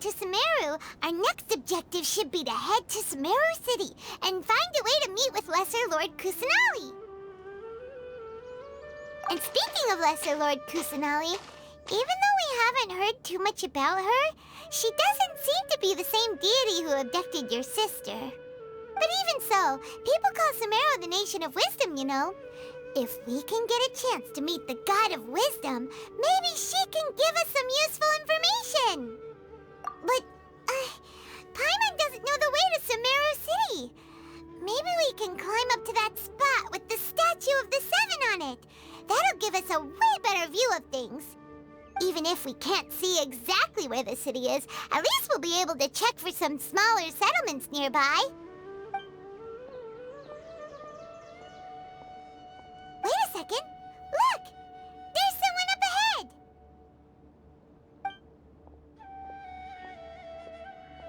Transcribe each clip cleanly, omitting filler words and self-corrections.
To Sumeru, our next objective should be to head to Sumeru City and find a way to meet with Lesser Lord Kusanali. And speaking of Lesser Lord Kusanali, even though we haven't heard too much about her, she doesn't seem to be the same deity who abducted your sister. But even so, people call Sumeru the Nation of Wisdom, you know. If we can get a chance to meet the God of Wisdom, maybe she can give us some useful information. But, Paimon doesn't know the way to Sumeru City. Maybe we can climb up to that spot with the statue of the Seven on it. That'll give us a way better view of things. Even if we can't see exactly where the city is, at least we'll be able to check for some smaller settlements nearby. Wait a second. Look! There's someone up ahead!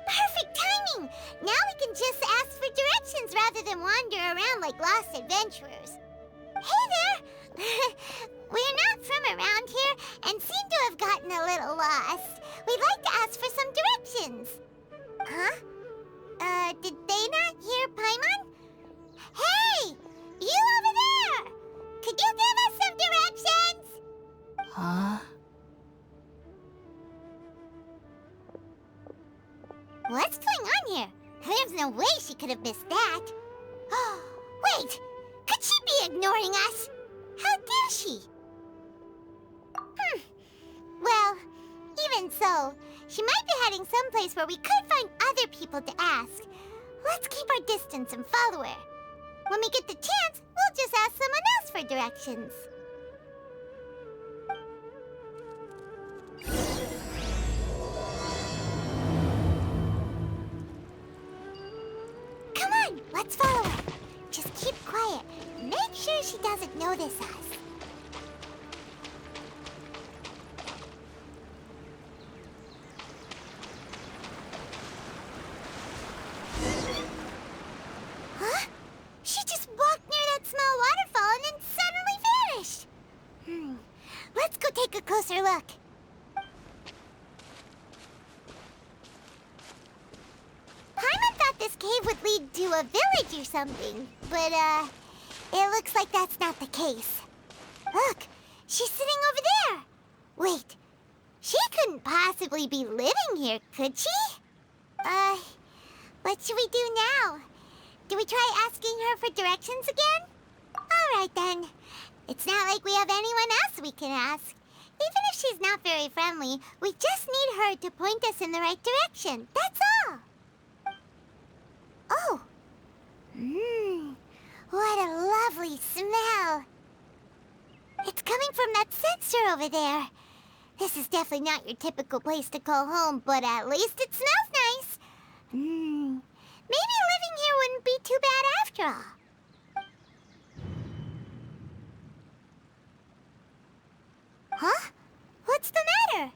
Perfect timing! Now we can just ask for directions rather than wander around like lost adventurers. Hey there! We're not from around here and seem to have gotten a little lost. We'd like to ask for some directions. Huh? Did they not hear Paimon? Hey! You over there! Could you give us some directions? Huh? What's going on here? There's no way she could have missed that. Wait! Could she be ignoring us? How dare she? Well, even so, she might be heading someplace where we could find other people to ask. Let's keep our distance and follow her. When we get the chance, we'll just ask someone else for directions. Come on, let's follow her. Just keep quiet. Make sure she doesn't notice us. Huh? She just walked near that small waterfall and then suddenly vanished. Let's go take a closer look. Paimon thought this cave would lead to a village or something, but, it looks like that's not the case. Look, she's sitting over there. Wait, she couldn't possibly be living here, could she? What should we do now? Do we try asking her for directions again? All right, then. It's not like we have anyone else we can ask. Even if she's not very friendly, we just need her to point us in the right direction. That's all. Oh. What a lovely smell. It's coming from that sensor over there. This is definitely not your typical place to call home, but at least it smells nice. Maybe living here wouldn't be too bad after all. Huh? What's the matter?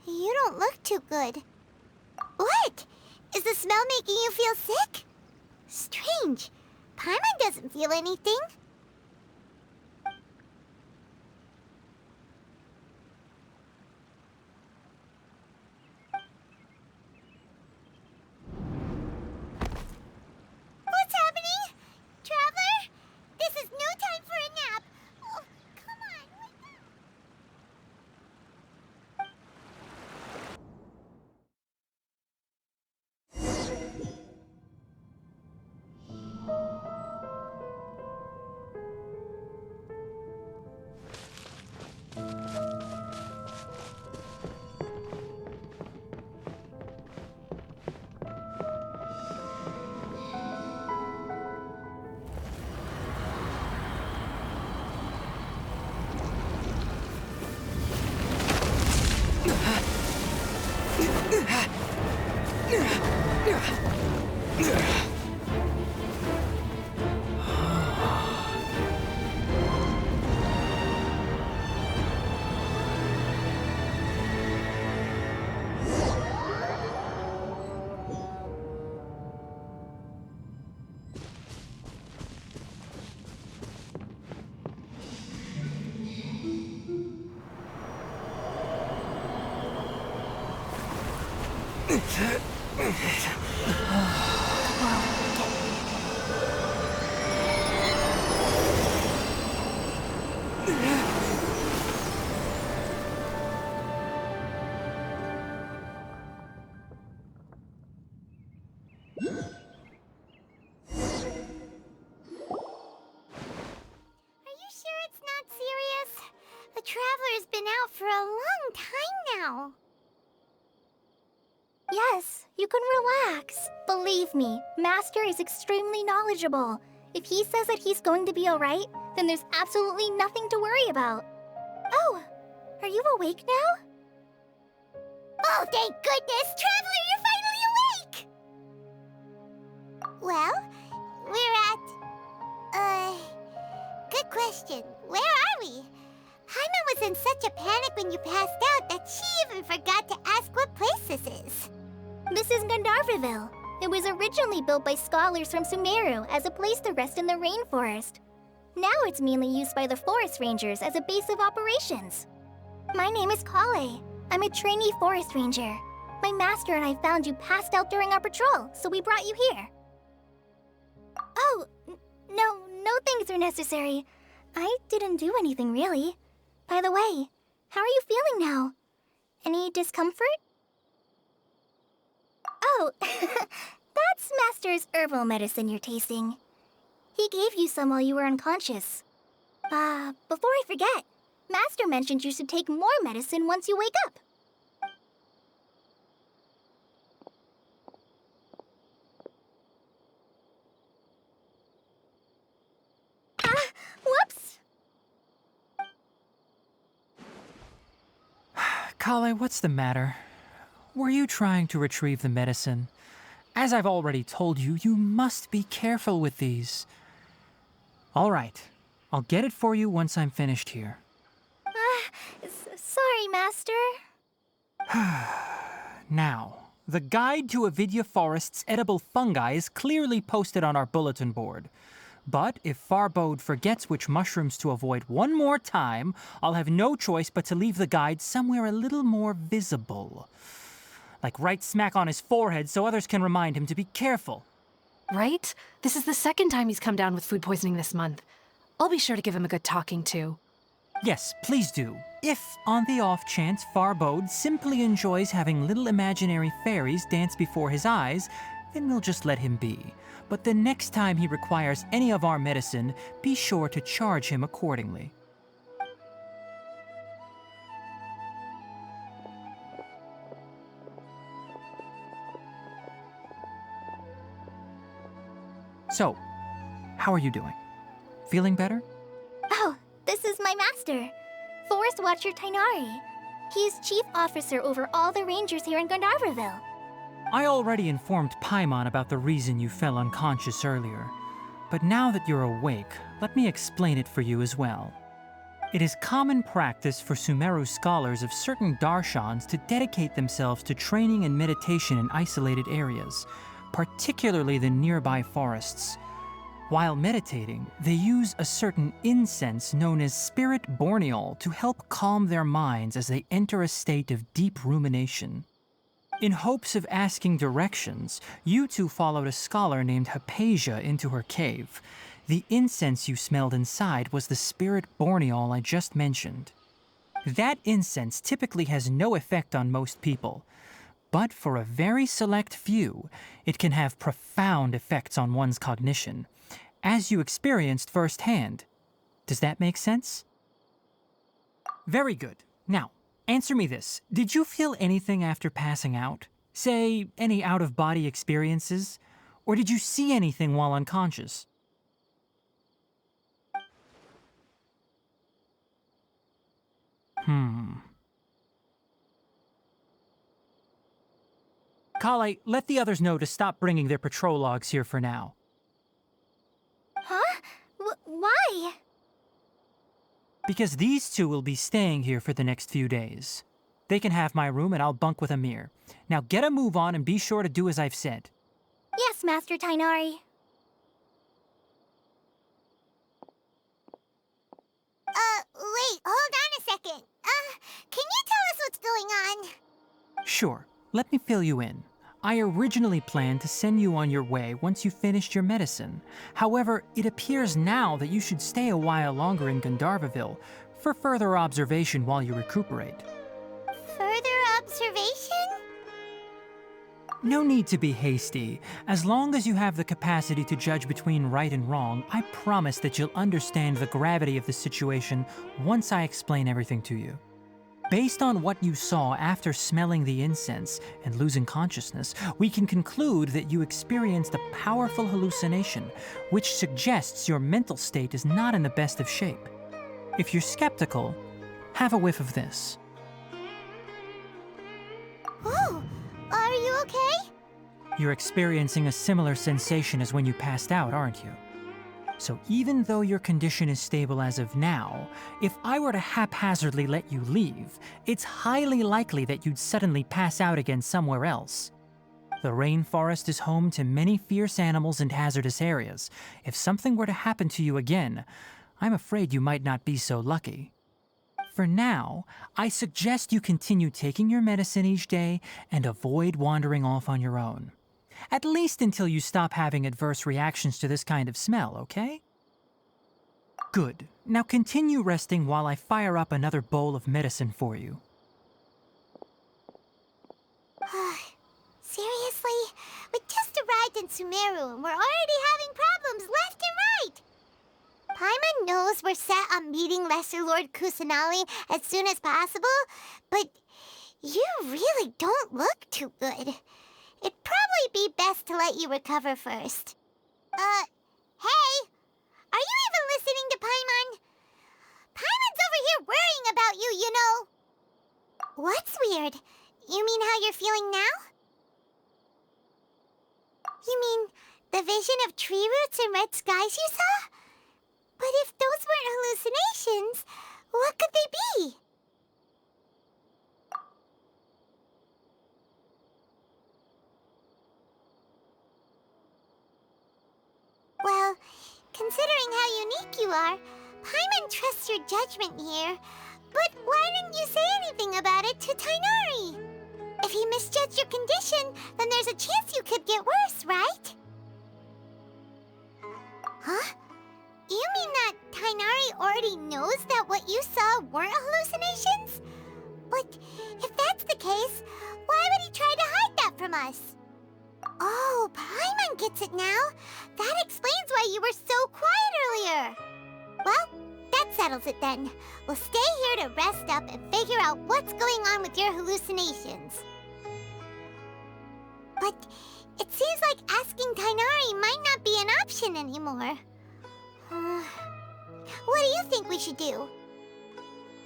You don't look too good. What? Is the smell making you feel sick? Strange. Paimon doesn't feel anything. What's happening? Traveler? This is no time for a nap. Oh, come on, wake up. The Traveler's been out for a long time now. Yes, you can relax. Believe me, Master is extremely knowledgeable. If he says that he's going to be alright, then there's absolutely nothing to worry about. Oh, are you awake now? Oh, thank goodness! Traveler, you're finally awake! Well, we're at... Good question. Where are we? Paimon was in such a panic when you passed out that she even forgot to ask what place this is. This is Gandharvaville. It was originally built by scholars from Sumeru as a place to rest in the rainforest. Now it's mainly used by the forest rangers as a base of operations. My name is Collei. I'm a trainee forest ranger. My master and I found you passed out during our patrol, so we brought you here. Oh, no things are necessary. I didn't do anything really. By the way, how are you feeling now? Any discomfort? Oh, that's Master's herbal medicine you're tasting. He gave you some while you were unconscious. Before I forget, Master mentioned you should take more medicine once you wake up. Whoops! Collei, what's the matter? Were you trying to retrieve the medicine? As I've already told you, you must be careful with these. All right, I'll get it for you once I'm finished here. Sorry, Master. Now, the guide to Avidya Forest's edible fungi is clearly posted on our bulletin board. But if Farbode forgets which mushrooms to avoid one more time, I'll have no choice but to leave the guide somewhere a little more visible. Like right smack on his forehead so others can remind him to be careful. Right? This is the second time he's come down with food poisoning this month. I'll be sure to give him a good talking to. Yes, please do. If, on the off chance, Farbode simply enjoys having little imaginary fairies dance before his eyes, then we'll just let him be. But the next time he requires any of our medicine, be sure to charge him accordingly. So, how are you doing? Feeling better? Oh, this is my master, Forest Watcher Tighnari. He is chief officer over all the rangers here in Gandharvaville. I already informed Paimon about the reason you fell unconscious earlier. But now that you're awake, let me explain it for you as well. It is common practice for Sumeru scholars of certain darshans to dedicate themselves to training and meditation in isolated areas, particularly the nearby forests. While meditating, they use a certain incense known as spirit borneol to help calm their minds as they enter a state of deep rumination. In hopes of asking directions, you two followed a scholar named Hypatia into her cave. The incense you smelled inside was the spirit borneol I just mentioned. That incense typically has no effect on most people, but for a very select few, it can have profound effects on one's cognition, as you experienced firsthand. Does that make sense? Very good. Now, answer me this. Did you feel anything after passing out? Say, any out-of-body experiences? Or did you see anything while unconscious? Collei, let the others know to stop bringing their patrol logs here for now. Huh? Why? Because these two will be staying here for the next few days. They can have my room and I'll bunk with Amir. Now get a move on and be sure to do as I've said. Yes, Master Tighnari. Wait, hold on a second. Can you tell us what's going on? Sure, let me fill you in. I originally planned to send you on your way once you finished your medicine. However, it appears now that you should stay a while longer in Gandharvaville for further observation while you recuperate. Further observation? No need to be hasty. As long as you have the capacity to judge between right and wrong, I promise that you'll understand the gravity of the situation once I explain everything to you. Based on what you saw after smelling the incense and losing consciousness, we can conclude that you experienced a powerful hallucination, which suggests your mental state is not in the best of shape. If you're skeptical, have a whiff of this. Oh, are you okay? You're experiencing a similar sensation as when you passed out, aren't you? So even though your condition is stable as of now, if I were to haphazardly let you leave, it's highly likely that you'd suddenly pass out again somewhere else. The rainforest is home to many fierce animals and hazardous areas. If something were to happen to you again, I'm afraid you might not be so lucky. For now, I suggest you continue taking your medicine each day and avoid wandering off on your own. At least until you stop having adverse reactions to this kind of smell, okay? Good. Now continue resting while I fire up another bowl of medicine for you. Seriously? We just arrived in Sumeru and we're already having problems left and right! Paimon knows we're set on meeting Lesser Lord Kusanali as soon as possible, but you really don't look too good. It'd probably be best to let you recover first. Hey! Are you even listening to Paimon? Paimon's over here worrying about you, you know! What's weird? You mean how you're feeling now? You mean the vision of tree roots and red skies you saw? But if those weren't hallucinations, what could they be? Well, considering how unique you are, Paimon trusts your judgment here. But why didn't you say anything about it to Tighnari? If he misjudged your condition, then there's a chance you could get worse, right? Huh? You mean that Tighnari already knows that what you saw weren't hallucinations? But if that's the case, why would he try to hide that from us? Oh, Paimon gets it now. That explains why you were so quiet earlier. Well, that settles it then. We'll stay here to rest up and figure out what's going on with your hallucinations. But it seems like asking Tighnari might not be an option anymore. What do you think we should do?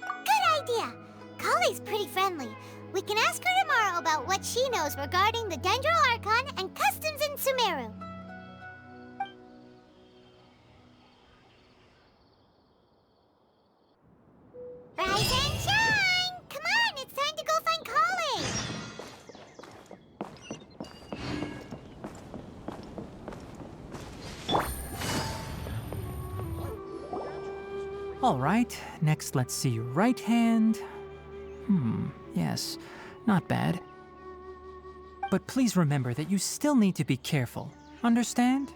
Good idea! Collei's pretty friendly. We can ask her tomorrow about what she knows regarding the Dendro Archon and customs in Sumeru. Rise and shine! Come on, it's time to go find Collei! All right, next let's see your right hand. Yes, not bad. But please remember that you still need to be careful. Understand?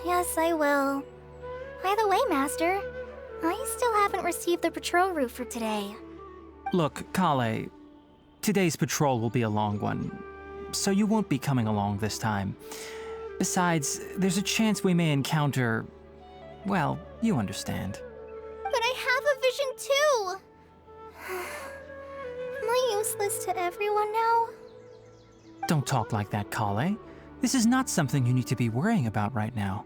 Yes, I will. By the way, Master, I still haven't received the patrol route for today. Look, Collei, today's patrol will be a long one, so you won't be coming along this time. Besides, there's a chance we may encounter... well, you understand. But I have a vision too! Am I useless to everyone now? Don't talk like that, Collei. This is not something you need to be worrying about right now.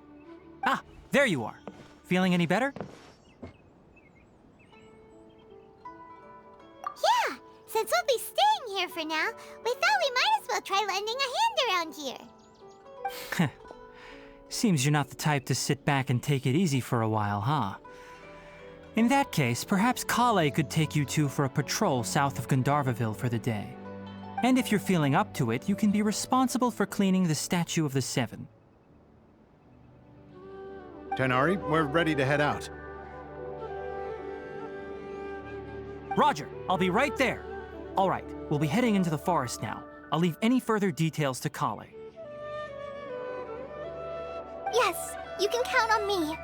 Ah, there you are. Feeling any better? Yeah, Since we'll be staying here for now, we thought we might as well try lending a hand around here. Seems you're not the type to sit back and take it easy for a while, huh? In that case, perhaps Collei could take you two for a patrol south of Gandharvaville for the day. And if you're feeling up to it, you can be responsible for cleaning the Statue of the Seven. Tighnari, we're ready to head out. Roger, I'll be right there. All right, we'll be heading into the forest now. I'll leave any further details to Collei. Yes, you can count on me.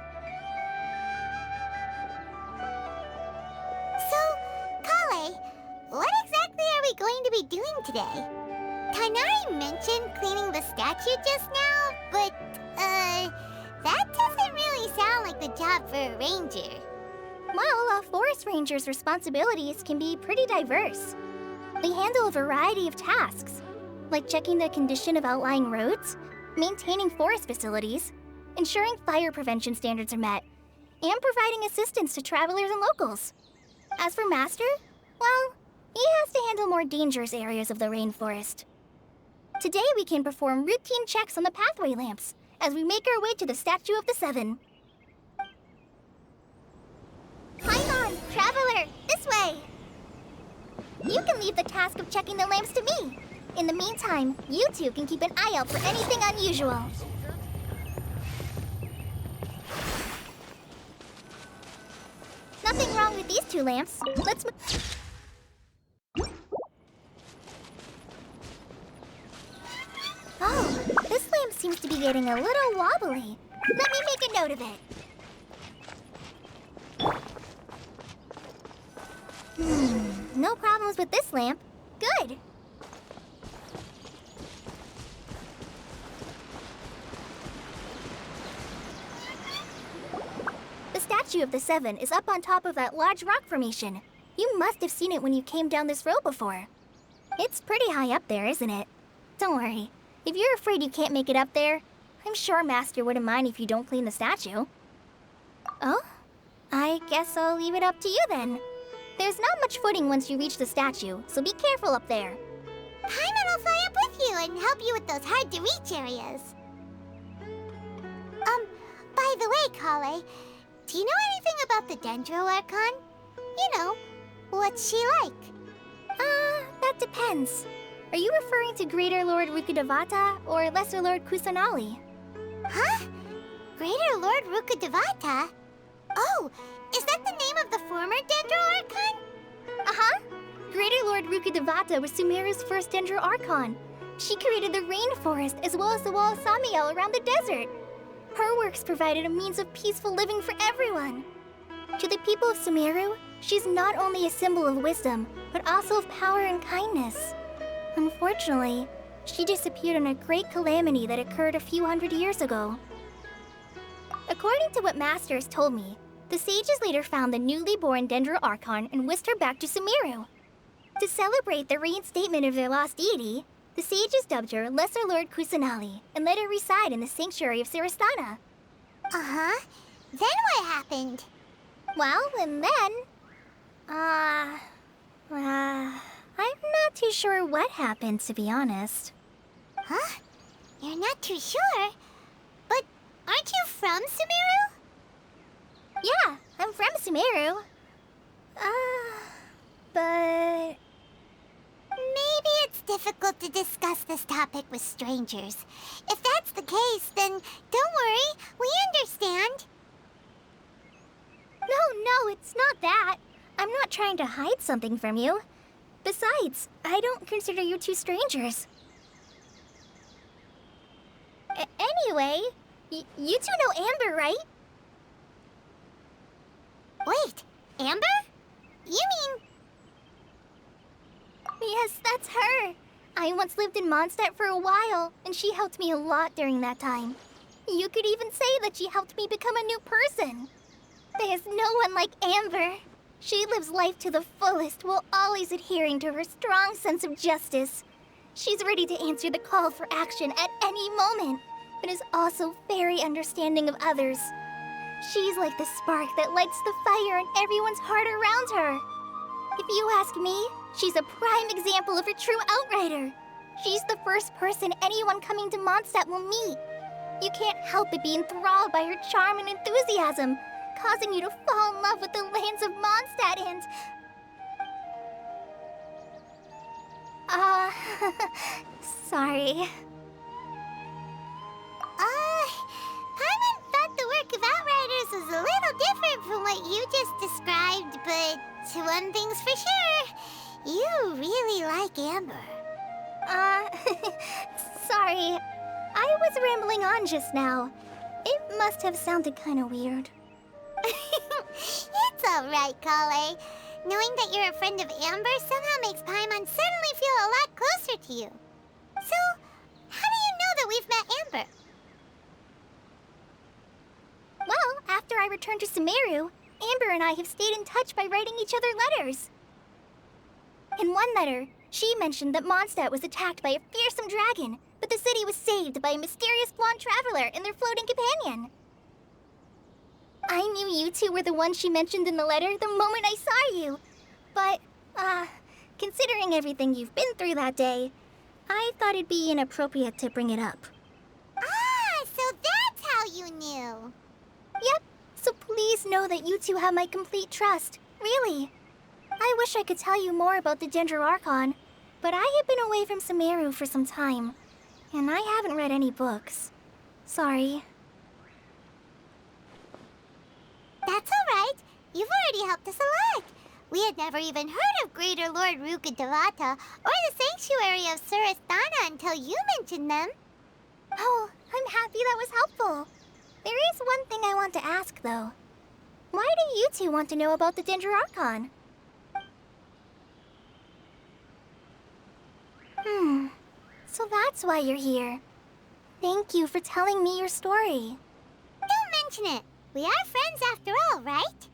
So, Collei, what exactly are we going to be doing today? Tighnari mentioned cleaning the statue just now, but, that doesn't really sound like the job for a ranger. Well, a forest ranger's responsibilities can be pretty diverse. They handle a variety of tasks, like checking the condition of outlying roads, maintaining forest facilities, ensuring fire prevention standards are met, and providing assistance to travelers and locals. As for Master, well, he has to handle more dangerous areas of the rainforest. Today we can perform routine checks on the pathway lamps as we make our way to the Statue of the Seven. Paimon, traveler, this way! You can leave the task of checking the lamps to me. In the meantime, you two can keep an eye out for anything unusual. Nothing wrong with these two lamps. Let's Oh, this lamp seems to be getting a little wobbly. Let me make a note of it. No problems with this lamp. Good. The Statue of the Seven is up on top of that large rock formation. You must have seen it when you came down this road before. It's pretty high up there, isn't it? Don't worry. If you're afraid you can't make it up there, I'm sure Master wouldn't mind if you don't clean the statue. Oh? I guess I'll leave it up to you then. There's not much footing once you reach the statue, so be careful up there. Paimon will fly up with you and help you with those hard-to-reach areas. By the way, Collei, do you know anything about the Dendro Archon? You know, what's she like? That depends. Are you referring to Greater Lord Rukkhadevata or Lesser Lord Kusanali? Huh? Greater Lord Rukkhadevata? Oh, is that the name of the former Dendro Archon? Uh-huh. Greater Lord Rukkhadevata was Sumeru's first Dendro Archon. She created the rainforest as well as the wall of Samiel around the desert. Her works provided a means of peaceful living for everyone. To the people of Sumeru, she's not only a symbol of wisdom, but also of power and kindness. Unfortunately, she disappeared in a great calamity that occurred a few hundred years ago. According to what Master has told me, the sages later found the newly born Dendro Archon and whisked her back to Sumeru. To celebrate the reinstatement of their lost deity, the sages dubbed her Lesser Lord Kusanali and let her reside in the sanctuary of Sarastana. Uh-huh. Then what happened? Well, and then... I'm not too sure what happened, to be honest. Huh? You're not too sure? But aren't you from Sumeru? Yeah, I'm from Sumeru. But... Maybe it's difficult to discuss this topic with strangers. If that's the case, then don't worry, we understand. No, it's not that. I'm not trying to hide something from you. Besides, I don't consider you two strangers. Anyway, you two know Amber, right? Wait, Amber? You mean... Yes, that's her. I once lived in Mondstadt for a while, and she helped me a lot during that time. You could even say that she helped me become a new person. There's no one like Amber. She lives life to the fullest while always adhering to her strong sense of justice. She's ready to answer the call for action at any moment, but is also very understanding of others. She's like the spark that lights the fire in everyone's heart around her. If you ask me, She's a prime example of a true outrider. She's the first person anyone coming to Mondstadt will meet. You can't help but be enthralled by her charm and enthusiasm, causing you to fall in love with the lands of Mondstadt and... sorry. Paimon thought the work of Outriders was a little different from what you just described, but one thing's for sure, you really like Amber. Sorry. I was rambling on just now. It must have sounded kind of weird. It's alright, Collei. Knowing that you're a friend of Amber somehow makes Paimon suddenly feel a lot closer to you. So, how do you know that we've met Amber? Well, after I returned to Sumeru, Amber and I have stayed in touch by writing each other letters. In one letter, she mentioned that Mondstadt was attacked by a fearsome dragon, but the city was saved by a mysterious blonde traveler and their floating companion. I knew you two were the ones she mentioned in the letter the moment I saw you. But, considering everything you've been through that day, I thought it'd be inappropriate to bring it up. Ah, so that's how you knew. Yep, so please know that you two have my complete trust, really. I wish I could tell you more about the Ginger Archon, but I have been away from Sumeru for some time, and I haven't read any books. Sorry. That's alright. You've already helped us a lot. We had never even heard of Greater Lord Rukkhadevata or the Sanctuary of Surasthana until you mentioned them. Oh, I'm happy that was helpful. There is one thing I want to ask, though. Why do you two want to know about the Ginger Archon? So that's why you're here. Thank you for telling me your story. Don't mention it. We are friends after all, right?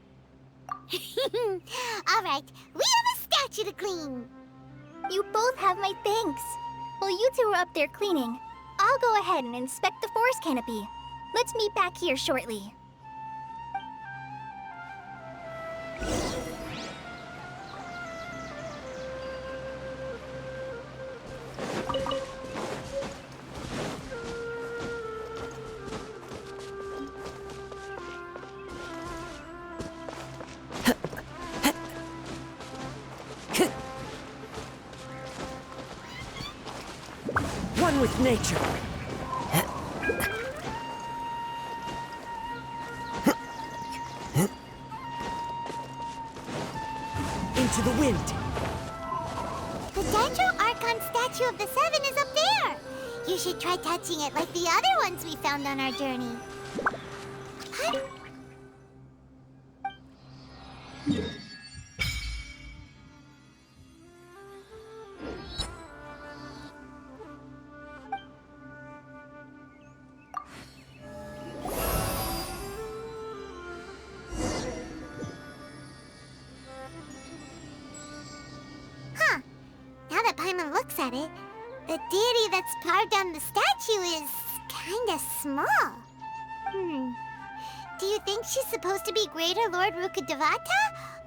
Alright, we have a statue to clean. You both have my thanks. While you two are up there cleaning, I'll go ahead and inspect the forest canopy. Let's meet back here shortly. One with nature. Into the wind. The Dendro Archon statue of the Seven is up there. You should try touching it like the other ones we found on our journey. Huh? Now that Paimon looks at it, the deity that's carved on the statue is kinda small. Do you think she's supposed to be Greater Lord Rukkhadevata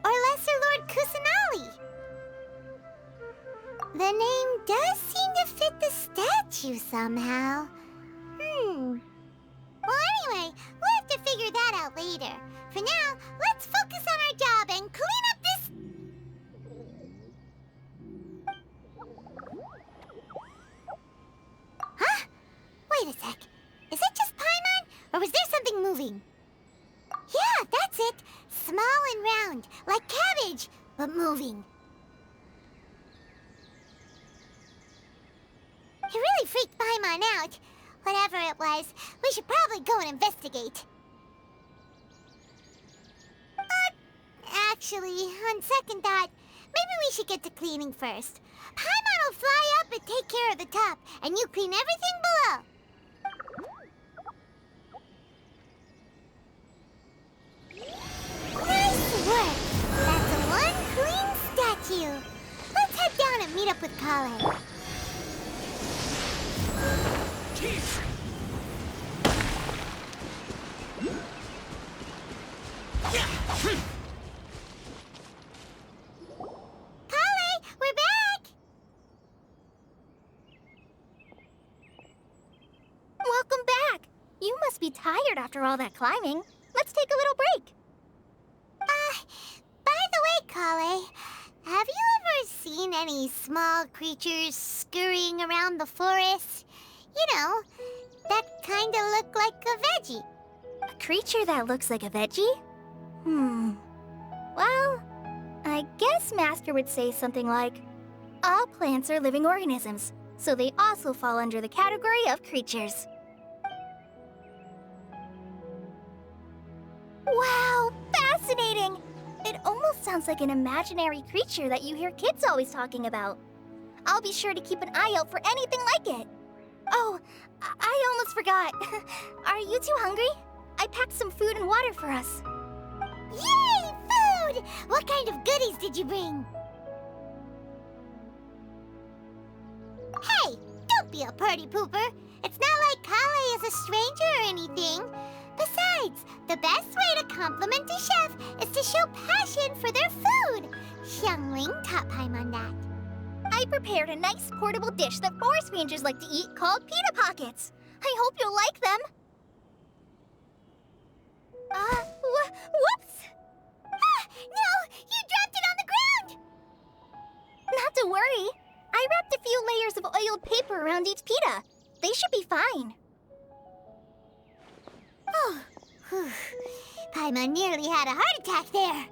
or Lesser Lord Kusanali? The name does seem to fit the statue somehow. Well, anyway, we'll have to figure that out later. For now, let's focus on our job and clean up this... Huh? Wait a sec. Is it just Paimon, or was there something moving? Yeah, that's it. Small and round, like cabbage, but moving. It really freaked Paimon out. Whatever it was, we should probably go and investigate. Actually, on second thought, maybe we should get to cleaning first. Paimon will fly up and take care of the top, and you clean everything below. Nice work! That's one clean statue. Let's head down and meet up with Collei. Collei, we're must be tired after all that climbing. Let's take a little break. By the way, Collei, have you ever seen any small creatures scurrying around the forest? You know, that kinda look like a veggie. A creature that looks like a veggie? Well, I guess Master would say something like, all plants are living organisms, so they also fall under the category of creatures. Wow, fascinating! It almost sounds like an imaginary creature that you hear kids always talking about. I'll be sure to keep an eye out for anything like it. Oh, I almost forgot. Are you two hungry? I packed some food and water for us. Yay, food! What kind of goodies did you bring? Hey, don't be a party pooper. It's not like Collei is a stranger or anything. Besides, the best way to compliment a chef is to show passion for their food. Xiangling taught Paimon that. I prepared a nice portable dish that forest rangers like to eat called pita pockets. I hope you'll like them. Whoops! No! You dropped it on the ground! Not to worry. I wrapped a few layers of oiled paper around each pita. They should be fine. Oh, whew. Paimon nearly had a heart attack there.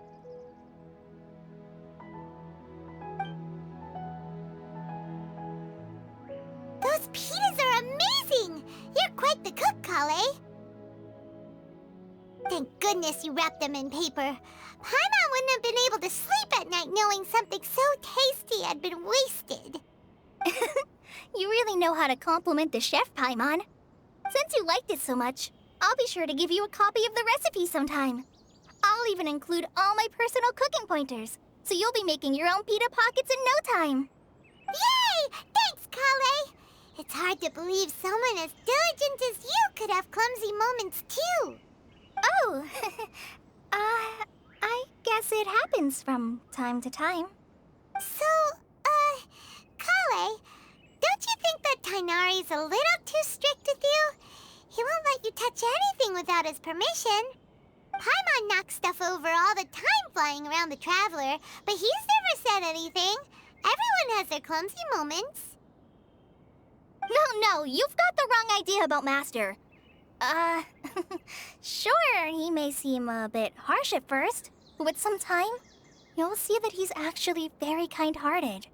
Those pitas are amazing! You're quite the cook, Collei. Thank goodness you wrapped them in paper. Paimon wouldn't have been able to sleep at night knowing something so tasty had been wasted. You really know how to compliment the chef, Paimon. Since you liked it so much, I'll be sure to give you a copy of the recipe sometime. I'll even include all my personal cooking pointers, so you'll be making your own pita pockets in no time. Yay! Thanks, Collei! It's hard to believe someone as diligent as you could have clumsy moments, too. Oh, I guess it happens from time to time. So, Collei, don't you think that Tighnari's a little too strict with you? He won't let you touch anything without his permission. Paimon knocks stuff over all the time flying around the Traveler, but he's never said anything. Everyone has their clumsy moments. No, you've got the wrong idea about Master. Sure, he may seem a bit harsh at first, but with some time, you'll see that he's actually very kind-hearted.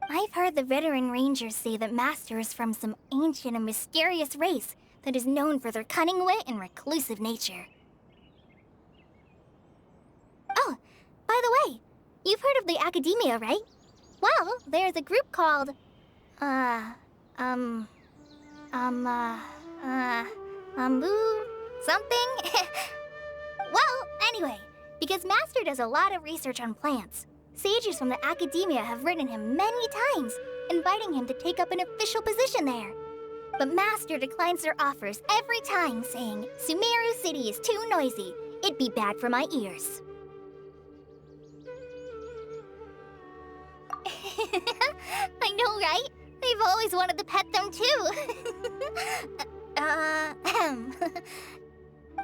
I've heard the veteran rangers say that Master is from some ancient and mysterious race that is known for their cunning wit and reclusive nature. Oh, by the way, you've heard of the Academia, right? Well, there's a group called, something? Well, anyway, because Master does a lot of research on plants, sages from the Academia have written him many times, inviting him to take up an official position there. But Master declines their offers every time, saying, Sumeru City is too noisy. It'd be bad for my ears. I know, right? I've always wanted to pet them, too.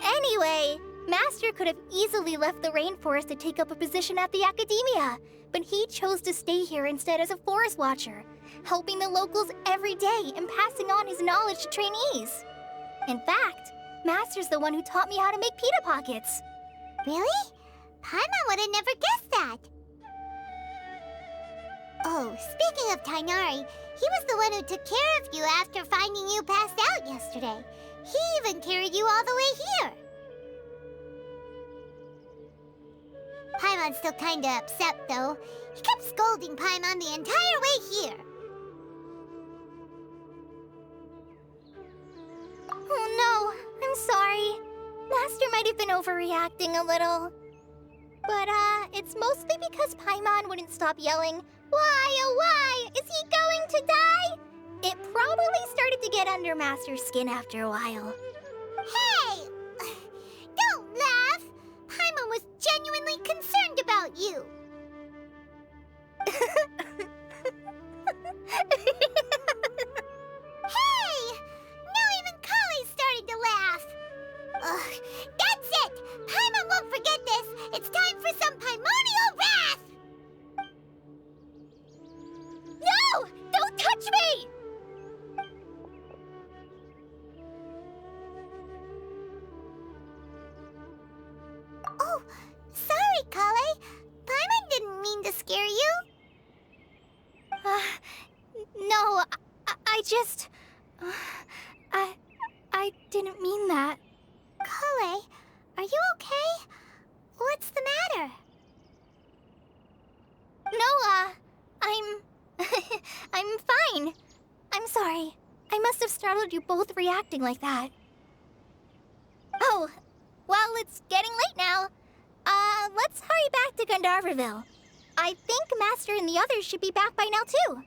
Anyway, Master could have easily left the rainforest to take up a position at the Academia, but he chose to stay here instead as a forest watcher, helping the locals every day and passing on his knowledge to trainees. In fact, Master's the one who taught me how to make pita pockets. Really? Paimon would have never guessed that. Oh, speaking of Tighnari, he was the one who took care of you after finding you passed out yesterday. He even carried you all the way here. Paimon's still kinda upset, though. He kept scolding Paimon the entire way here. Oh no, I'm sorry. Master might have been overreacting a little. But, it's mostly because Paimon wouldn't stop yelling, "Why, oh why? Is he going to die?" It probably started to get under Master's skin after a while. Hey! Don't laugh! Paimon was genuinely concerned about you. Hey! Now even Collei started to laugh. I didn't mean that. Collei, are you okay? What's the matter? No, I'm fine. I'm sorry. I must have startled you both reacting like that. Oh, well, it's getting late now. Let's hurry back to Gandharville. I think Master and the others should be back by now, too.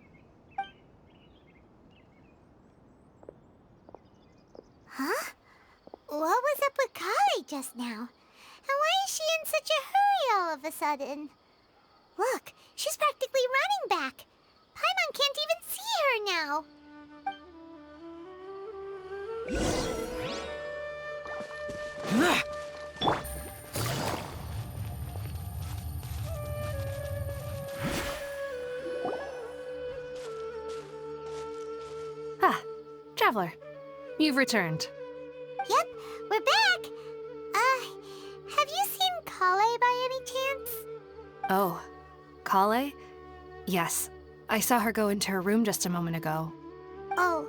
Huh? What was up with Collei just now? And why is she in such a hurry all of a sudden? Look, she's practically running back. Paimon can't even see her now. Ah, Traveler. You've returned. Yep, we're back. Have you seen Collei by any chance? Oh, Collei? Yes, I saw her go into her room just a moment ago. Oh,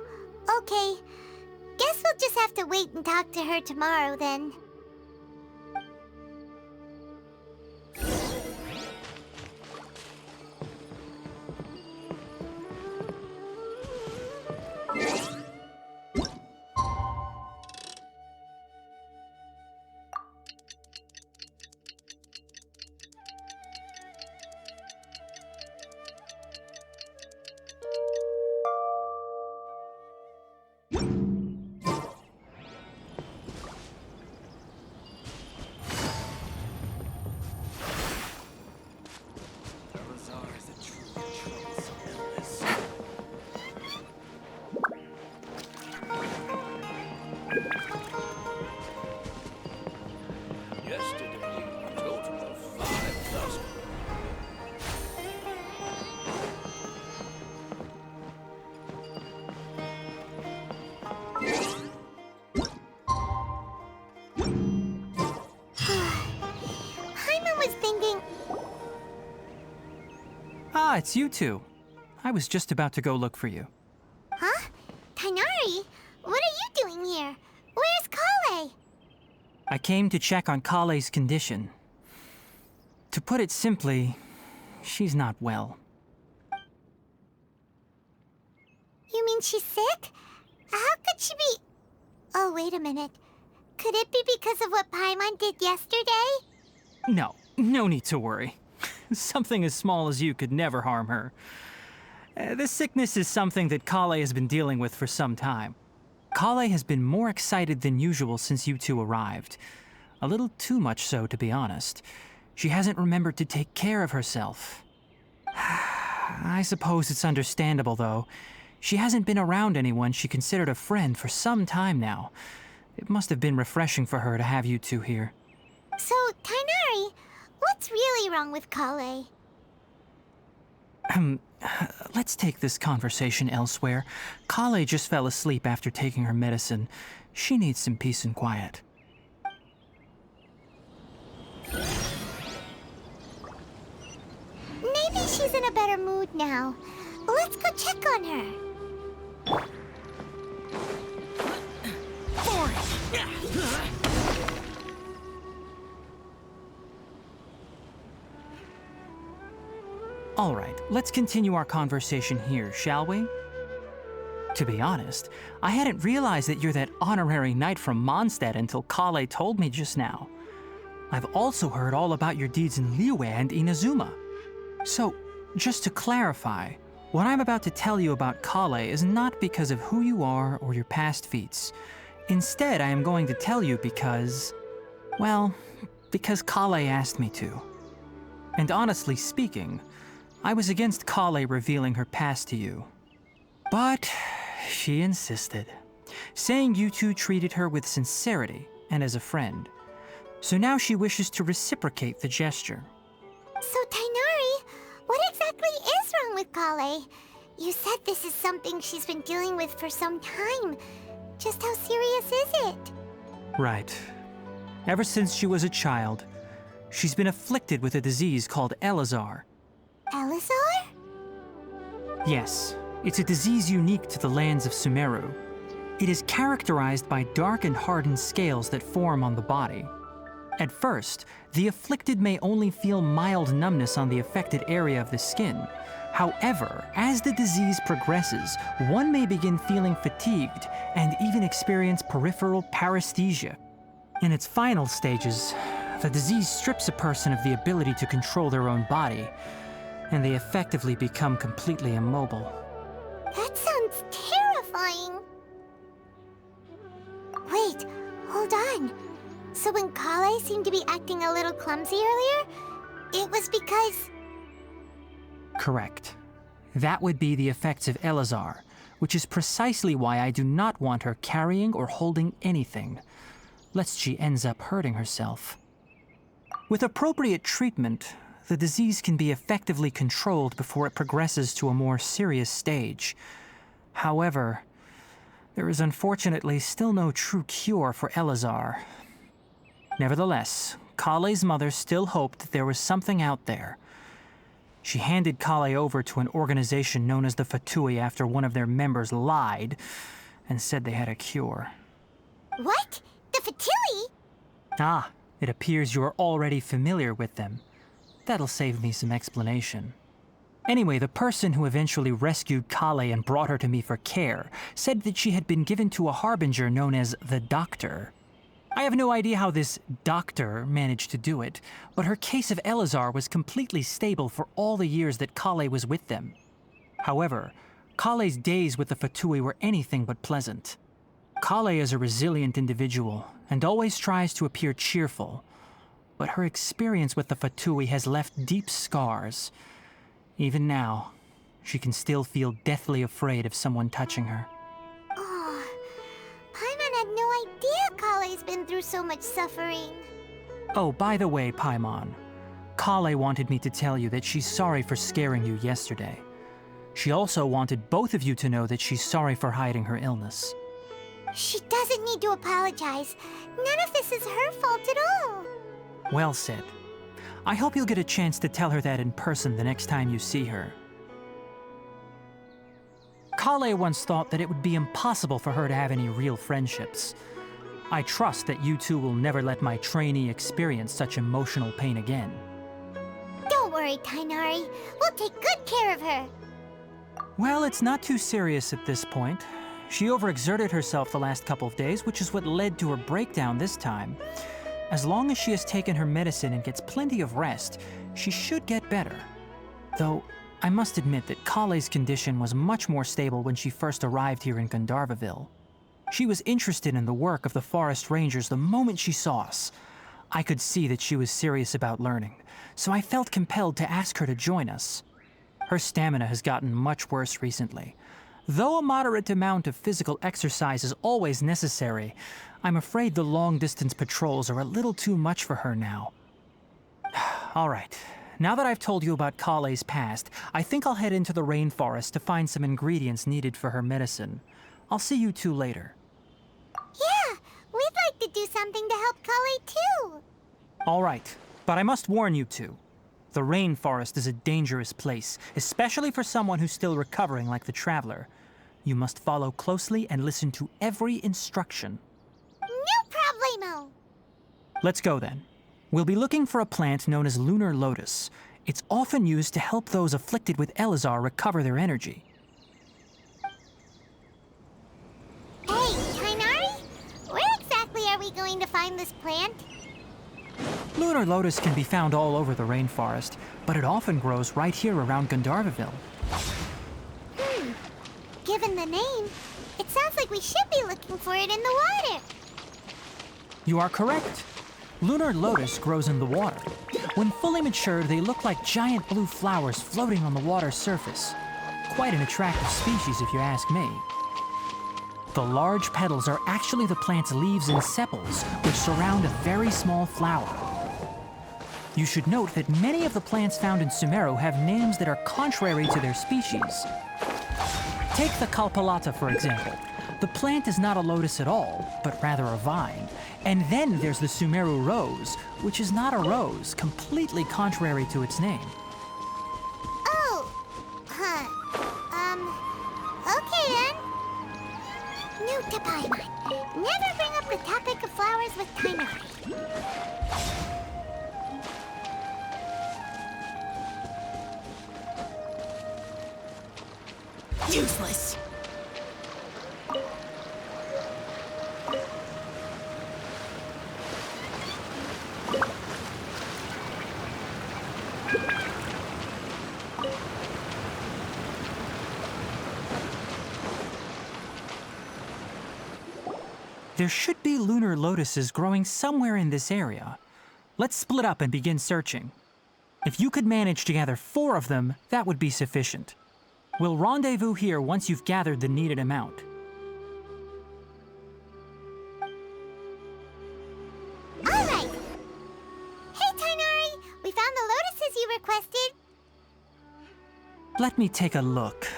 okay. Guess we'll just have to wait and talk to her tomorrow then. Ah, it's you two. I was just about to go look for you. Huh? Tighnari? What are you doing here? Where's Collei? I came to check on Collei's condition. To put it simply, she's not well. You mean she's sick? How could she be... Oh, wait a minute. Could it be because of what Paimon did yesterday? No need to worry. Something as small as you could never harm her. This sickness is something that Collei has been dealing with for some time. Collei has been more excited than usual since you two arrived. A little too much so, to be honest. She hasn't remembered to take care of herself. I suppose it's understandable, though. She hasn't been around anyone she considered a friend for some time now. It must have been refreshing for her to have you two here. So, Tighnari, what's really wrong with Collei? Let's take this conversation elsewhere. Collei just fell asleep after taking her medicine. She needs some peace and quiet. Maybe she's in a better mood now. Let's go check on her. All right, let's continue our conversation here, shall we? To be honest, I hadn't realized that you're that honorary knight from Mondstadt until Collei told me just now. I've also heard all about your deeds in Liyue and Inazuma. So, just to clarify, what I'm about to tell you about Collei is not because of who you are or your past feats. Instead, I am going to tell you because... well, because Collei asked me to. And honestly speaking, I was against Collei revealing her past to you. But she insisted, saying you two treated her with sincerity and as a friend. So now she wishes to reciprocate the gesture. So, Tighnari, what exactly is wrong with Collei? You said this is something she's been dealing with for some time. Just how serious is it? Right. Ever since she was a child, she's been afflicted with a disease called Elazar. Elazar? Yes, It's a disease unique to the lands of Sumeru. It is characterized by dark and hardened scales that form on the body. At first, the afflicted may only feel mild numbness on the affected area of the skin. However, as the disease progresses, one may begin feeling fatigued and even experience peripheral paresthesia. In its final stages, the disease strips a person of the ability to control their own body, and they effectively become completely immobile. That sounds terrifying. Wait, hold on. So when Collei seemed to be acting a little clumsy earlier, it was because... Correct. That would be the effects of Elazar, which is precisely why I do not want her carrying or holding anything, lest she ends up hurting herself. With appropriate treatment, the disease can be effectively controlled before it progresses to a more serious stage. However, there is unfortunately still no true cure for Elazar. Nevertheless, Collei's mother still hoped that there was something out there. She handed Collei over to an organization known as the Fatui after one of their members lied and said they had a cure. What? The Fatui? Ah, it appears you are already familiar with them. That'll save me some explanation. Anyway, the person who eventually rescued Collei and brought her to me for care said that she had been given to a harbinger known as the Doctor. I have no idea how this doctor managed to do it, but her case of Elazar was completely stable for all the years that Collei was with them. However, Collei's days with the Fatui were anything but pleasant. Collei is a resilient individual and always tries to appear cheerful, but her experience with the Fatui has left deep scars. Even now, she can still feel deathly afraid of someone touching her. Oh, Paimon had no idea Collei's been through so much suffering. Oh, by the way, Paimon, Collei wanted me to tell you that she's sorry for scaring you yesterday. She also wanted both of you to know that she's sorry for hiding her illness. She doesn't need to apologize. None of this is her fault at all. Well said. I hope you'll get a chance to tell her that in person the next time you see her. Collei once thought that it would be impossible for her to have any real friendships. I trust that you two will never let my trainee experience such emotional pain again. Don't worry, Tighnari. We'll take good care of her. Well, it's not too serious at this point. She overexerted herself the last couple of days, which is what led to her breakdown this time. As long as she has taken her medicine and gets plenty of rest, she should get better. Though, I must admit that Collei's condition was much more stable when she first arrived here in Gandharvaville. She was interested in the work of the forest rangers the moment she saw us. I could see that she was serious about learning, so I felt compelled to ask her to join us. Her stamina has gotten much worse recently. Though a moderate amount of physical exercise is always necessary, I'm afraid the long-distance patrols are a little too much for her now. All right, now that I've told you about Collei's past, I think I'll head into the rainforest to find some ingredients needed for her medicine. I'll see you two later. Yeah, we'd like to do something to help Collei too. All right, but I must warn you two. The rainforest is a dangerous place, especially for someone who's still recovering like the Traveler. You must follow closely and listen to every instruction. No problemo. Let's go then. We'll be looking for a plant known as Lunar Lotus. It's often used to help those afflicted with Elazar recover their energy. Hey, Tighnari, where exactly are we going to find this plant? Lunar Lotus can be found all over the rainforest, but it often grows right here around Gandharvaville. Given the name, it sounds like we should be looking for it in the water. You are correct. Lunar Lotus grows in the water. When fully matured, they look like giant blue flowers floating on the water's surface. Quite an attractive species if you ask me. The large petals are actually the plant's leaves and sepals, which surround a very small flower. You should note that many of the plants found in Sumeru have names that are contrary to their species. Take the Kalpalata, for example. The plant is not a lotus at all, but rather a vine. And then there's the Sumeru rose, which is not a rose, completely contrary to its name. Oh, Note to Paimon. Never bring up the topic of flowers with Tighnari. Useless. There should be lunar lotuses growing somewhere in this area. Let's split up and begin searching. If you could manage to gather 4 of them, that would be sufficient. We'll rendezvous here once you've gathered the needed amount. All right. Hey, Tighnari! We found the lotuses you requested. Let me take a look.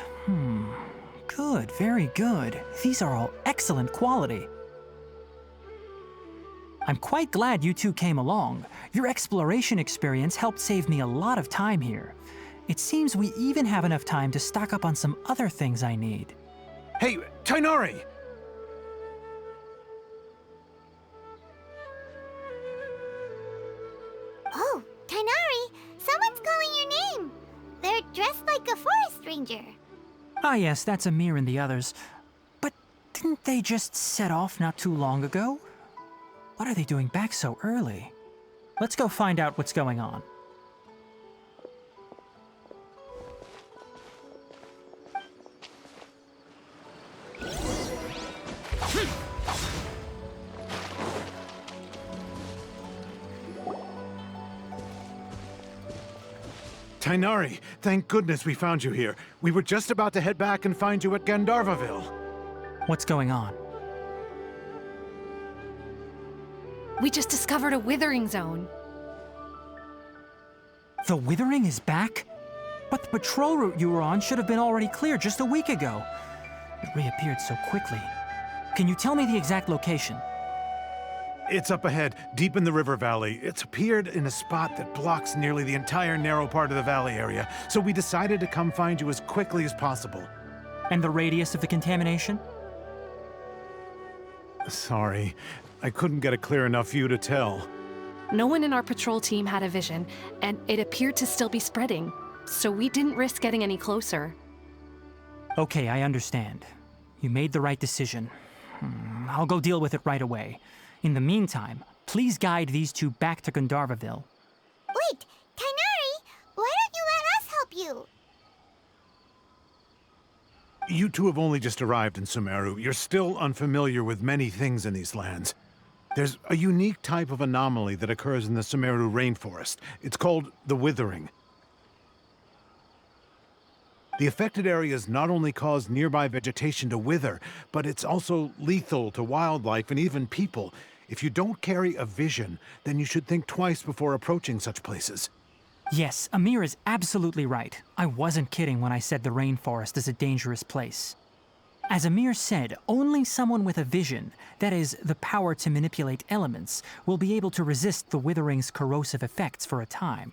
Good, very good. These are all excellent quality. I'm quite glad you two came along. Your exploration experience helped save me a lot of time here. It seems we even have enough time to stock up on some other things I need. Hey, Tighnari! Oh, Tighnari! Someone's calling your name! They're dressed like a forest ranger. Ah yes, that's Amir and the others. But didn't they just set off not too long ago? What are they doing back so early? Let's go find out what's going on. Tighnari, thank goodness we found you here. We were just about to head back and find you at Gandharvaville. What's going on? We just discovered a withering zone. The Withering is back? But the patrol route you were on should have been already clear just a week ago. It reappeared so quickly. Can you tell me the exact location? It's up ahead, deep in the river valley. It's appeared in a spot that blocks nearly the entire narrow part of the valley area, so we decided to come find you as quickly as possible. And the radius of the contamination? Sorry, I couldn't get a clear enough view to tell. No one in our patrol team had a vision, and it appeared to still be spreading, so we didn't risk getting any closer. Okay, I understand. You made the right decision. I'll go deal with it right away. In the meantime, please guide these two back to Gandharvaville. Wait, Tighnari! Why don't you let us help you? You two have only just arrived in Sumeru. You're still unfamiliar with many things in these lands. There's a unique type of anomaly that occurs in the Sumeru rainforest. It's called the Withering. The affected areas not only cause nearby vegetation to wither, but it's also lethal to wildlife and even people. If you don't carry a vision, then you should think twice before approaching such places. Yes, Amir is absolutely right. I wasn't kidding when I said the rainforest is a dangerous place. As Amir said, only someone with a vision, that is, the power to manipulate elements, will be able to resist the Withering's corrosive effects for a time.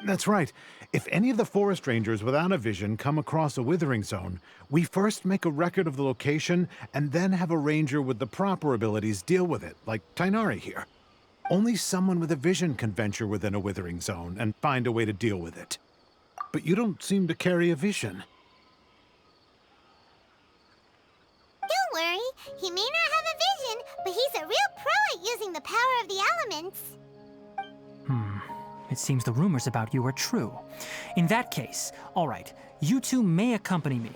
That's right. If any of the forest rangers without a vision come across a withering zone, we first make a record of the location and then have a ranger with the proper abilities deal with it, like Tighnari here. Only someone with a vision can venture within a withering zone and find a way to deal with it. But you don't seem to carry a vision. Don't worry, he may not have a vision, but he's a real pro at using the power of the elements. It seems the rumors about you are true. In that case, all right, you two may accompany me.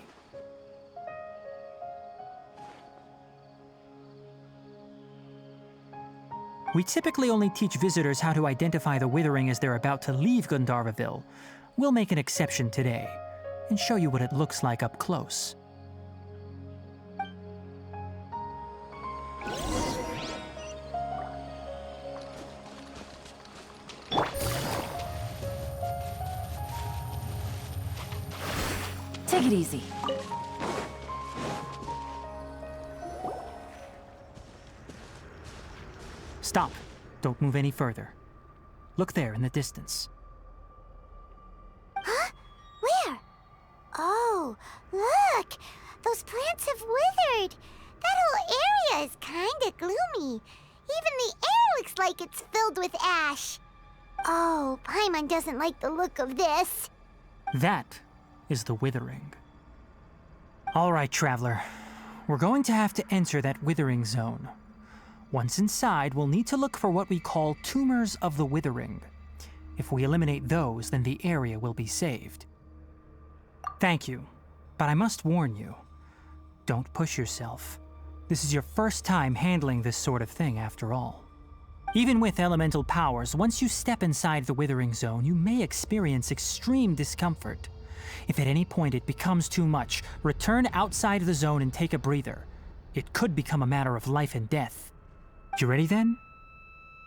We typically only teach visitors how to identify the Withering as they're about to leave Gandharvaville. We'll make an exception today, and show you what it looks like up close. Take it easy. Stop. Don't move any further. Look there in the distance. Huh? Where? Oh, look! Those plants have withered! That is kinda gloomy. Even the air looks like it's filled with ash. Oh, Paimon doesn't like the look of this. That is the Withering. All right, Traveler. We're going to have to enter that Withering zone. Once inside, we'll need to look for what we call tumors of the Withering. If we eliminate those, then the area will be saved. Thank you, but I must warn you. Don't push yourself. This is your first time handling this sort of thing, after all. Even with elemental powers, once you step inside the Withering Zone, you may experience extreme discomfort. If at any point it becomes too much, return outside the zone and take a breather. It could become a matter of life and death. You ready then?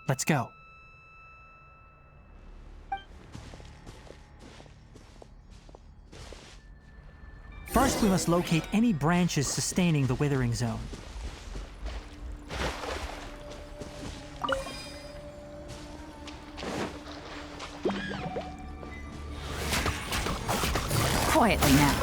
Let's go. First, we must locate any branches sustaining the Withering Zone. Quietly now.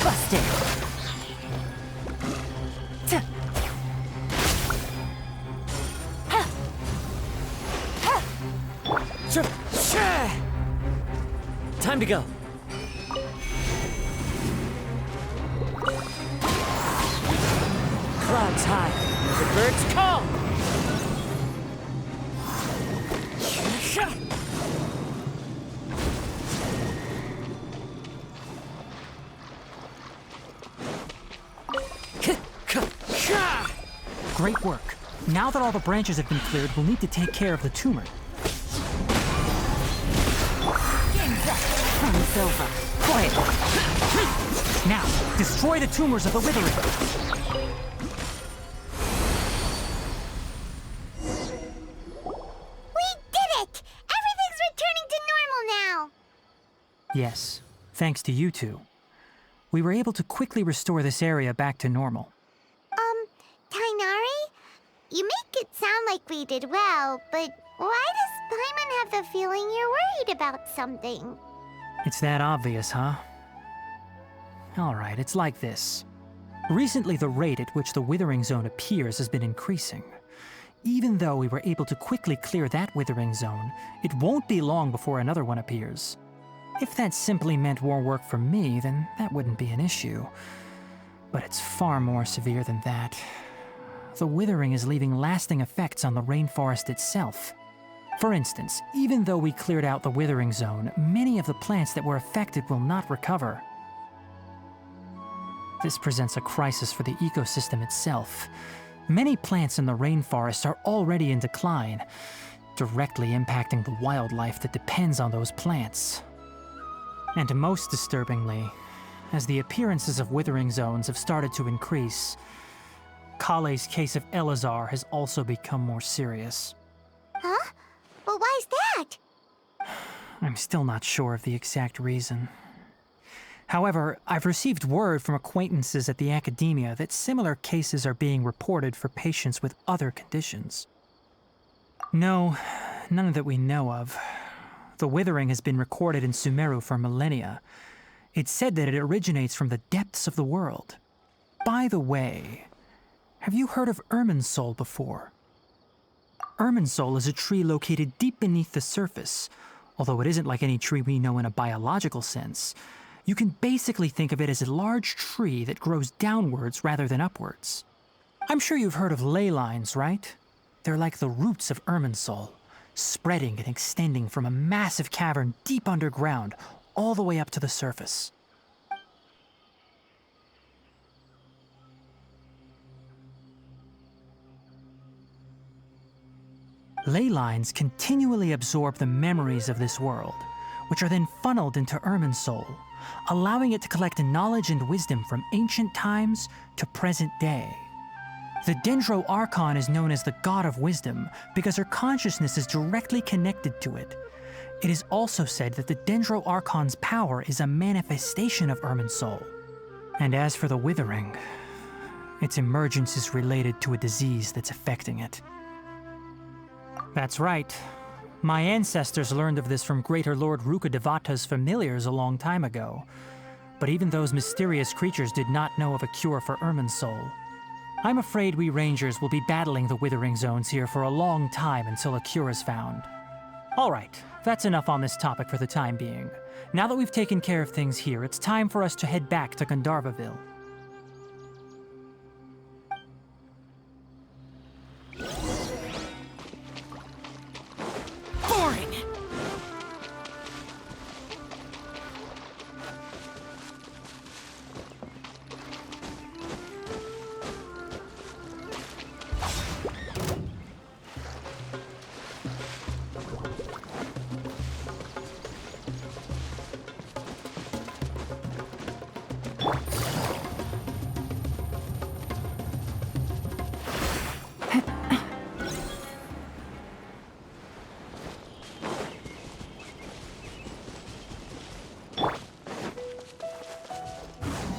Busted. Time to go. Clouds high, the birds call. Great work. Now that all the branches have been cleared, we'll need to take care of the tumor. It's over. Quiet. Now, destroy the tumors of the Withering. We did it! Everything's returning to normal now! Yes, thanks to you two. We were able to quickly restore this area back to normal. Tighnari? You make it sound like we did well, but why does Paimon have the feeling you're worried about something? It's that obvious, huh? Alright, it's like this. Recently, the rate at which the Withering Zone appears has been increasing. Even though we were able to quickly clear that Withering Zone, it won't be long before another one appears. If that simply meant more work for me, then that wouldn't be an issue. But it's far more severe than that. The Withering is leaving lasting effects on the rainforest itself. For instance, even though we cleared out the Withering Zone, many of the plants that were affected will not recover. This presents a crisis for the ecosystem itself. Many plants in the rainforest are already in decline, directly impacting the wildlife that depends on those plants. And most disturbingly, as the appearances of Withering Zones have started to increase, Collei's case of Elazar has also become more serious. Huh? But why's that? I'm still not sure of the exact reason. However, I've received word from acquaintances at the academia that similar cases are being reported for patients with other conditions. No, none that we know of. The Withering has been recorded in Sumeru for millennia. It's said that it originates from the depths of the world. By the way, have you heard of Irminsul before? Irminsul is a tree located deep beneath the surface. Although it isn't like any tree we know in a biological sense, you can basically think of it as a large tree that grows downwards rather than upwards. I'm sure you've heard of ley lines, right? They're like the roots of Irminsul, spreading and extending from a massive cavern deep underground all the way up to the surface. Ley lines continually absorb the memories of this world, which are then funneled into Irminsul, allowing it to collect knowledge and wisdom from ancient times to present day. The Dendro Archon is known as the God of Wisdom because her consciousness is directly connected to it. It is also said that the Dendro Archon's power is a manifestation of Irminsul. And as for the Withering, its emergence is related to a disease that's affecting it. That's right. My ancestors learned of this from Greater Lord Rukkhadevata's familiars a long time ago. But even those mysterious creatures did not know of a cure for Irminsul. I'm afraid we Rangers will be battling the Withering Zones here for a long time until a cure is found. All right, that's enough on this topic for the time being. Now that we've taken care of things here, it's time for us to head back to Gandharvaville. Boring!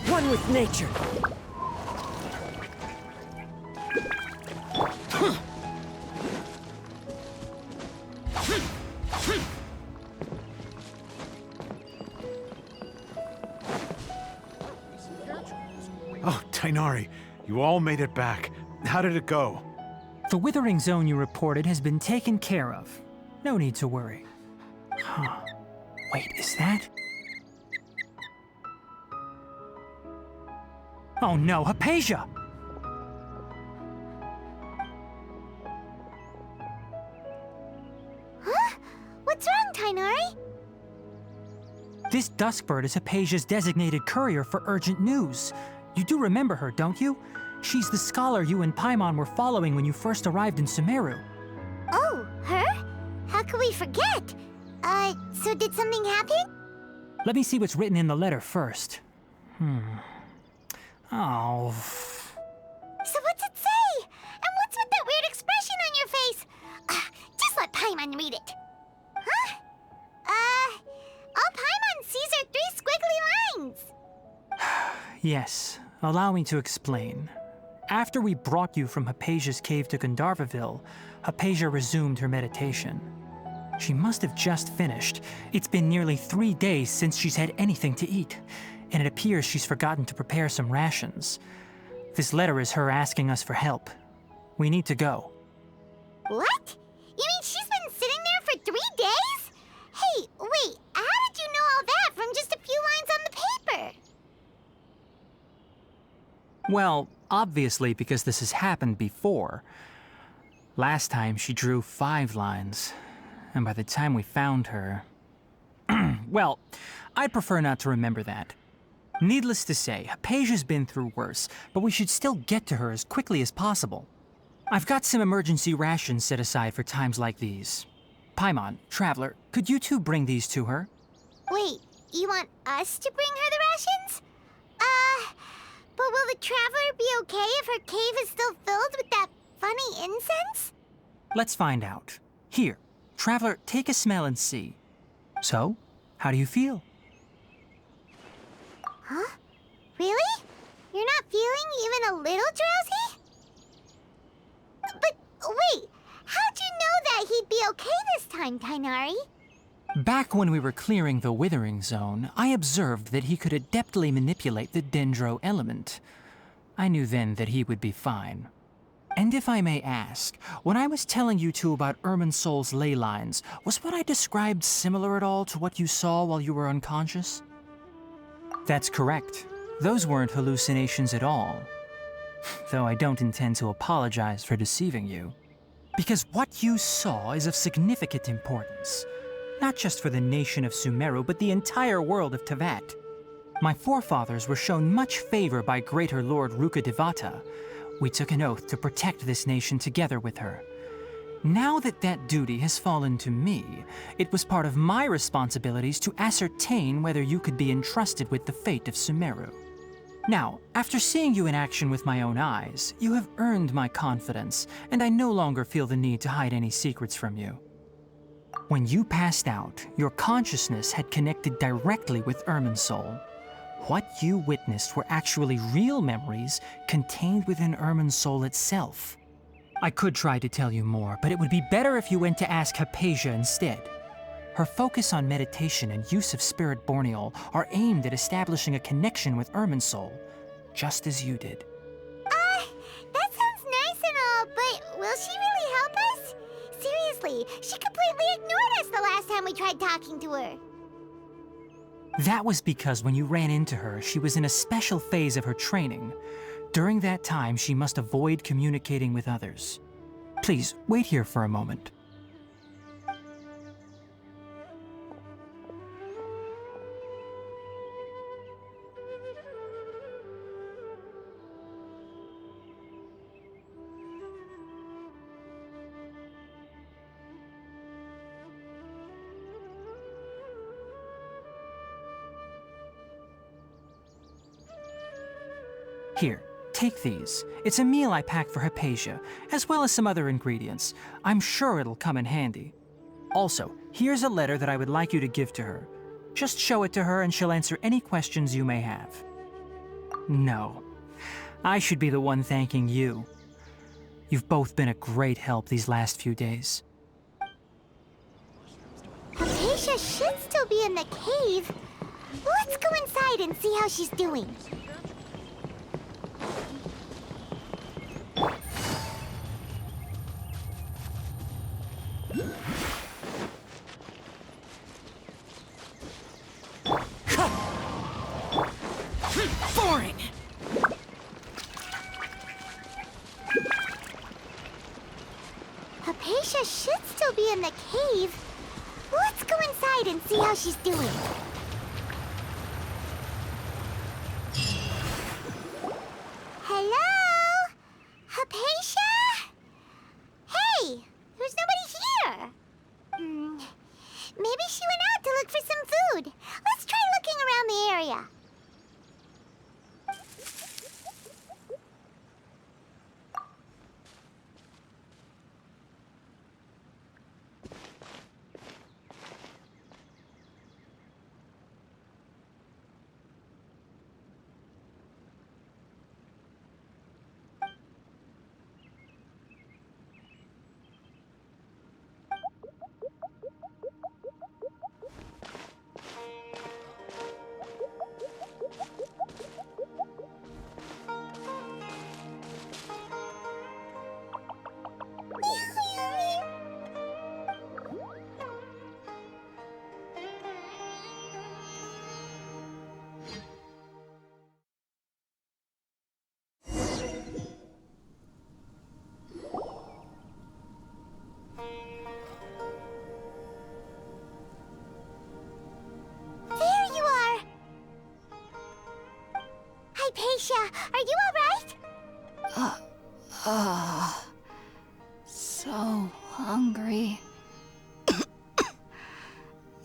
One with nature. Oh, Tighnari, you all made it back. How did it go? The Withering Zone you reported has been taken care of. No need to worry. Huh. Wait, is that? Oh no, Hypatia! Huh? What's wrong, Tighnari? This Duskbird is Hypatia's designated courier for urgent news. You do remember her, don't you? She's the scholar you and Paimon were following when you first arrived in Sumeru. Oh, her? How could we forget? So did something happen? Let me see what's written in the letter first. Oh. So what's it say? And what's with that weird expression on your face? Just let Paimon read it. Huh? All Paimon sees are 3 squiggly lines. Yes, allow me to explain. After we brought you from Hypatia's cave to Gandharvaville, Hypatia resumed her meditation. She must have just finished. It's been nearly 3 days since she's had anything to eat, and it appears she's forgotten to prepare some rations. This letter is her asking us for help. We need to go. What? You mean she's been sitting there for 3 days? Hey, wait, how did you know all that from just a few lines on the paper? Well, obviously because this has happened before. Last time she drew 5 lines, and by the time we found her... well, I'd prefer not to remember that. Needless to say, Hypatia's been through worse, but we should still get to her as quickly as possible. I've got some emergency rations set aside for times like these. Paimon, Traveler, could you two bring these to her? Wait, you want us to bring her the rations? But will the Traveler be okay if her cave is still filled with that funny incense? Let's find out. Here, Traveler, take a smell and see. So, how do you feel? Huh? Really? You're not feeling even a little drowsy? But wait, how'd you know that he'd be okay this time, Tighnari? Back when we were clearing the Withering Zone, I observed that he could adeptly manipulate the Dendro element. I knew then that he would be fine. And if I may ask, when I was telling you two about Irminsul's ley lines, was what I described similar at all to what you saw while you were unconscious? That's correct. Those weren't hallucinations at all. Though I don't intend to apologize for deceiving you. Because what you saw is of significant importance. Not just for the nation of Sumeru, but the entire world of Teyvat. My forefathers were shown much favor by Greater Lord Rukkhadevata. We took an oath to protect this nation together with her. Now that that duty has fallen to me, it was part of my responsibilities to ascertain whether you could be entrusted with the fate of Sumeru. Now, after seeing you in action with my own eyes, you have earned my confidence, and I no longer feel the need to hide any secrets from you. When you passed out, your consciousness had connected directly with Irminsul. What you witnessed were actually real memories contained within Irminsul itself. I could try to tell you more, but it would be better if you went to ask Hypatia instead. Her focus on meditation and use of Spirit Borneal are aimed at establishing a connection with Irminsul, just as you did. That sounds nice and all, but will she really help us? Seriously, she completely ignored us the last time we tried talking to her. That was because when you ran into her, she was in a special phase of her training. During that time, she must avoid communicating with others. Please, wait here for a moment. Here, take these. It's a meal I packed for Hypatia, as well as some other ingredients. I'm sure it'll come in handy. Also, here's a letter that I would like you to give to her. Just show it to her and she'll answer any questions you may have. No, I should be the one thanking you. You've both been a great help these last few days. Hypatia should still be in the cave. Let's go inside and see how she's doing. Boring! Hypatia should still be in the cave. Let's go inside and see how she's doing. Hello? Hypatia? Hey, there's nobody here. Maybe she went out to look for some food. Let's try looking around the area. Hypatia, are you alright? So hungry.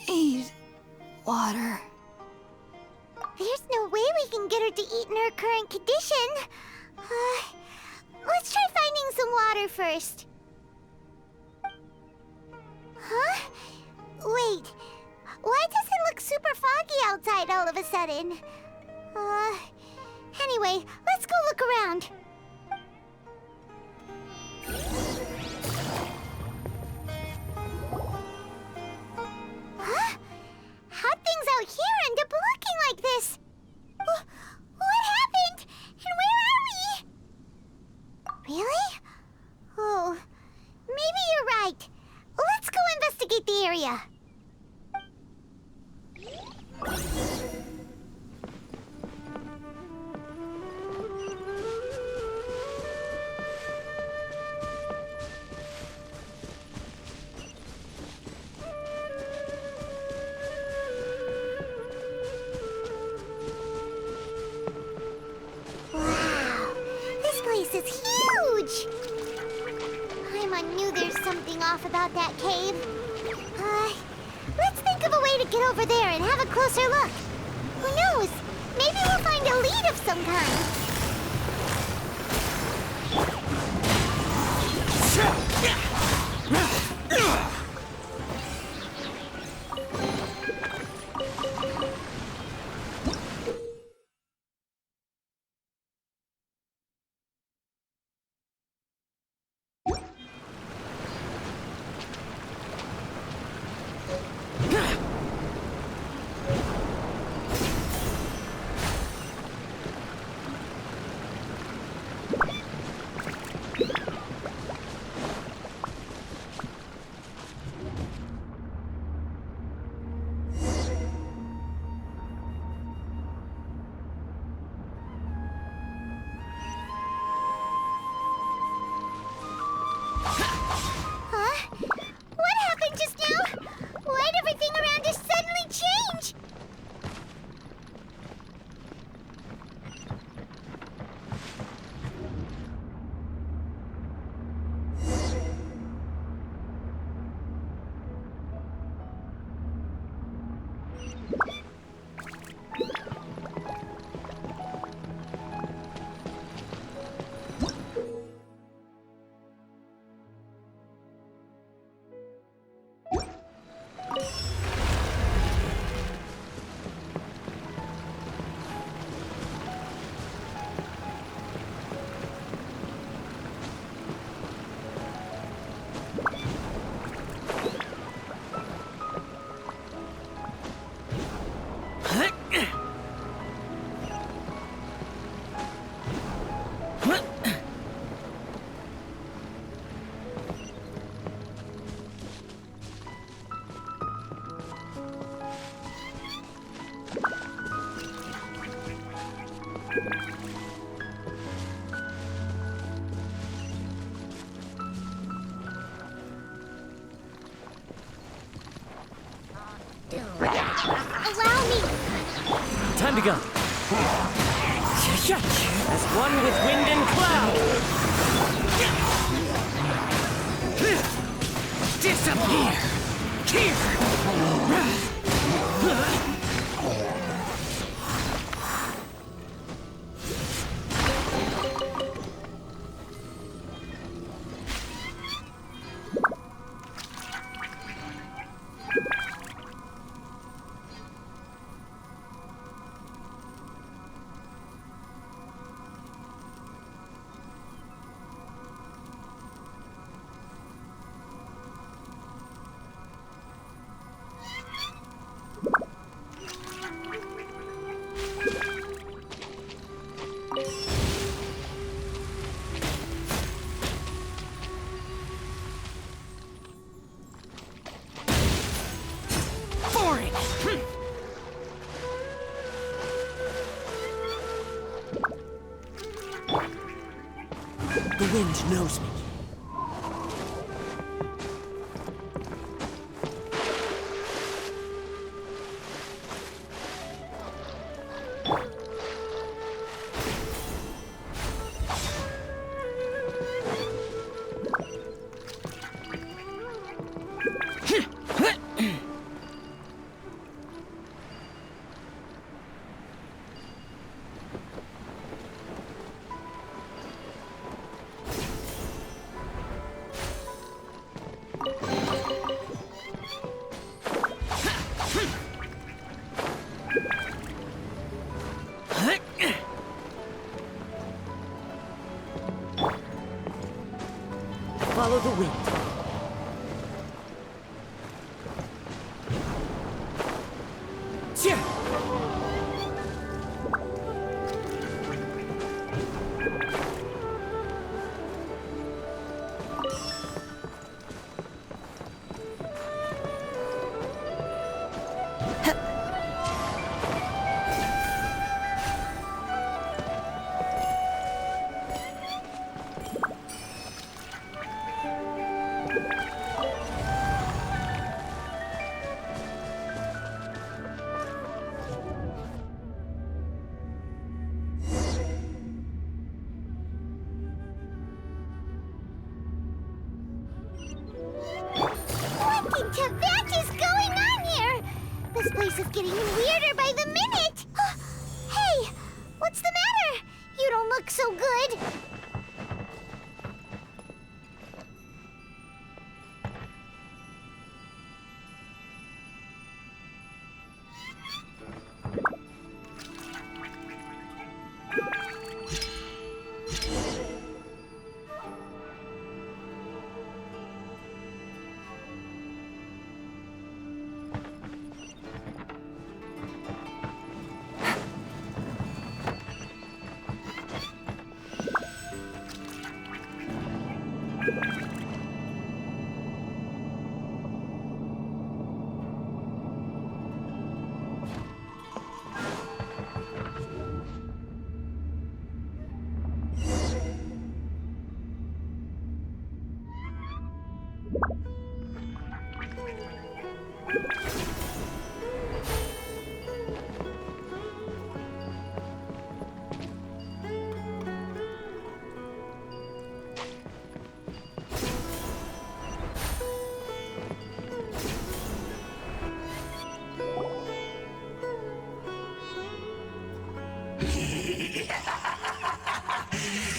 Need water. There's no way we can get her to eat in her current condition. Let's try finding some water first. Huh? Wait, why does it look super foggy outside all of a sudden? Anyway, let's go look around. Huh? How'd things out here end up looking like this? What happened? And where are we? Really? Oh, maybe you're right. Let's go investigate the area. something off about that cave. Let's think of a way to get over there and have a closer look. Who knows? Maybe we'll find a lead of some kind. What happened just now? Why'd everything around us suddenly change? Allow me! Time to go. As one with wind and cloud. Disappear! Here! The wind knows me. Follow the wind. place is getting weirder by the minute! Hey! What's the matter? You don't look so good.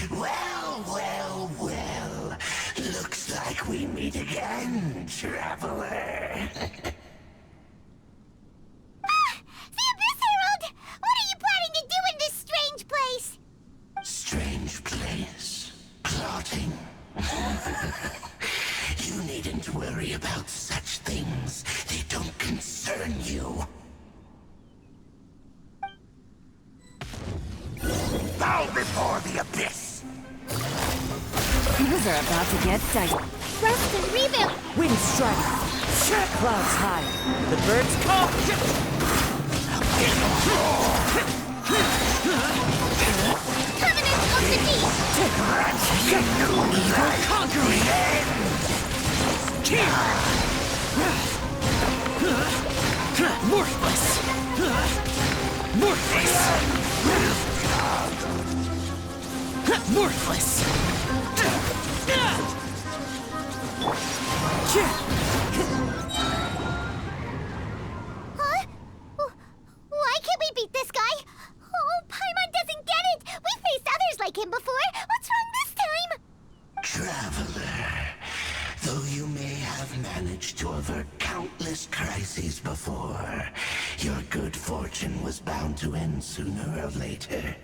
Well. Looks like we meet again, traveler. The Abyss Herald! What are you planning to do in this strange place? Strange place. Plotting. You needn't worry about such things. They don't concern you. Bow before the Abyss! Things are about to get dicey. Rest and rebuild! Wind strike. Clouds high. The birds call. Covenant of the Deep! Conquering end! Worthless. Huh? Why can't we beat this guy? Oh, Paimon doesn't get it! We faced others like him before! What's wrong this time? Traveler, though you may have managed to avert countless crises before, your good fortune was bound to end sooner or later.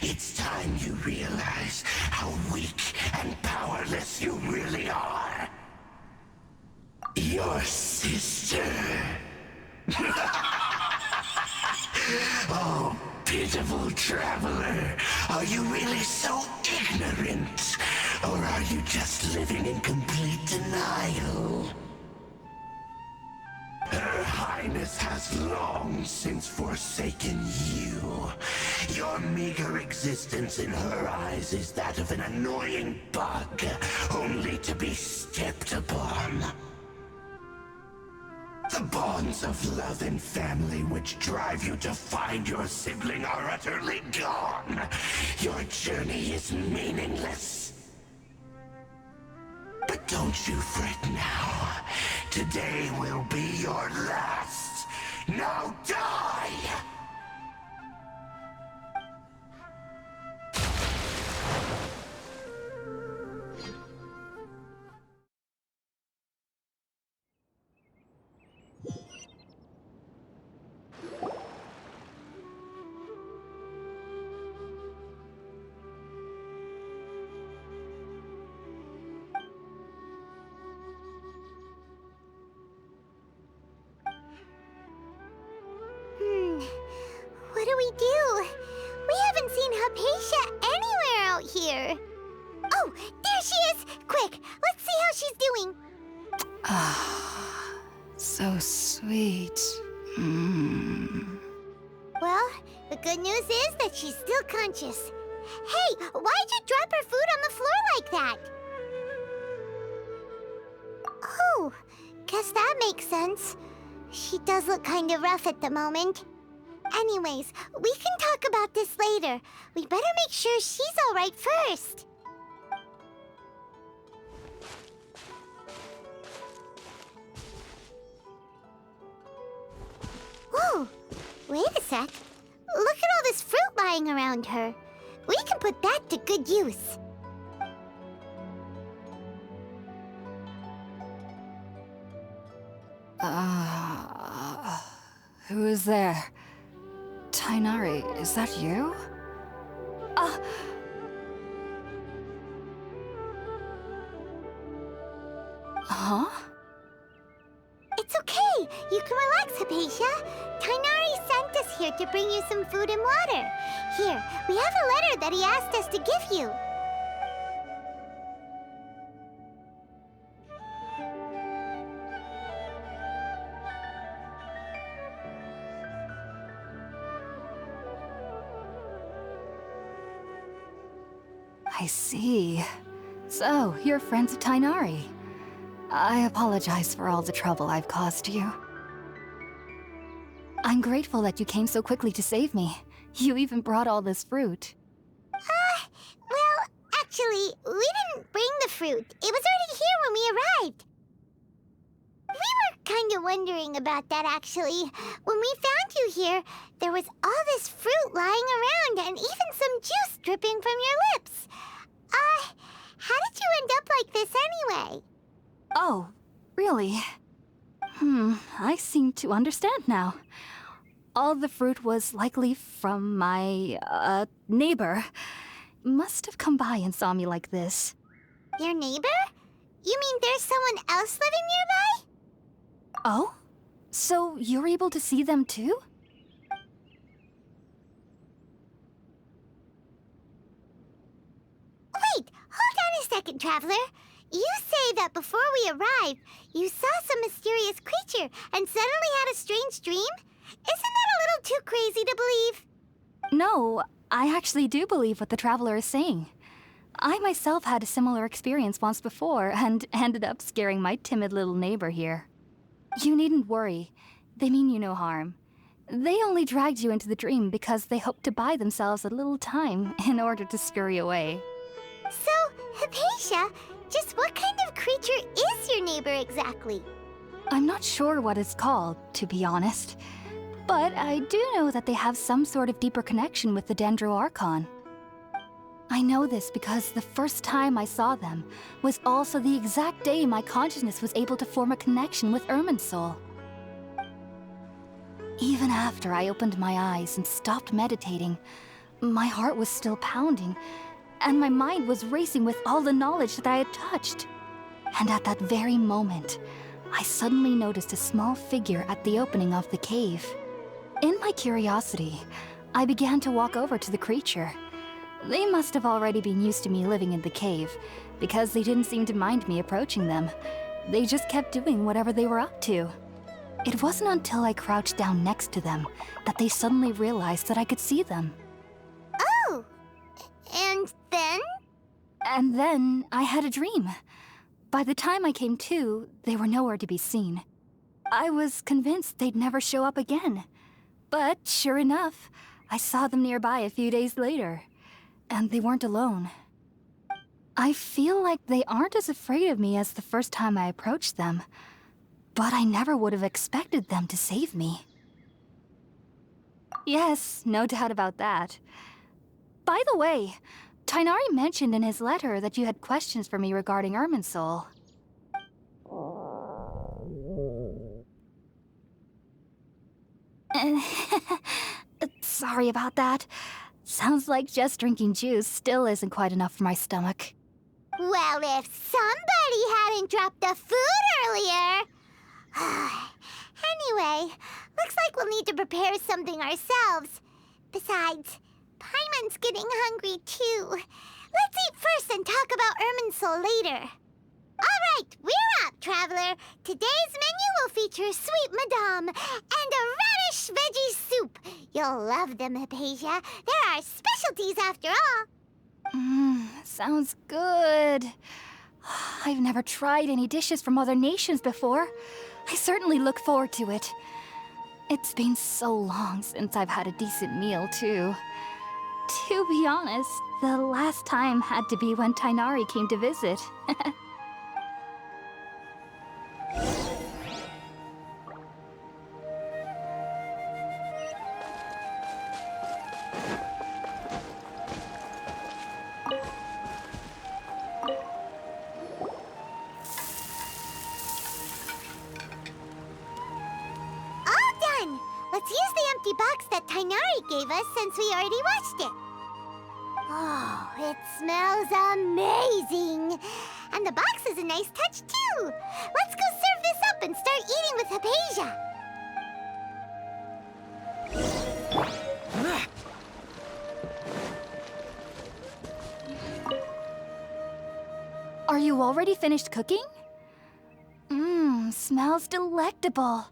It's time you realize how weak and powerless you really are. Your sister. Oh, pitiful traveler. Are you really so ignorant? Or are you just living in complete denial? Her Highness has long since forsaken you. Your meager existence in her eyes is that of an annoying bug, only to be stepped upon. The bonds of love and family which drive you to find your sibling are utterly gone. Your journey is meaningless. But don't you fret now. Today will be your last. Now die! What do we do? We haven't seen Hypatia anywhere out here. Oh, there she is! Quick, let's see how she's doing. So sweet. Well, the good news is that she's still conscious. Hey, why'd you drop her food on the floor like that? Oh, guess that makes sense. She does look kind of rough at the moment. Anyways, we can talk about this later. We better make sure she's all right first. Wait a sec. Look at all this fruit lying around her. We can put that to good use. Who is there? Tighnari, is that you? Huh? It's okay. You can relax, Hypatia. Tighnari sent us here to bring you some food and water. Here, we have a letter that he asked us to give you. I see. So, you're friends of Tighnari. I apologize for all the trouble I've caused you. I'm grateful that you came so quickly to save me. You even brought all this fruit. Well, actually, we didn't bring the fruit. It was already here when we arrived. We were kind of wondering about that, actually. When we found you here, there was all this fruit lying around and even some juice dripping from your lips. How did you end up like this anyway? Oh, really? I seem to understand now. All the fruit was likely from my, neighbor. Must have come by and saw me like this. Your neighbor? You mean there's someone else living nearby? Oh? So you're able to see them too? Wait, hold on a second, Traveler. You say that before we arrived, you saw some mysterious creature and suddenly had a strange dream? Isn't that a little too crazy to believe? No, I actually do believe what the Traveler is saying. I myself had a similar experience once before and ended up scaring my timid little neighbor here. You needn't worry. They mean you no harm. They only dragged you into the dream because they hoped to buy themselves a little time in order to scurry away. So, Hypatia, just what kind of creature is your neighbor exactly? I'm not sure what it's called, to be honest. But I do know that they have some sort of deeper connection with the Dendro Archon. I know this because the first time I saw them was also the exact day my consciousness was able to form a connection with Irminsul. Even after I opened my eyes and stopped meditating, my heart was still pounding, and my mind was racing with all the knowledge that I had touched. And at that very moment, I suddenly noticed a small figure at the opening of the cave. In my curiosity, I began to walk over to the creature. They must have already been used to me living in the cave, because they didn't seem to mind me approaching them. They just kept doing whatever they were up to. It wasn't until I crouched down next to them that they suddenly realized that I could see them. Oh! And then? And then I had a dream. By the time I came to, they were nowhere to be seen. I was convinced they'd never show up again. But sure enough, I saw them nearby a few days later. And they weren't alone. I feel like they aren't as afraid of me as the first time I approached them. But I never would have expected them to save me. Yes, no doubt about that. By the way, Tighnari mentioned in his letter that you had questions for me regarding Irminsul. Sorry about that. Sounds like just drinking juice still isn't quite enough for my stomach. Well, if somebody hadn't dropped the food earlier... Anyway, looks like we'll need to prepare something ourselves. Besides, Paimon's getting hungry too. Let's eat first and talk about Irminsul later. All right, we're up, Traveler. Today's menu will feature sweet madame and a radish veggie soup. You'll love them, Hypatia. They're our specialties after all. Sounds good. I've never tried any dishes from other nations before. I certainly look forward to it. It's been so long since I've had a decent meal, too. To be honest, the last time had to be when Tighnari came to visit. Tighnari gave us since we already watched it. Oh, it smells amazing! And the box is a nice touch, too! Let's go serve this up and start eating with Hypatia! Are you already finished cooking? Mmm, smells delectable.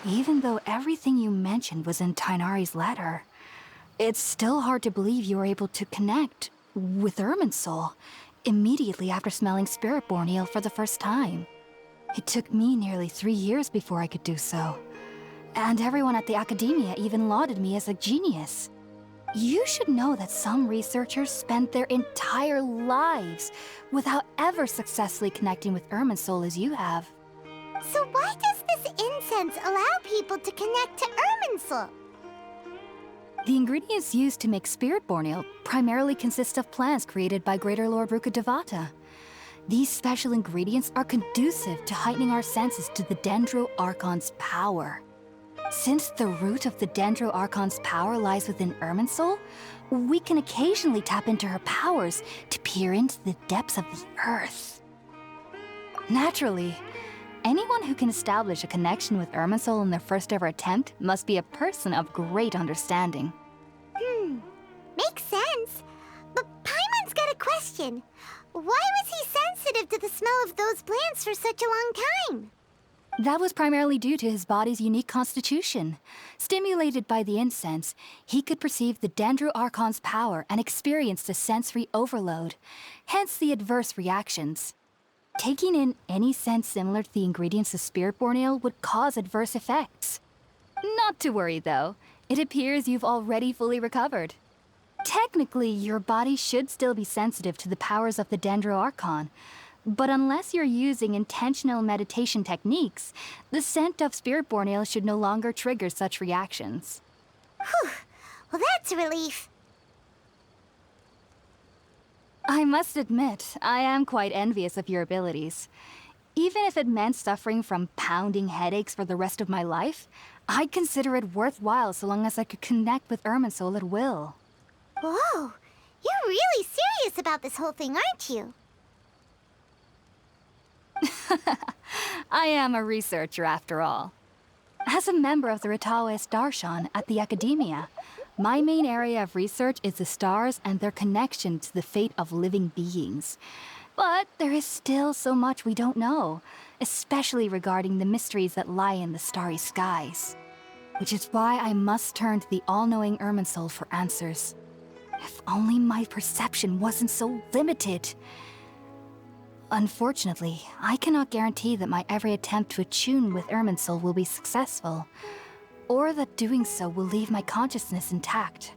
Even though everything you mentioned was in Tighnari's letter, it's still hard to believe you were able to connect with Irminsul immediately after smelling Spiritborn Ale for the first time. It took me nearly 3 years before I could do so. And everyone at the Academia even lauded me as a genius. You should know that some researchers spent their entire lives without ever successfully connecting with Irminsul as you have. So why does this incense allow people to connect to Irminsul? The ingredients used to make Spiritborn Ale primarily consist of plants created by Greater Lord Rukkhadevata. These special ingredients are conducive to heightening our senses to the Dendro Archon's power. Since the root of the Dendro Archon's power lies within Irminsul, we can occasionally tap into her powers to peer into the depths of the earth. Naturally, anyone who can establish a connection with Irminsul in their first ever attempt must be a person of great understanding. Makes sense. But Paimon's got a question. Why was he sensitive to the smell of those plants for such a long time? That was primarily due to his body's unique constitution. Stimulated by the incense, he could perceive the Dendro Archon's power and experienced a sensory overload, hence the adverse reactions. Taking in any scent similar to the ingredients of Spiritborn Ale would cause adverse effects. Not to worry, though. It appears you've already fully recovered. Technically, your body should still be sensitive to the powers of the Dendro Archon, but unless you're using intentional meditation techniques, the scent of Spiritborn Ale should no longer trigger such reactions. Whew. Well, that's a relief. I must admit, I am quite envious of your abilities. Even if it meant suffering from pounding headaches for the rest of my life, I'd consider it worthwhile so long as I could connect with Irminsul at will. Whoa, you're really serious about this whole thing, aren't you? I am a researcher after all. As a member of the Ritaoist Darshan at the Academia, my main area of research is the stars and their connection to the fate of living beings. But there is still so much we don't know, especially regarding the mysteries that lie in the starry skies. Which is why I must turn to the all-knowing Irminsul for answers. If only my perception wasn't so limited. Unfortunately, I cannot guarantee that my every attempt to attune with Irminsul will be successful, or that doing so will leave my consciousness intact.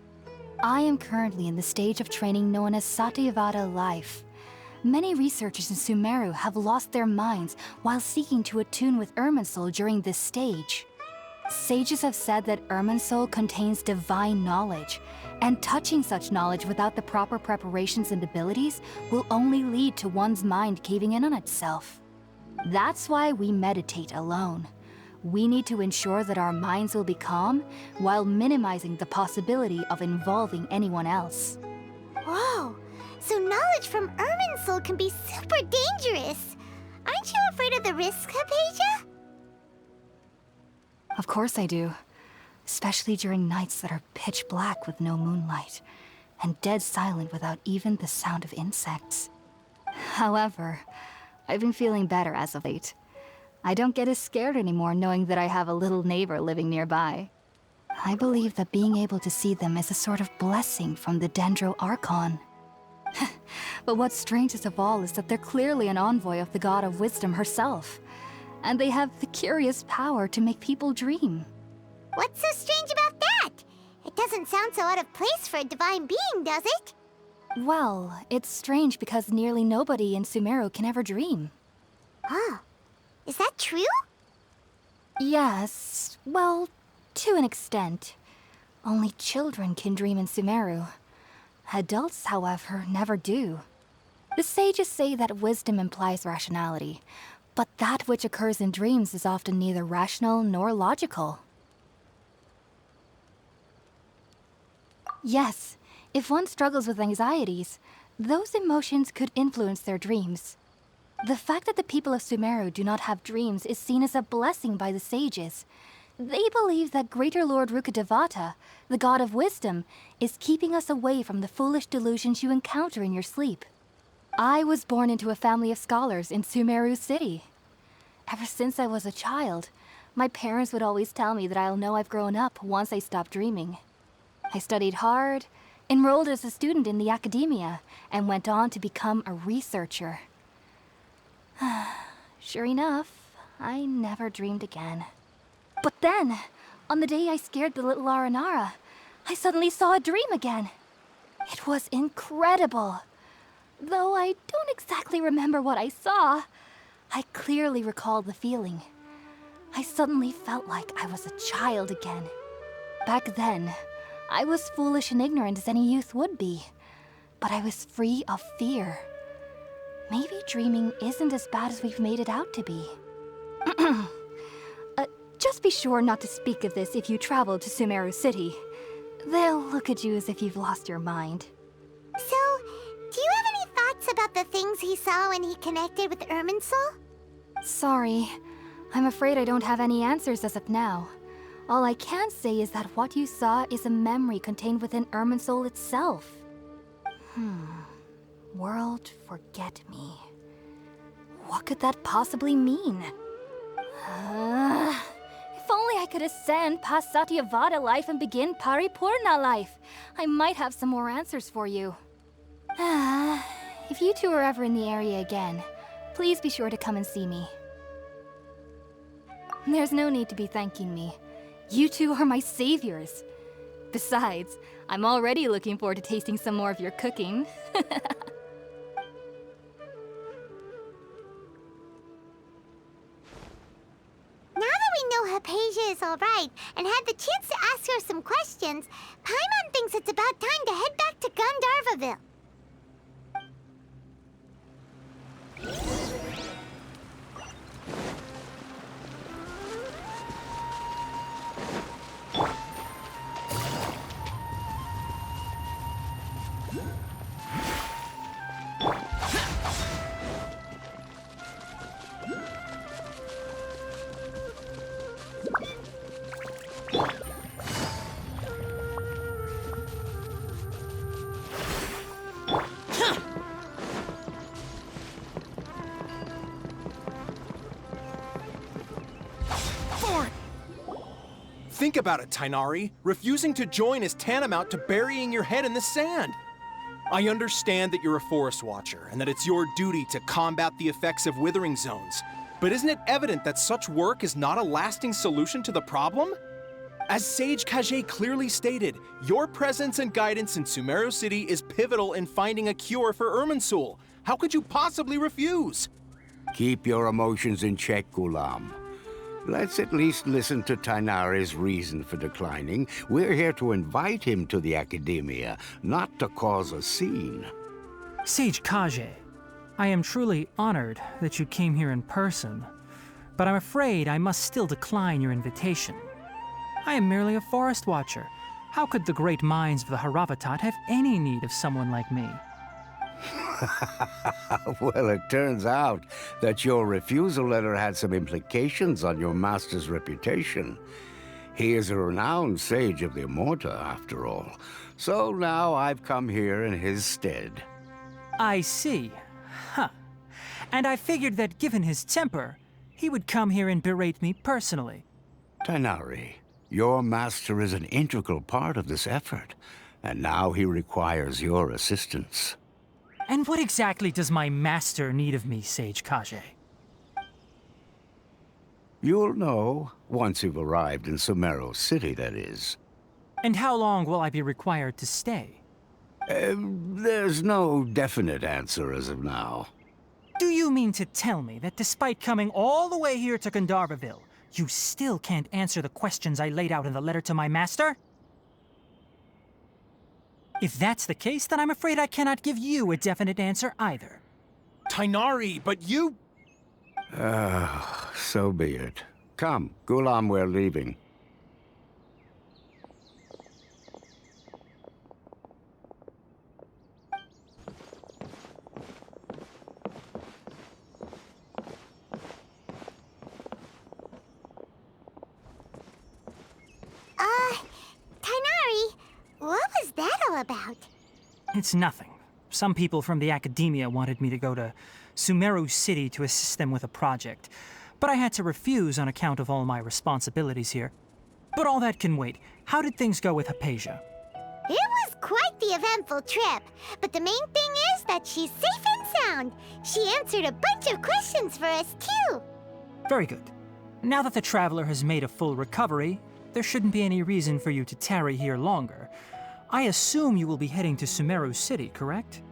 I am currently in the stage of training known as Satyavada life. Many researchers in Sumeru have lost their minds while seeking to attune with Irminsul during this stage. Sages have said that Irminsul contains divine knowledge, and touching such knowledge without the proper preparations and abilities will only lead to one's mind caving in on itself. That's why we meditate alone. We need to ensure that our minds will be calm while minimizing the possibility of involving anyone else. Whoa, so knowledge from Irminsul can be super dangerous. Aren't you afraid of the risk, Hypatia? Of course I do. Especially during nights that are pitch black with no moonlight, and dead silent without even the sound of insects. However, I've been feeling better as of late. I don't get as scared anymore knowing that I have a little neighbor living nearby. I believe that being able to see them is a sort of blessing from the Dendro Archon. But what's strangest of all is that they're clearly an envoy of the God of Wisdom herself, and they have the curious power to make people dream. What's so strange about that? It doesn't sound so out of place for a divine being, does it? Well, it's strange because nearly nobody in Sumeru can ever dream. Oh, is that true? Yes, well, to an extent. Only children can dream in Sumeru. Adults, however, never do. The sages say that wisdom implies rationality, but that which occurs in dreams is often neither rational nor logical. Yes, if one struggles with anxieties, those emotions could influence their dreams. The fact that the people of Sumeru do not have dreams is seen as a blessing by the sages. They believe that Greater Lord Rukkhadevata, the god of wisdom, is keeping us away from the foolish delusions you encounter in your sleep. I was born into a family of scholars in Sumeru City. Ever since I was a child, my parents would always tell me that I'll know I've grown up once I stop dreaming. I studied hard, enrolled as a student in the academia, and went on to become a researcher. Sure enough, I never dreamed again. But then, on the day I scared the little Aranara, I suddenly saw a dream again. It was incredible. Though I don't exactly remember what I saw, I clearly recall the feeling. I suddenly felt like I was a child again. Back then, I was foolish and ignorant as any youth would be, but I was free of fear. Maybe dreaming isn't as bad as we've made it out to be. Just be sure not to speak of this if you travel to Sumeru City. They'll look at you as if you've lost your mind. So, do you have any thoughts about the things he saw when he connected with Irminsul? Sorry. I'm afraid I don't have any answers as of now. All I can say is that what you saw is a memory contained within Irminsul itself. World forget me. What could that possibly mean? If only I could ascend past Satyavada life and begin Paripurna life. I might have some more answers for you. If you two are ever in the area again, please be sure to come and see me. There's no need to be thanking me. You two are my saviors. Besides, I'm already looking forward to tasting some more of your cooking. Now that we know Hypatia is alright and had the chance to ask her some questions, Paimon thinks it's about time to head back to Gandharvaville. Think about it, Tighnari. Refusing to join is tantamount to burying your head in the sand. I understand that you're a forest watcher and that it's your duty to combat the effects of withering zones. But isn't it evident that such work is not a lasting solution to the problem? As Sage Kage clearly stated, your presence and guidance in Sumeru City is pivotal in finding a cure for Irminsul. How could you possibly refuse? Keep your emotions in check, Ghulam. Let's at least listen to Tighnari's reason for declining. We're here to invite him to the Academia, not to cause a scene. Sage Kage, I am truly honored that you came here in person, but I'm afraid I must still decline your invitation. I am merely a forest watcher. How could the great minds of the Haravatat have any need of someone like me? Well, it turns out that your refusal letter had some implications on your master's reputation. He is a renowned sage of the Immorta, after all. So now I've come here in his stead. I see. Huh. And I figured that given his temper, he would come here and berate me personally. Tighnari, your master is an integral part of this effort, and now he requires your assistance. And what exactly does my master need of me, Sage Kage? You'll know once you've arrived in Sumeru City, that is. And how long will I be required to stay? There's no definite answer as of now. Do you mean to tell me that despite coming all the way here to Gandharvaville, you still can't answer the questions I laid out in the letter to my master? If that's the case, then I'm afraid I cannot give you a definite answer either. Tighnari, but you... So be it. Come, Gulam, we're leaving. Tighnari, what was that all about? It's nothing. Some people from the academia wanted me to go to Sumeru City to assist them with a project, but I had to refuse on account of all my responsibilities here. But all that can wait. How did things go with Hypatia? It was quite the eventful trip, but the main thing is that she's safe and sound. She answered a bunch of questions for us, too. Very good. Now that the traveler has made a full recovery, there shouldn't be any reason for you to tarry here longer. I assume you will be heading to Sumeru City, correct?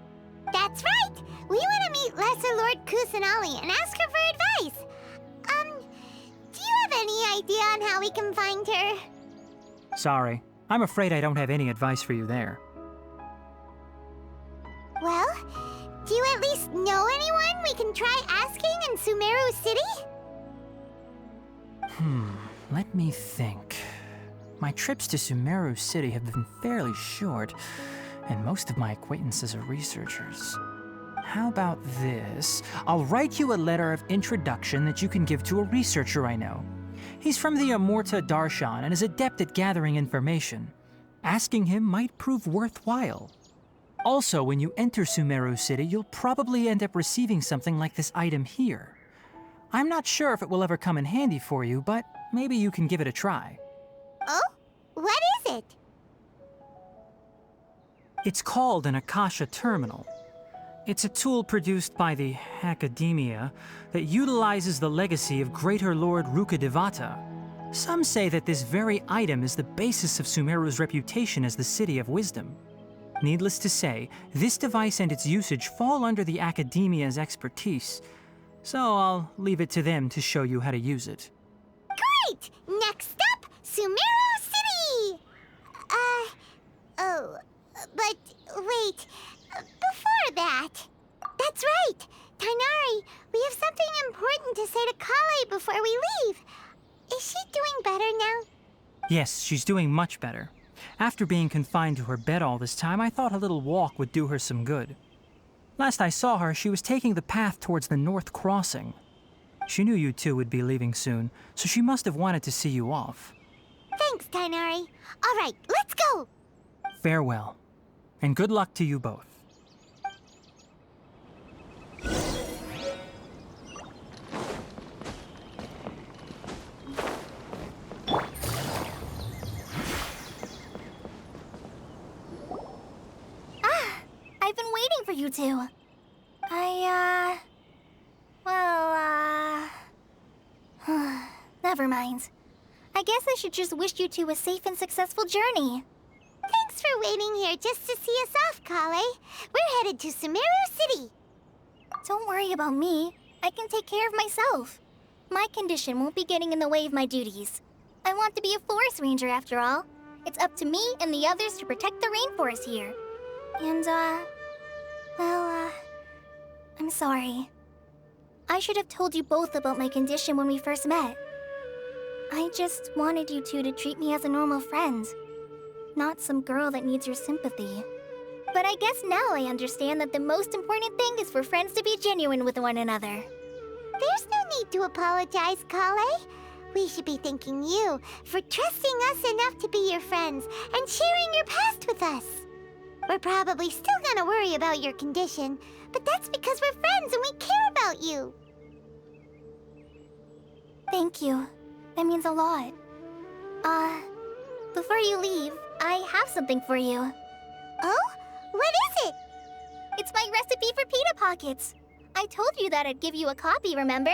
That's right! We want to meet Lesser Lord Kusanali and ask her for advice. Do you have any idea on how we can find her? Sorry. I'm afraid I don't have any advice for you there. Well, do you at least know anyone we can try asking in Sumeru City? Let me think. My trips to Sumeru City have been fairly short, and most of my acquaintances are researchers. How about this? I'll write you a letter of introduction that you can give to a researcher I know. He's from the Amorta Darshan and is adept at gathering information. Asking him might prove worthwhile. Also, when you enter Sumeru City, you'll probably end up receiving something like this item here. I'm not sure if it will ever come in handy for you, but maybe you can give it a try. Oh? What is it? It's called an Akasha Terminal. It's a tool produced by the Academia that utilizes the legacy of Greater Lord Rukkhadevata. Some say that this very item is the basis of Sumeru's reputation as the City of Wisdom. Needless to say, this device and its usage fall under the Academia's expertise, so I'll leave it to them to show you how to use it. Great! Next up, Sumeru City! But wait, before that... That's right! Tighnari, we have something important to say to Collei before we leave. Is she doing better now? Yes, she's doing much better. After being confined to her bed all this time, I thought a little walk would do her some good. Last I saw her, she was taking the path towards the North Crossing. She knew you two would be leaving soon, so she must have wanted to see you off. Thanks, Tighnari. All right, let's go! Farewell, and good luck to you both. I've been waiting for you two. Never mind. I guess I should just wish you two a safe and successful journey. Thanks for waiting here just to see us off, Collei. We're headed to Sumeru City. Don't worry about me. I can take care of myself. My condition won't be getting in the way of my duties. I want to be a forest ranger after all. It's up to me and the others to protect the rainforest here. And, I'm sorry. I should have told you both about my condition when we first met. I just wanted you two to treat me as a normal friend, not some girl that needs your sympathy. But I guess now I understand that the most important thing is for friends to be genuine with one another. There's no need to apologize, Collei. We should be thanking you for trusting us enough to be your friends and sharing your past with us. We're probably still gonna worry about your condition, but that's because we're friends and we care about you. Thank you. That means a lot. Before you leave, I have something for you. Oh? What is it? It's my recipe for pita pockets. I told you that I'd give you a copy, remember?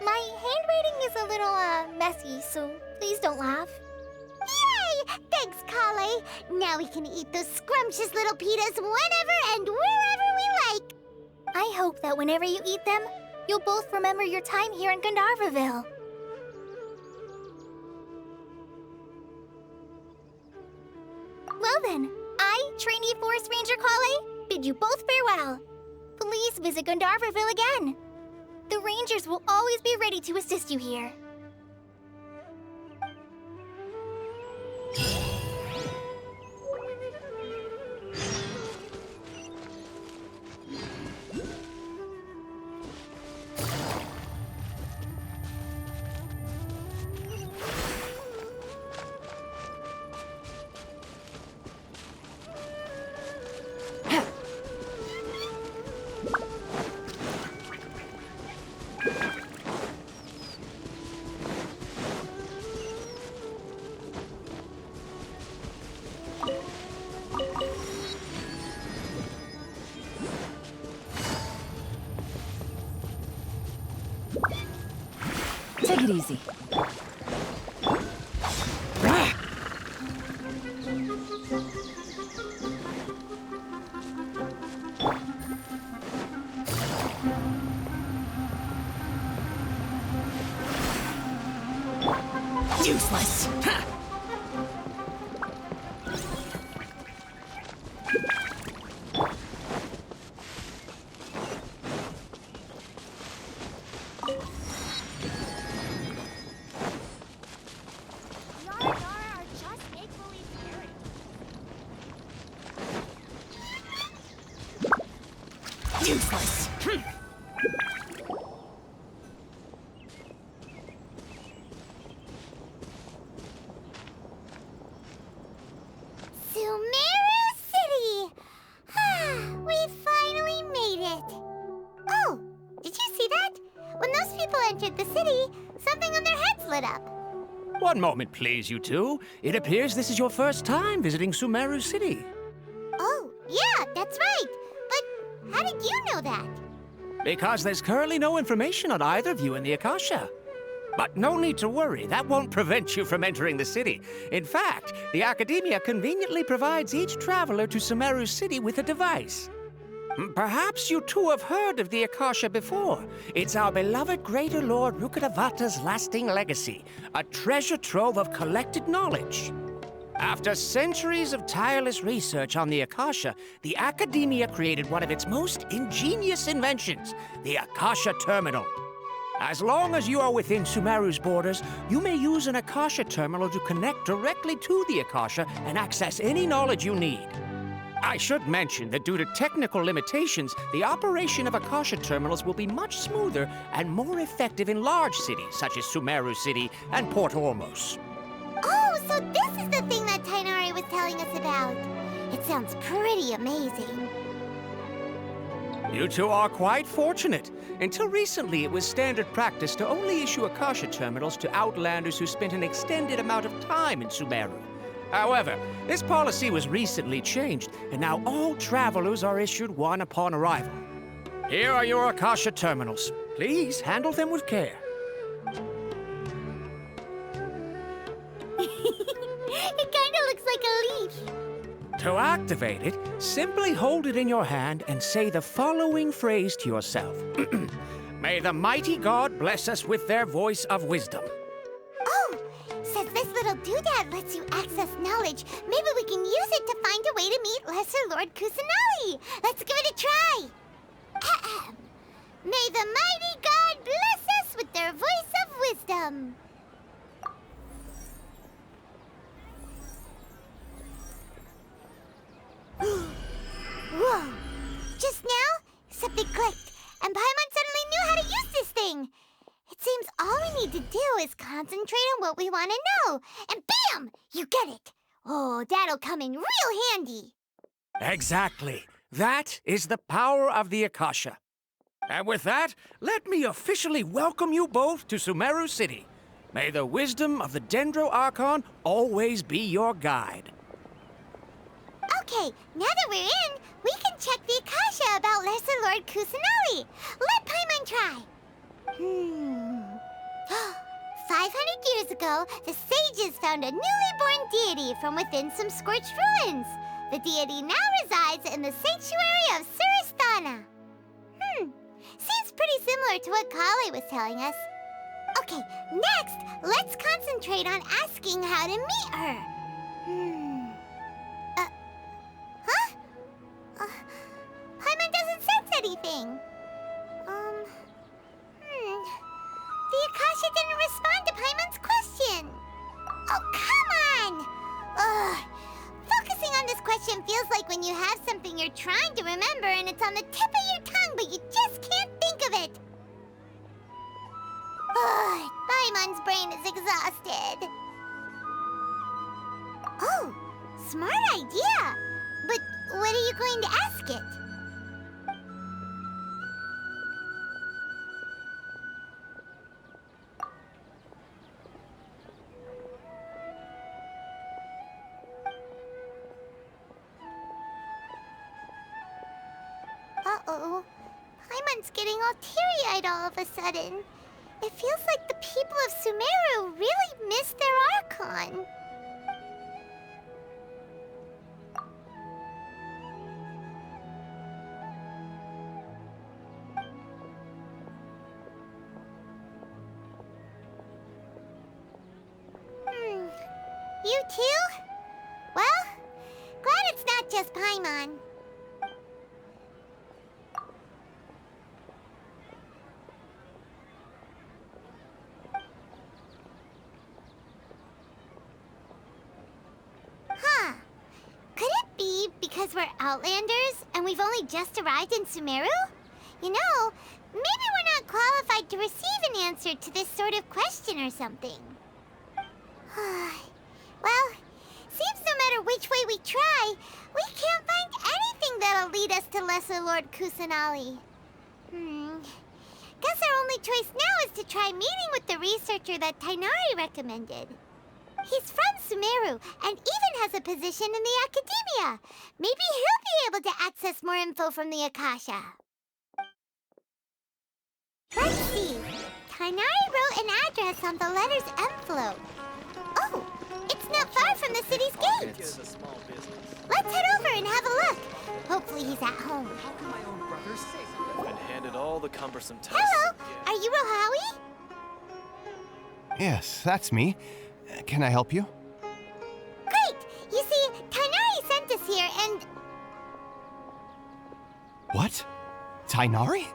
My handwriting is a little, messy, so please don't laugh. Yay! Thanks, Collei. Now we can eat those scrumptious little pitas whenever and wherever we like. I hope that whenever you eat them, you'll both remember your time here in Gandharvaville. Well then, I, trainee Forest Ranger Collei, bid you both farewell. Please visit Gandharville again. The Rangers will always be ready to assist you here. Take it easy. Useless. Useless. Sumeru City! We finally made it. Oh, did you see that? When those people entered the city, something on their heads lit up. One moment, please, you two. It appears this is your first time visiting Sumeru City. Oh, yeah, that's right. But how did you know that? Because there's currently no information on either of you in the Akasha. But no need to worry, that won't prevent you from entering the city. In fact, the Academia conveniently provides each traveler to Sumeru City with a device. Perhaps you two have heard of the Akasha before. It's our beloved Greater Lord Rukkhadevata's lasting legacy, a treasure trove of collected knowledge. After centuries of tireless research on the Akasha, the Academia created one of its most ingenious inventions, the Akasha Terminal. As long as you are within Sumeru's borders, you may use an Akasha Terminal to connect directly to the Akasha and access any knowledge you need. I should mention that due to technical limitations, the operation of Akasha Terminals will be much smoother and more effective in large cities such as Sumeru City and Port Ormos. Oh, so this is the thing that Tighnari was telling us about. It sounds pretty amazing. You two are quite fortunate. Until recently, it was standard practice to only issue Akasha Terminals to Outlanders who spent an extended amount of time in Sumeru. However, this policy was recently changed, and now all travelers are issued one upon arrival. Here are your Akasha Terminals. Please handle them with care. It kinda looks like a leaf. To activate it, simply hold it in your hand and say the following phrase to yourself. May the mighty God bless us with their voice of wisdom. Oh, since this little doodad lets you access knowledge, maybe we can use it to find a way to meet Lesser Lord Kusanali. Let's give it a try. Ahem. May the mighty God bless us with their voice of wisdom. Whoa! Just now, something clicked, and Paimon suddenly knew how to use this thing. It seems all we need to do is concentrate on what we want to know, and bam! You get it. Oh, that'll come in real handy. Exactly. That is the power of the Akasha. And with that, let me officially welcome you both to Sumeru City. May the wisdom of the Dendro Archon always be your guide. Okay, now that we're in, we can check the Akasha about Lesser Lord Kusanali. Let Paimon try. 500 years ago, the sages found a newly born deity from within some scorched ruins. The deity now resides in the sanctuary of Surasthana. Seems pretty similar to what Collei was telling us. Okay, next, let's concentrate on asking how to meet her. Huh? thing. The Akasha didn't respond to Paimon's question. Oh, come on! Ugh. Focusing on this question feels like when you have something you're trying to remember and it's on the tip of your tongue, but you just can't think of it. Ugh. Paimon's brain is exhausted. Oh, smart idea. But what are you going to ask it? Uh-oh. Paimon's getting all teary-eyed all of a sudden. It feels like the people of Sumeru really miss their Archon. You too? Well, glad it's not just Paimon. Huh. Could it be because we're Outlanders and we've only just arrived in Sumeru? You know, maybe we're not qualified to receive an answer to this sort of question or something. Well, seems no matter which way we try, we can't find anything that'll lead us to Lesser Lord Kusanali. Guess our only choice now is to try meeting with the researcher that Tighnari recommended. He's from Sumeru and even has a position in the Academia. Maybe he'll be able to access more info from the Akasha. Let's see. Tighnari wrote an address on the letter's envelope. Oh, it's not far from the city's gate. Let's head over and have a look. Hopefully he's at home. How can my own brother say I've been handed all the cumbersome tasks? Hello, are you Rohawi? Yes, that's me. Can I help you? Great! You see, Tighnari sent us here and... What? Tighnari?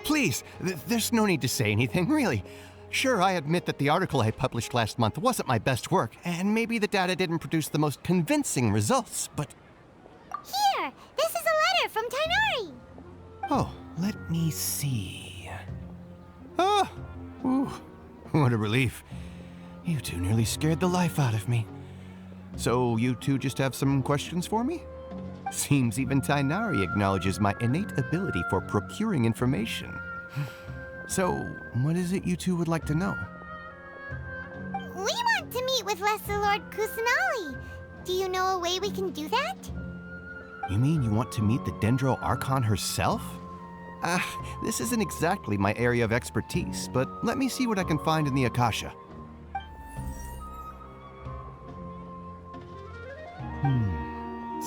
Please, there's no need to say anything, really. Sure, I admit that the article I published last month wasn't my best work, and maybe the data didn't produce the most convincing results, but... Here! This is a letter from Tighnari! Oh, let me see... Oh! Ooh, what a relief. You two nearly scared the life out of me. So, you two just have some questions for me? Seems even Tighnari acknowledges my innate ability for procuring information. So, what is it you two would like to know? We want to meet with Lesser Lord Kusanali. Do you know a way we can do that? You mean you want to meet the Dendro Archon herself? This isn't exactly my area of expertise, but let me see what I can find in the Akasha.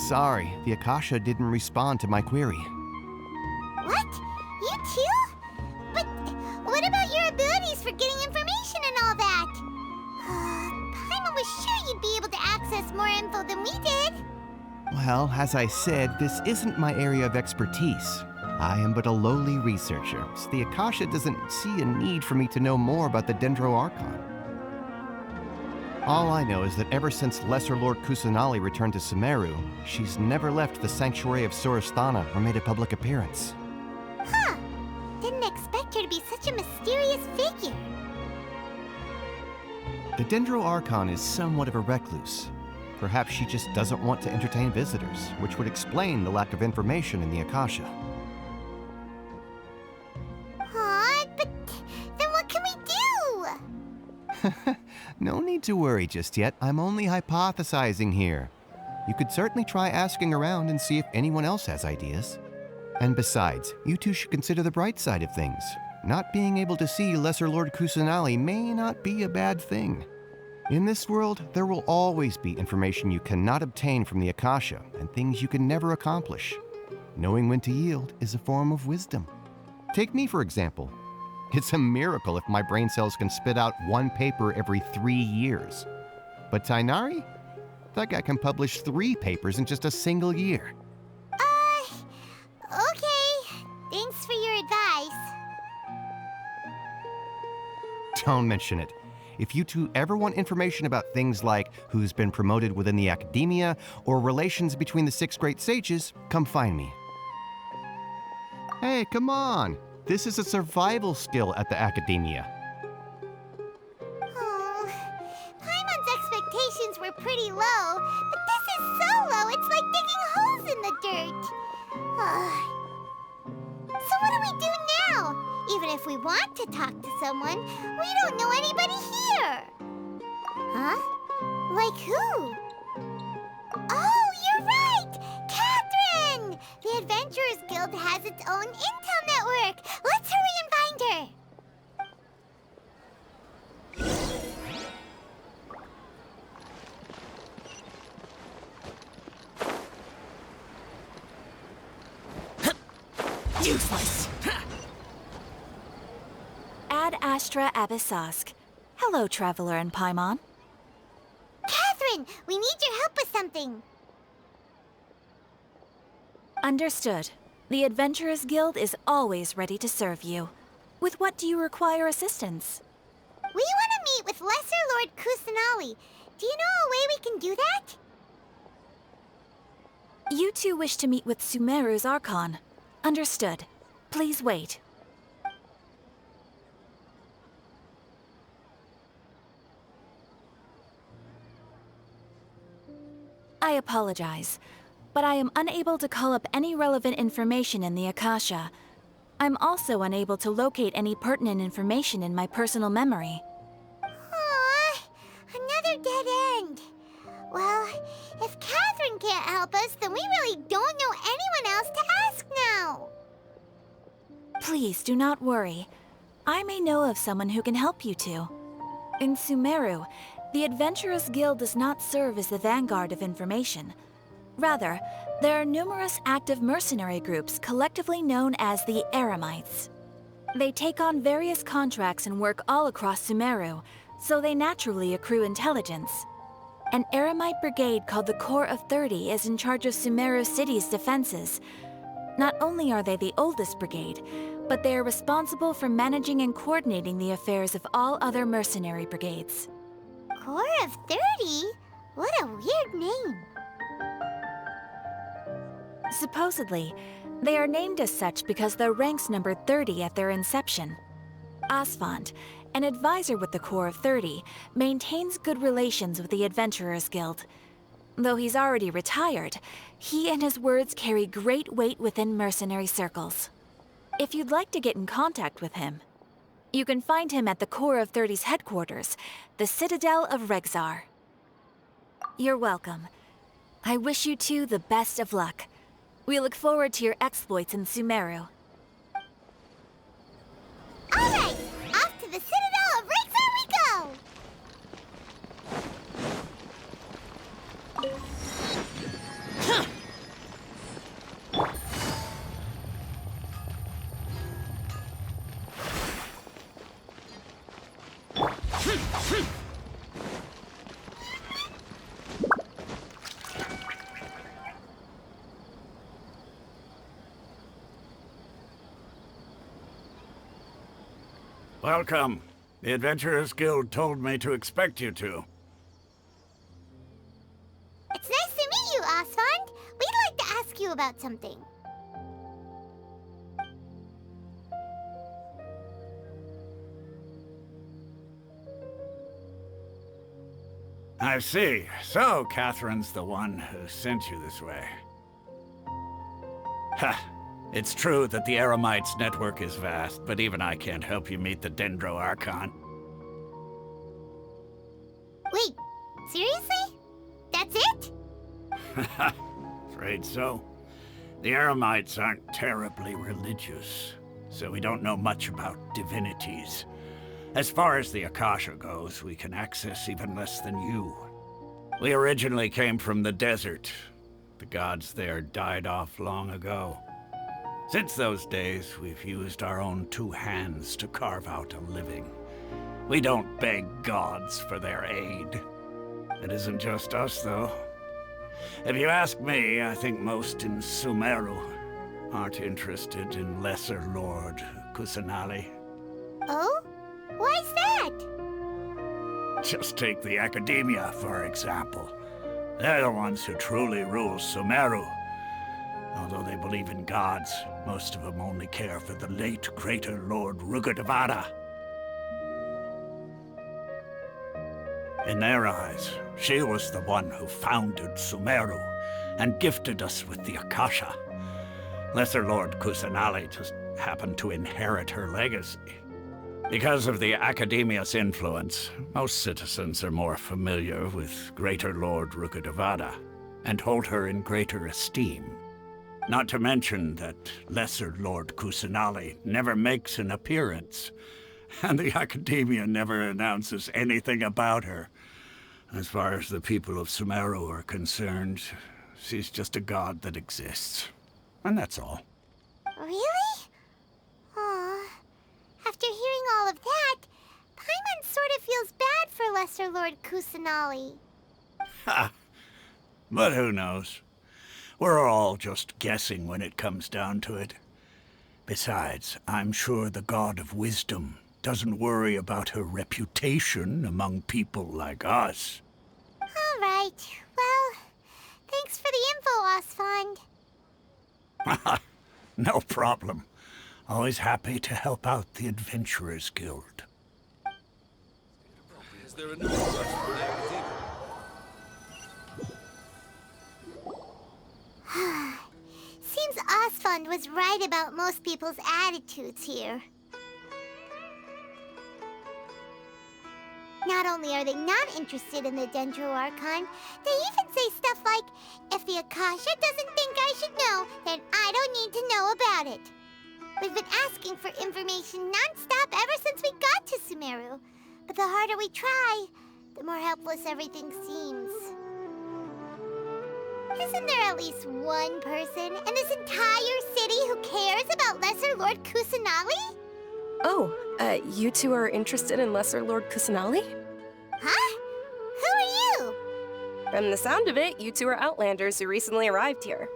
Sorry, the Akasha didn't respond to my query. What? You too? But what about your abilities for getting information and all that? Paimon was sure you'd be able to access more info than we did. Well, as I said, this isn't my area of expertise. I am but a lowly researcher, so the Akasha doesn't see a need for me to know more about the Dendro Archon. All I know is that ever since Lesser Lord Kusanali returned to Sumeru, she's never left the Sanctuary of Sorasthana or made a public appearance. Huh. Didn't expect her to be such a mysterious figure. The Dendro Archon is somewhat of a recluse. Perhaps she just doesn't want to entertain visitors, which would explain the lack of information in the Akasha. But then what can we do? No need to worry just yet. I'm only hypothesizing here. You could certainly try asking around and see if anyone else has ideas. And besides, you two should consider the bright side of things. Not being able to see Lesser Lord Kusanali may not be a bad thing. In this world, there will always be information you cannot obtain from the Akasha and things you can never accomplish. Knowing when to yield is a form of wisdom. Take me, for example. It's a miracle if my brain cells can spit out one paper every 3 years. But Tighnari? That guy can publish 3 papers in just a single year. Okay. Thanks for your advice. Don't mention it. If you two ever want information about things like who's been promoted within the academia or relations between the 6 great sages, come find me. Hey, come on! This is a survival skill at the academia. Oh, Paimon's expectations were pretty low, but this is so low it's like digging holes in the dirt. So what do we do now? Even if we want to talk to someone, we don't know anybody here. Huh? Like who? Oh, you're right! Catherine! The Adventurers Guild has its own intel network. Let's hurry and find her. Useless! Ad Astra Abyssosk. Hello, Traveler and Paimon. Catherine, we need your help with something. Understood. The Adventurers Guild is always ready to serve you. With what do you require assistance? We want to meet with Lesser Lord Kusanali. Do you know a way we can do that? You two wish to meet with Sumeru's Archon. Understood. Please wait. I apologize, but I am unable to call up any relevant information in the Akasha. I'm also unable to locate any pertinent information in my personal memory. Aww, another dead end. Well, if Catherine can't help us, then we really don't know anyone else to ask now. Please do not worry. I may know of someone who can help you two. In Sumeru, the Adventurers Guild does not serve as the vanguard of information. Rather, there are numerous active mercenary groups collectively known as the Eremites. They take on various contracts and work all across Sumeru, so they naturally accrue intelligence. An Eremite brigade called the Corps of 30 is in charge of Sumeru City's defenses. Not only are they the oldest brigade, but they are responsible for managing and coordinating the affairs of all other mercenary brigades. Corps of 30? What a weird name. Supposedly, they are named as such because their ranks numbered 30 at their inception. Asfand, an advisor with the Corps of 30, maintains good relations with the Adventurers Guild. Though he's already retired, he and his words carry great weight within mercenary circles. If you'd like to get in contact with him, you can find him at the Corps of 30's headquarters, the Citadel of Rexar. You're welcome. I wish you two the best of luck. We look forward to your exploits in Sumeru. All right, off to the Citadel of Rexar we go! Welcome. The Adventurers Guild told me to expect you two. It's nice to meet you, Asfand. We'd like to ask you about something. I see. So, Catherine's the one who sent you this way. Ha! It's true that the Eremites' network is vast, but even I can't help you meet the Dendro Archon. Wait, seriously? That's it? Afraid so. The Eremites aren't terribly religious, so we don't know much about divinities. As far as the Akasha goes, we can access even less than you. We originally came from the desert. The gods there died off long ago. Since those days, we've used our own 2 hands to carve out a living. We don't beg gods for their aid. It isn't just us, though. If you ask me, I think most in Sumeru aren't interested in Lesser Lord Kusanali. Oh? Why's that? Just take the Academia, for example. They're the ones who truly rule Sumeru. Although they believe in gods, most of them only care for the late Greater Lord Rukkhadevata. In their eyes, she was the one who founded Sumeru and gifted us with the Akasha. Lesser Lord Kusanali just happened to inherit her legacy. Because of the Academia's influence, most citizens are more familiar with Greater Lord Rukkhadevata and hold her in greater esteem. Not to mention that Lesser Lord Kusanali never makes an appearance, and the Academia never announces anything about her. As far as the people of Sumeru are concerned, she's just a god that exists. And that's all. Really? Aw. After hearing all of that, Paimon sort of feels bad for Lesser Lord Kusanali. Ha! But who knows? We're all just guessing when it comes down to it. Besides, I'm sure the God of Wisdom doesn't worry about her reputation among people like us. All right. Well, thanks for the info, Osfond. No problem. Always happy to help out the Adventurers Guild. Is there a new question for the Academia? Seems Osfond was right about most people's attitudes here. Not only are they not interested in the Dendro Archon, they even say stuff like, if the Akasha doesn't think I should know, then I don't need to know about it. We've been asking for information non-stop ever since we got to Sumeru. But the harder we try, the more helpless everything seems. Isn't there at least one person in this entire city who cares about Lesser Lord Kusanali? Oh, you two are interested in Lesser Lord Kusanali? Huh? Who are you? From the sound of it, you two are Outlanders who recently arrived here.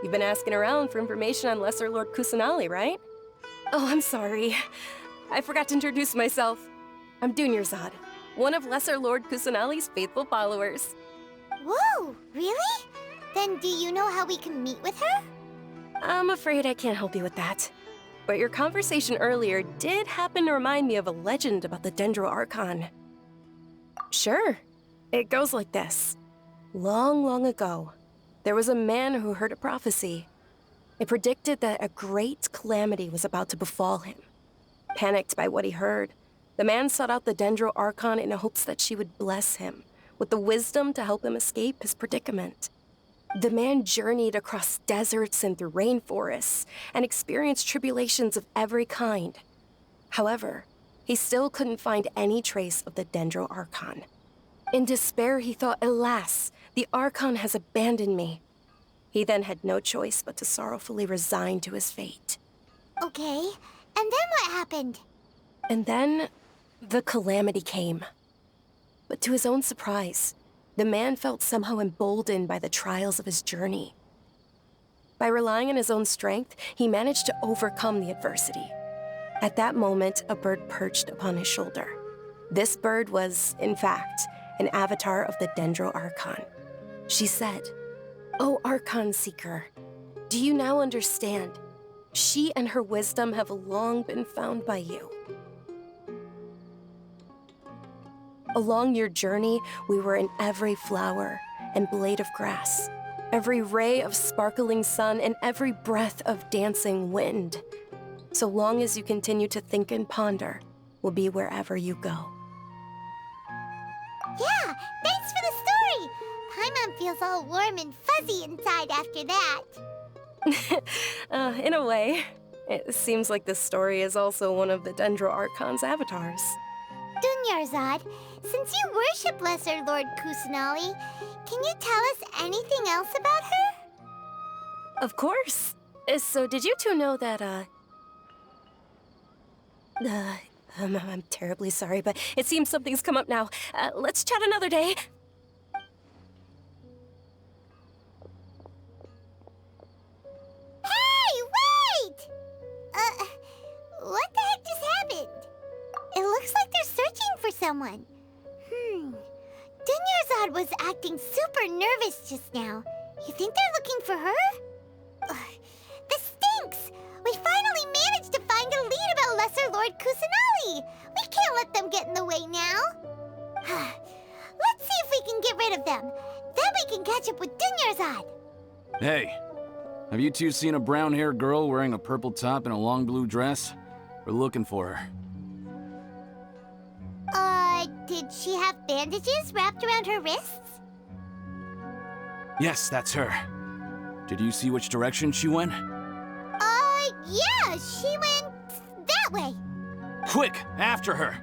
You've been asking around for information on Lesser Lord Kusanali, right? Oh, I'm sorry. I forgot to introduce myself. I'm Dunyarzad, one of Lesser Lord Kusanali's faithful followers. Whoa, really? Then do you know how we can meet with her? I'm afraid I can't help you with that. But your conversation earlier did happen to remind me of a legend about the Dendro Archon. Sure. It goes like this. Long, long ago, there was a man who heard a prophecy. It predicted that a great calamity was about to befall him. Panicked by what he heard, the man sought out the Dendro Archon in hopes that she would bless him with the wisdom to help him escape his predicament. The man journeyed across deserts and through rainforests and experienced tribulations of every kind. However, he still couldn't find any trace of the Dendro Archon. In despair, he thought, alas, the Archon has abandoned me. He then had no choice but to sorrowfully resign to his fate. Okay, and then what happened? And then, the calamity came. But to his own surprise, the man felt somehow emboldened by the trials of his journey. By relying on his own strength, he managed to overcome the adversity. At that moment, a bird perched upon his shoulder. This bird was, in fact, an avatar of the Dendro Archon. She said, "O Archon Seeker, do you now understand? She and her wisdom have long been found by you. Along your journey, we were in every flower and blade of grass, every ray of sparkling sun, and every breath of dancing wind. So long as you continue to think and ponder, we'll be wherever you go." Yeah, thanks for the story! Paimon feels all warm and fuzzy inside after that. In a way. It seems like this story is also one of the Dendro Archon's avatars. Dunyarzad, since you worship Lesser Lord Kusanali, can you tell us anything else about her? Of course. So did you two know that, I'm terribly sorry, but it seems something's come up now. Let's chat another day. Hey, someone. Dunyarzad was acting super nervous just now. You think they're looking for her? Ugh, this stinks! We finally managed to find a lead about Lesser Lord Kusanali! We can't let them get in the way now! Let's see if we can get rid of them. Then we can catch up with Dunyarzad! Hey, have you two seen a brown-haired girl wearing a purple top and a long blue dress? We're looking for her. Did she have bandages wrapped around her wrists? Yes, that's her. Did you see which direction she went? Yeah, she went that way. Quick, after her!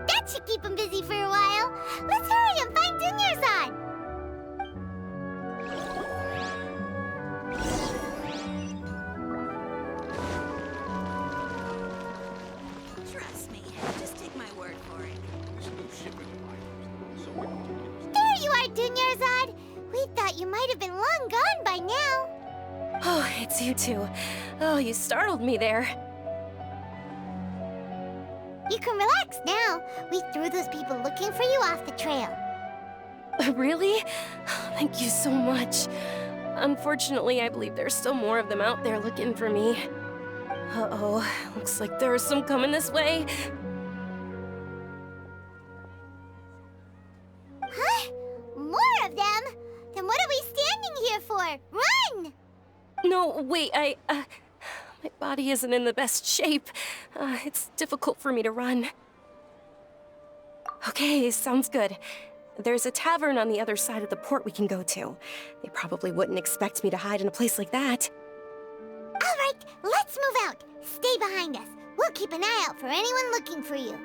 That should keep him busy for a while. Let's hurry and find Dunyarzad. Trust me, just take my word for it. There you are, Dunyarzad. We thought you might have been long gone by now. Oh, it's you two. Oh, you startled me there. You can relax now. We threw those people looking for you off the trail. Really? Thank you so much. Unfortunately, I believe there's still more of them out there looking for me. Uh-oh, looks like there's some coming this way. Huh? More of them? Then what are we standing here for? Run! No, wait, my body isn't in the best shape. It's difficult for me to run. Okay, sounds good. There's a tavern on the other side of the port we can go to. They probably wouldn't expect me to hide in a place like that. All right, let's move out. Stay behind us. We'll keep an eye out for anyone looking for you.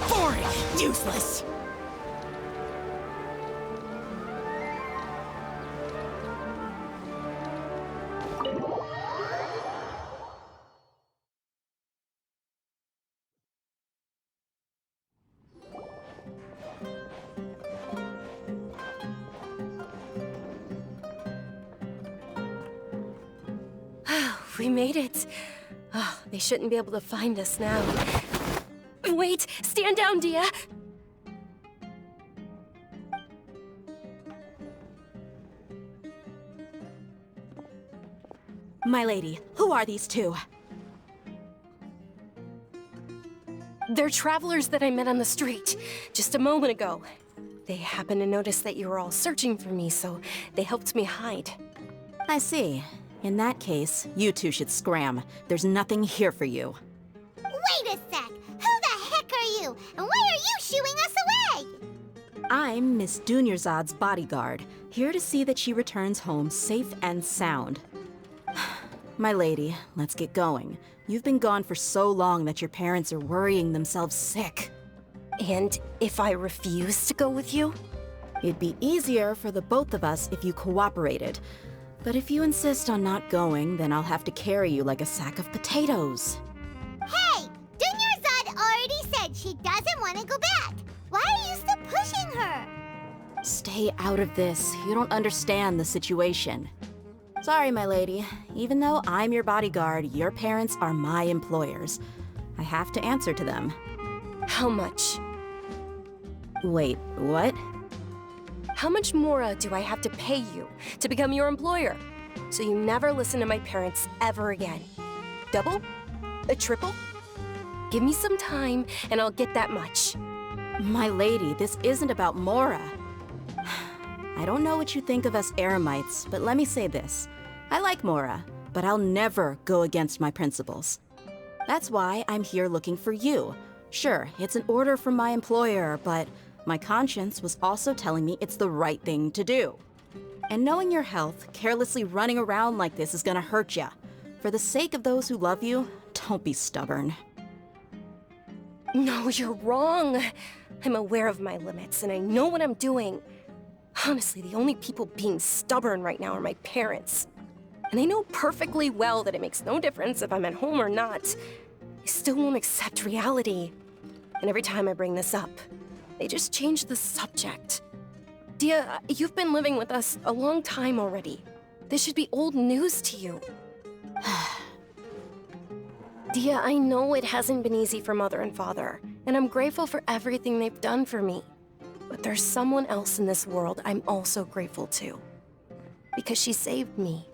Boring! Useless! We made it. Oh, they shouldn't be able to find us now. Wait! Stand down, Dehya! My lady, who are these two? They're travelers that I met on the street just a moment ago. They happened to notice that you were all searching for me, so they helped me hide. I see. In that case, you two should scram. There's nothing here for you. Wait a sec! Who the heck are you? And why are you shooing us away? I'm Miss Dunyarzad's bodyguard, here to see that she returns home safe and sound. My lady, let's get going. You've been gone for so long that your parents are worrying themselves sick. And if I refuse to go with you? It'd be easier for the both of us if you cooperated. But if you insist on not going, then I'll have to carry you like a sack of potatoes. Hey! Dunyarzad already said she doesn't want to go back. Why are you still pushing her? Stay out of this. You don't understand the situation. Sorry, my lady. Even though I'm your bodyguard, your parents are my employers. I have to answer to them. How much? Wait, what? How much more do I have to pay you to become your employer? So you never listen to my parents ever again. Double? A triple? Give me some time and I'll get that much. My lady, this isn't about Mora. I don't know what you think of us Eremites, but let me say this. I like Mora, but I'll never go against my principles. That's why I'm here looking for you. Sure, it's an order from my employer, but my conscience was also telling me it's the right thing to do. And knowing your health, carelessly running around like this is gonna hurt ya. For the sake of those who love you, don't be stubborn. No, you're wrong. I'm aware of my limits and I know what I'm doing. Honestly, the only people being stubborn right now are my parents. And they know perfectly well that it makes no difference if I'm at home or not. They still won't accept reality. And every time I bring this up, they just change the subject. Dehya, you've been living with us a long time already. This should be old news to you. Dehya, I know it hasn't been easy for Mother and Father, and I'm grateful for everything they've done for me. But there's someone else in this world I'm also grateful to. Because she saved me.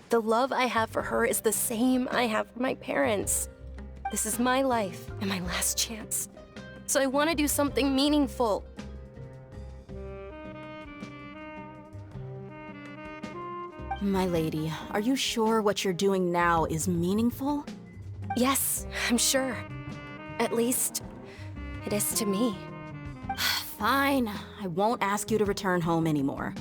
The love I have for her is the same I have for my parents. This is my life and my last chance. So I want to do something meaningful. My lady, are you sure what you're doing now is meaningful? Yes, I'm sure. At least, it is to me. Fine, I won't ask you to return home anymore.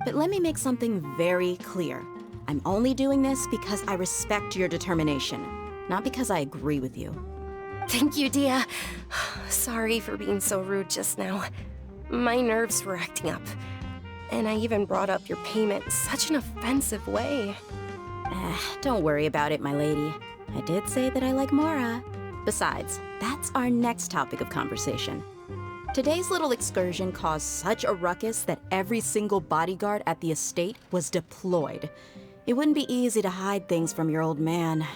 But let me make something very clear. I'm only doing this because I respect your determination, not because I agree with you. Thank you, Dehya. Sorry for being so rude just now. My nerves were acting up. And I even brought up your payment in such an offensive way. Don't worry about it, my lady. I did say that I like Mora. Besides, that's our next topic of conversation. Today's little excursion caused such a ruckus that every single bodyguard at the estate was deployed. It wouldn't be easy to hide things from your old man.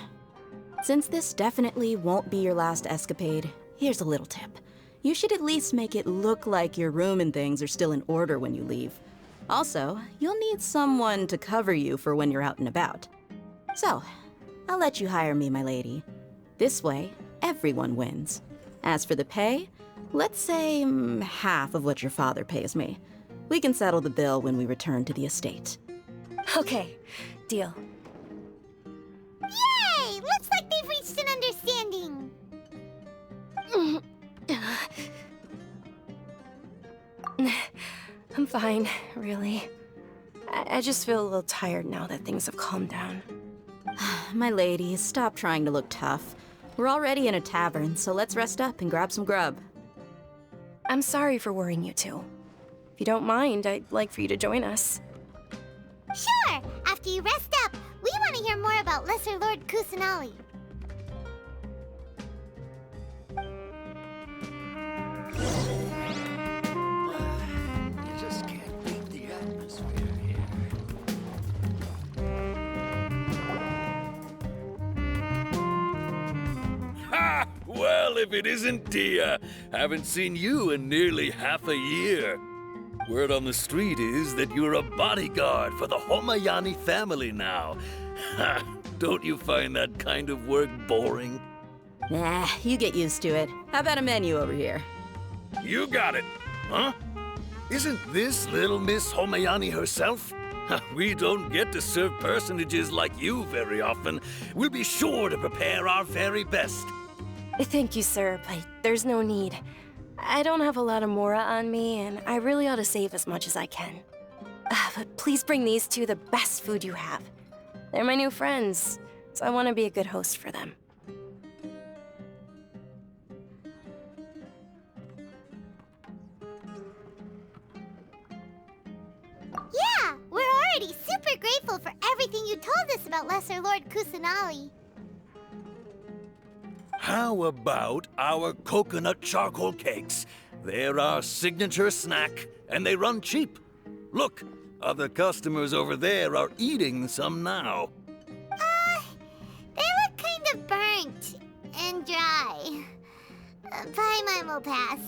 Since this definitely won't be your last escapade, here's a little tip. You should at least make it look like your room and things are still in order when you leave. Also, you'll need someone to cover you for when you're out and about. So, I'll let you hire me, my lady. This way, everyone wins. As for the pay, let's say half of what your father pays me. We can settle the bill when we return to the estate. Okay, deal. Yay! Looks like they've reached an understanding. I'm fine, really. I just feel a little tired now that things have calmed down. My lady, stop trying to look tough. We're already in a tavern, so let's rest up and grab some grub. I'm sorry for worrying you two. If you don't mind, I'd like for you to join us. Sure! After you rest up, we want to hear more about Lesser Lord Kusanali. You just can't beat the atmosphere here. Ha! Well, if it isn't Dehya, haven't seen you in nearly half a year. Word on the street is that you're a bodyguard for the Homayani family now. Ha! Don't you find that kind of work boring? Nah, you get used to it. How about a menu over here? You got it, huh? Isn't this little Miss Homayani herself? We don't get to serve personages like you very often. We'll be sure to prepare our very best. Thank you, sir, but there's no need. I don't have a lot of Mora on me, and I really ought to save as much as I can. But please bring these two the best food you have. They're my new friends, so I want to be a good host for them. Yeah, we're already super grateful for everything you told us about Lesser Lord Kusanali. How about our coconut charcoal cakes? They're our signature snack, and they run cheap. Look, other customers over there are eating some now. They look kind of burnt and dry. Paimon will pass.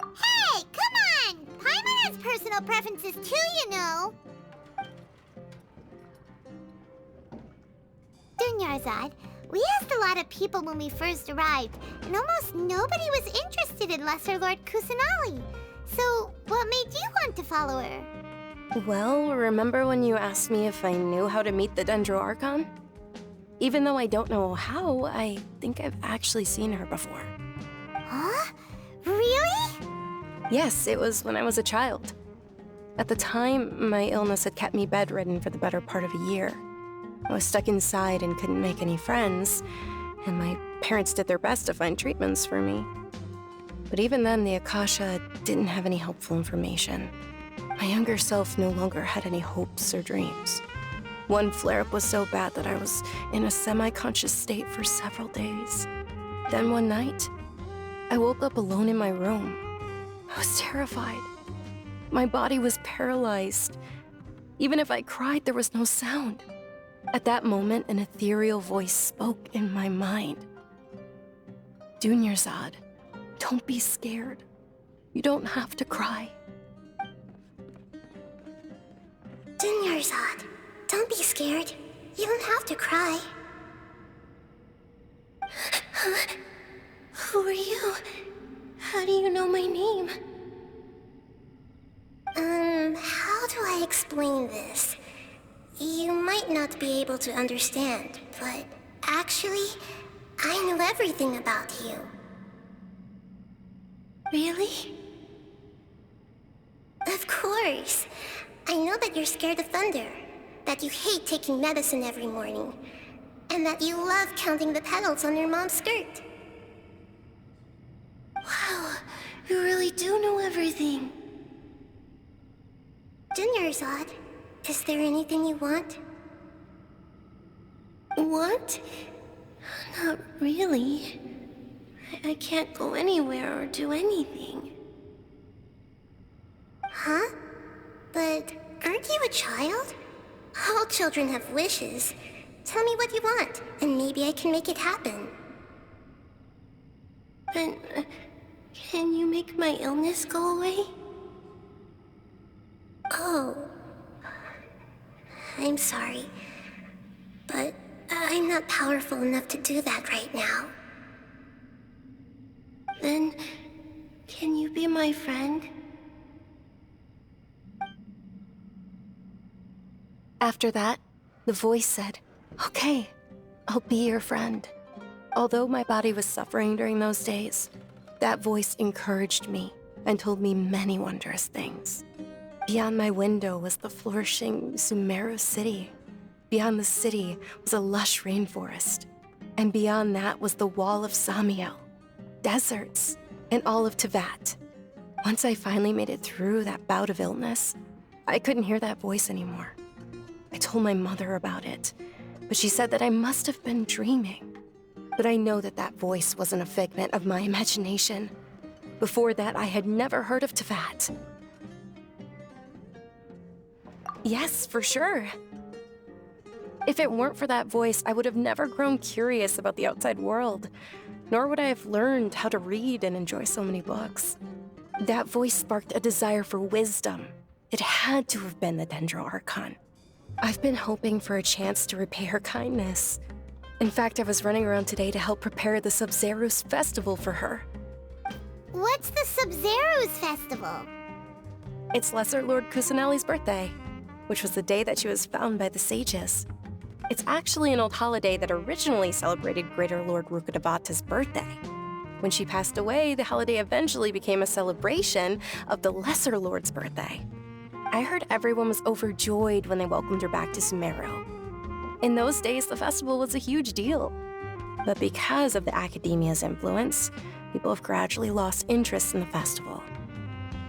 Hey, come on! Paimon has personal preferences too, you know. Dunyarzad, we asked a lot of people when we first arrived, and almost nobody was interested in Lesser Lord Kusanali. So, what made you want to follow her? Well, remember when you asked me if I knew how to meet the Dendro Archon? Even though I don't know how, I think I've actually seen her before. Huh? Really? Yes, it was when I was a child. At the time, my illness had kept me bedridden for the better part of a year. I was stuck inside and couldn't make any friends, and my parents did their best to find treatments for me. But even then, the Akasha didn't have any helpful information. My younger self no longer had any hopes or dreams. One flare-up was so bad that I was in a semi-conscious state for several days. Then one night, I woke up alone in my room. I was terrified. My body was paralyzed. Even if I cried, there was no sound. At that moment, an ethereal voice spoke in my mind. Dunyarzad, don't be scared. You don't have to cry. Dunyarzad, don't be scared. You don't have to cry. Who are you? How do you know my name? How do I explain this? You might not be able to understand, but actually, I know everything about you. Really? Of course. I know that you're scared of thunder, that you hate taking medicine every morning, and that you love counting the petals on your mom's skirt. Wow, you really do know everything. Dunyarzad, is there anything you want? Want? Not really. I can't go anywhere or do anything. Huh? But aren't you a child? All children have wishes. Tell me what you want, and maybe I can make it happen. But can you make my illness go away? Oh. I'm sorry. But I'm not powerful enough to do that right now. Then, can you be my friend? After that, the voice said, "Okay, I'll be your friend." Although my body was suffering during those days, that voice encouraged me and told me many wondrous things. Beyond my window was the flourishing Sumeru city. Beyond the city was a lush rainforest. And beyond that was the wall of Samiel, deserts, and all of Teyvat. Once I finally made it through that bout of illness, I couldn't hear that voice anymore. I told my mother about it, but she said that I must have been dreaming. But I know that that voice wasn't a figment of my imagination. Before that, I had never heard of Teyvat. Yes, for sure. If it weren't for that voice, I would have never grown curious about the outside world, nor would I have learned how to read and enjoy so many books. That voice sparked a desire for wisdom. It had to have been the Dendro Archon. I've been hoping for a chance to repay her kindness. In fact, I was running around today to help prepare the Subzeroes Festival for her. What's the Subzeroes Festival? It's Lesser Lord Kusanali's birthday, which was the day that she was found by the sages. It's actually an old holiday that originally celebrated Greater Lord Rukkhadevata's birthday. When she passed away, the holiday eventually became a celebration of the Lesser Lord's birthday. I heard everyone was overjoyed when they welcomed her back to Sumeru. In those days, the festival was a huge deal. But because of the Academia's influence, people have gradually lost interest in the festival.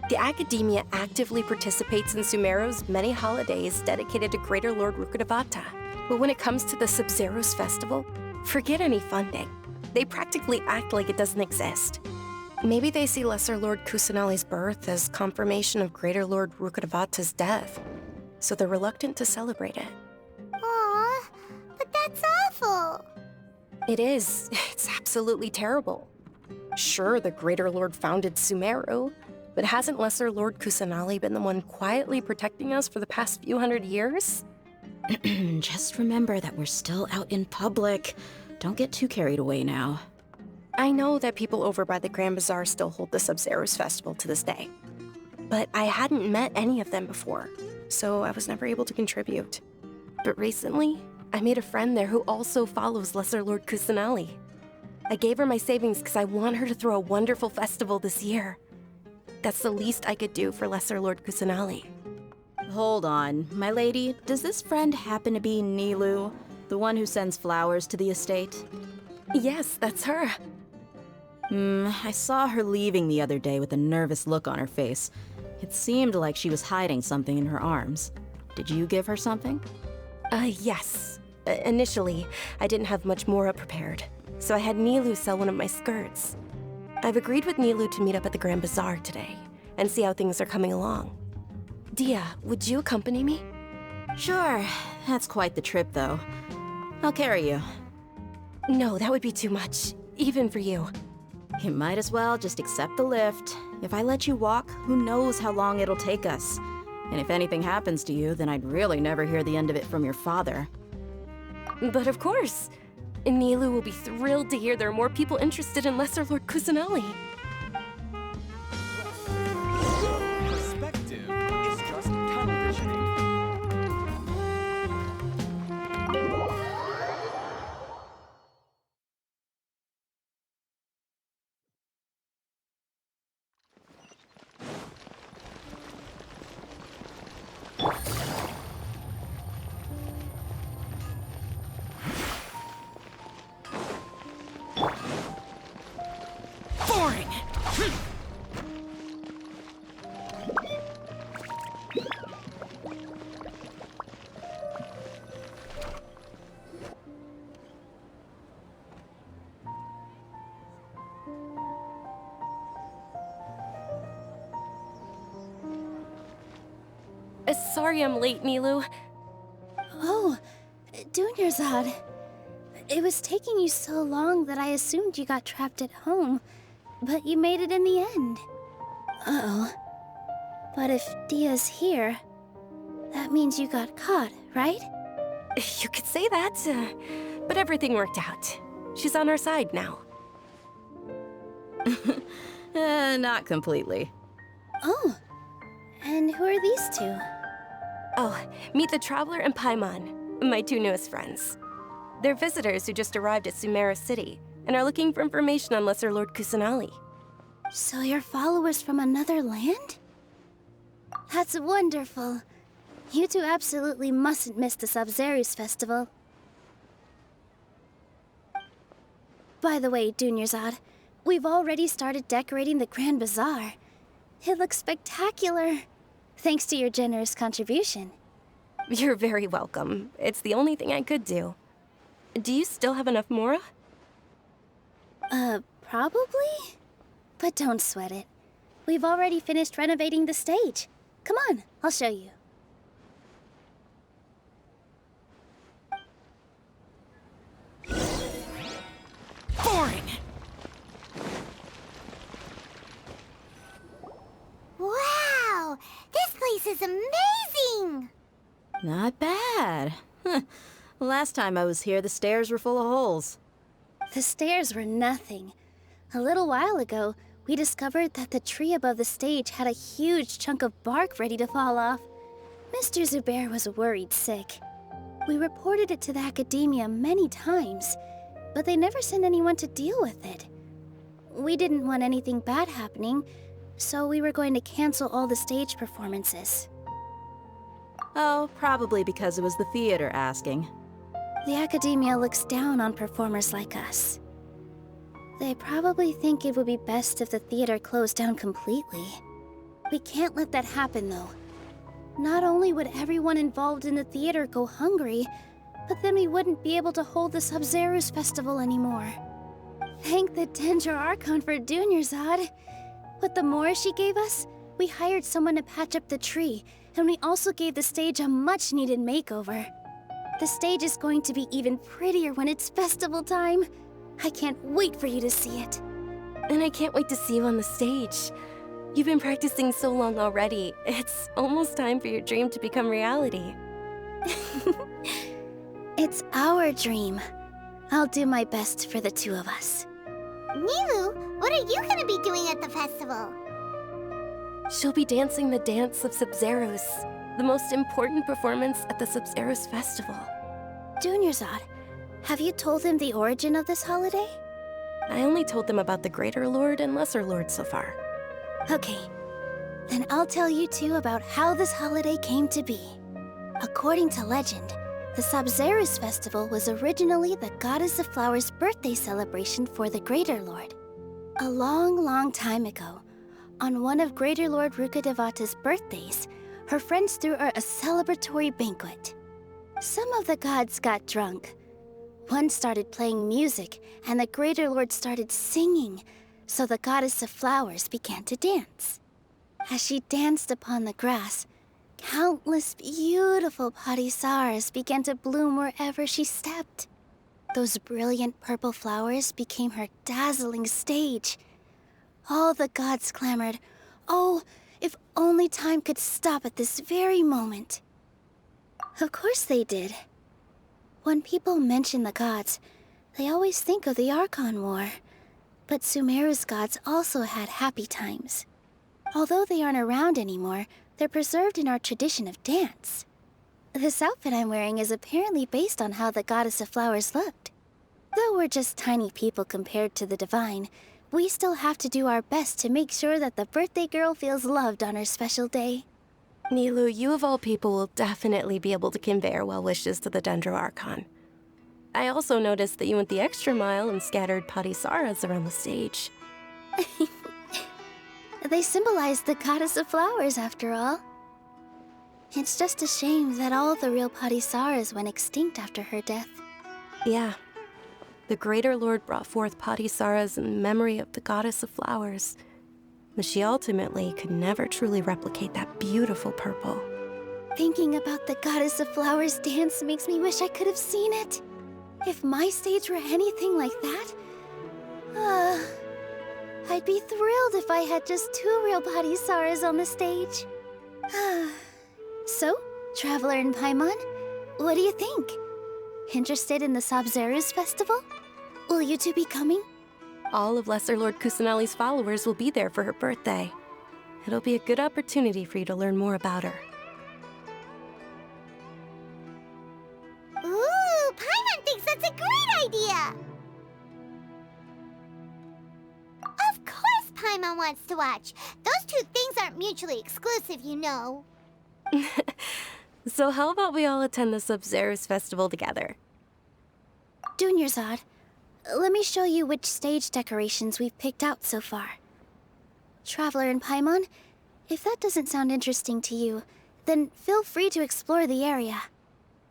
The Academia actively participates in Sumeru's many holidays dedicated to Greater Lord Rukkhadevata. But when it comes to the Subzeros Festival, forget any funding. They practically act like it doesn't exist. Maybe they see Lesser Lord Kusanali's birth as confirmation of Greater Lord Rukkhadevata's death, so they're reluctant to celebrate it. Aw, but that's awful. It is. It's absolutely terrible. Sure, the Greater Lord founded Sumeru, but hasn't Lesser Lord Kusanali been the one quietly protecting us for the past few hundred years? Just remember that we're still out in public. Don't get too carried away now. I know that people over by the Grand Bazaar still hold the Subzeros Festival to this day. But I hadn't met any of them before, so I was never able to contribute. But recently, I made a friend there who also follows Lesser Lord Kusanali. I gave her my savings because I want her to throw a wonderful festival this year. That's the least I could do for Lesser Lord Kusanali. Hold on, my lady. Does this friend happen to be Nilou, the one who sends flowers to the estate? Yes, that's her. I saw her leaving the other day with a nervous look on her face. It seemed like she was hiding something in her arms. Did you give her something? Yes. Initially, I didn't have much Mora prepared, so I had Nilou sell one of my skirts. I've agreed with Nilou to meet up at the Grand Bazaar today, and see how things are coming along. Dehya, would you accompany me? Sure. That's quite the trip, though. I'll carry you. No, that would be too much, even for you. You might as well just accept the lift. If I let you walk, who knows how long it'll take us. And if anything happens to you, then I'd really never hear the end of it from your father. But of course! Nilou will be thrilled to hear there are more people interested in Lesser Lord Kusanali. Perspective is just tunnel visioning. Sorry I'm late, Nilou. Oh, Dunyarzad. It was taking you so long that I assumed you got trapped at home, but you made it in the end. Uh-oh. But if Dehya's here, that means you got caught, right? You could say that, but everything worked out. She's on our side now. Not completely. Oh, and who are these two? Oh, meet the Traveler and Paimon, my two newest friends. They're visitors who just arrived at Sumeru City and are looking for information on Lesser Lord Kusanali. So you're followers from another land? That's wonderful. You two absolutely mustn't miss the Subzeroes Festival. By the way, Dunyarzad, we've already started decorating the Grand Bazaar. It looks spectacular. Thanks to your generous contribution. You're very welcome. It's the only thing I could do. Do you still have enough Mora? Probably? But don't sweat it. We've already finished renovating the stage. Come on, I'll show you. Boring! Wow! This place is amazing! Not bad. Last time I was here, the stairs were full of holes. The stairs were nothing. A little while ago, we discovered that the tree above the stage had a huge chunk of bark ready to fall off. Mr. Zubair was worried sick. We reported it to the academia many times, but they never sent anyone to deal with it. We didn't want anything bad happening, so we were going to cancel all the stage performances. Oh, probably because it was the theater asking. The academia looks down on performers like us. They probably think it would be best if the theater closed down completely. We can't let that happen, though. Not only would everyone involved in the theater go hungry, but then we wouldn't be able to hold the Subzeroes Festival anymore. Thank the Dendro Archon for Dunyarzad. With the Mora she gave us, we hired someone to patch up the tree, and we also gave the stage a much-needed makeover. The stage is going to be even prettier when it's festival time. I can't wait for you to see it. And I can't wait to see you on the stage. You've been practicing so long already. It's almost time for your dream to become reality. It's our dream. I'll do my best for the two of us. Nilou, what are you gonna be doing at the festival? She'll be dancing the dance of Subzeros, the most important performance at the Subzeros Festival. Dunyarzad, have you told them the origin of this holiday? I only told them about the Greater Lord and Lesser Lord so far. Okay, then I'll tell you two about how this holiday came to be. According to legend, the Subzeros Festival was originally the Goddess of Flowers' birthday celebration for the Greater Lord. A long, long time ago, on one of Greater Lord Rukkhadevata's birthdays, her friends threw her a celebratory banquet. Some of the gods got drunk. One started playing music, and the Greater Lord started singing, so the Goddess of Flowers began to dance. As she danced upon the grass, countless beautiful Padisaras began to bloom wherever she stepped. Those brilliant purple flowers became her dazzling stage. All the gods clamored, "Oh, if only time could stop at this very moment." Of course they did. When people mention the gods, they always think of the Archon War. But Sumeru's gods also had happy times. Although they aren't around anymore, they're preserved in our tradition of dance. This outfit I'm wearing is apparently based on how the Goddess of Flowers looked. Though we're just tiny people compared to the Divine, we still have to do our best to make sure that the birthday girl feels loved on her special day. Nilou, you of all people will definitely be able to convey our well wishes to the Dendro Archon. I also noticed that you went the extra mile and scattered Padisaras around the stage. They symbolize the Goddess of Flowers, after all. It's just a shame that all the real Padisaras went extinct after her death. Yeah. The Greater Lord brought forth Padisaras in memory of the Goddess of Flowers, but she ultimately could never truly replicate that beautiful purple. Thinking about the Goddess of Flowers dance makes me wish I could have seen it. If my stage were anything like that, I'd be thrilled if I had just 2 real Padisaras on the stage. So, Traveler and Paimon, what do you think? Interested in the Subzeroes Festival? Will you two be coming? All of Lesser Lord Kusanali's followers will be there for her birthday. It'll be a good opportunity for you to learn more about her. Ooh, Paimon thinks that's a great idea! Of course Paimon wants to watch. Those two things aren't mutually exclusive, you know. So how about we all attend the Subzeros Festival together? Dunyarzad, let me show you which stage decorations we've picked out so far. Traveler and Paimon, if that doesn't sound interesting to you, then feel free to explore the area.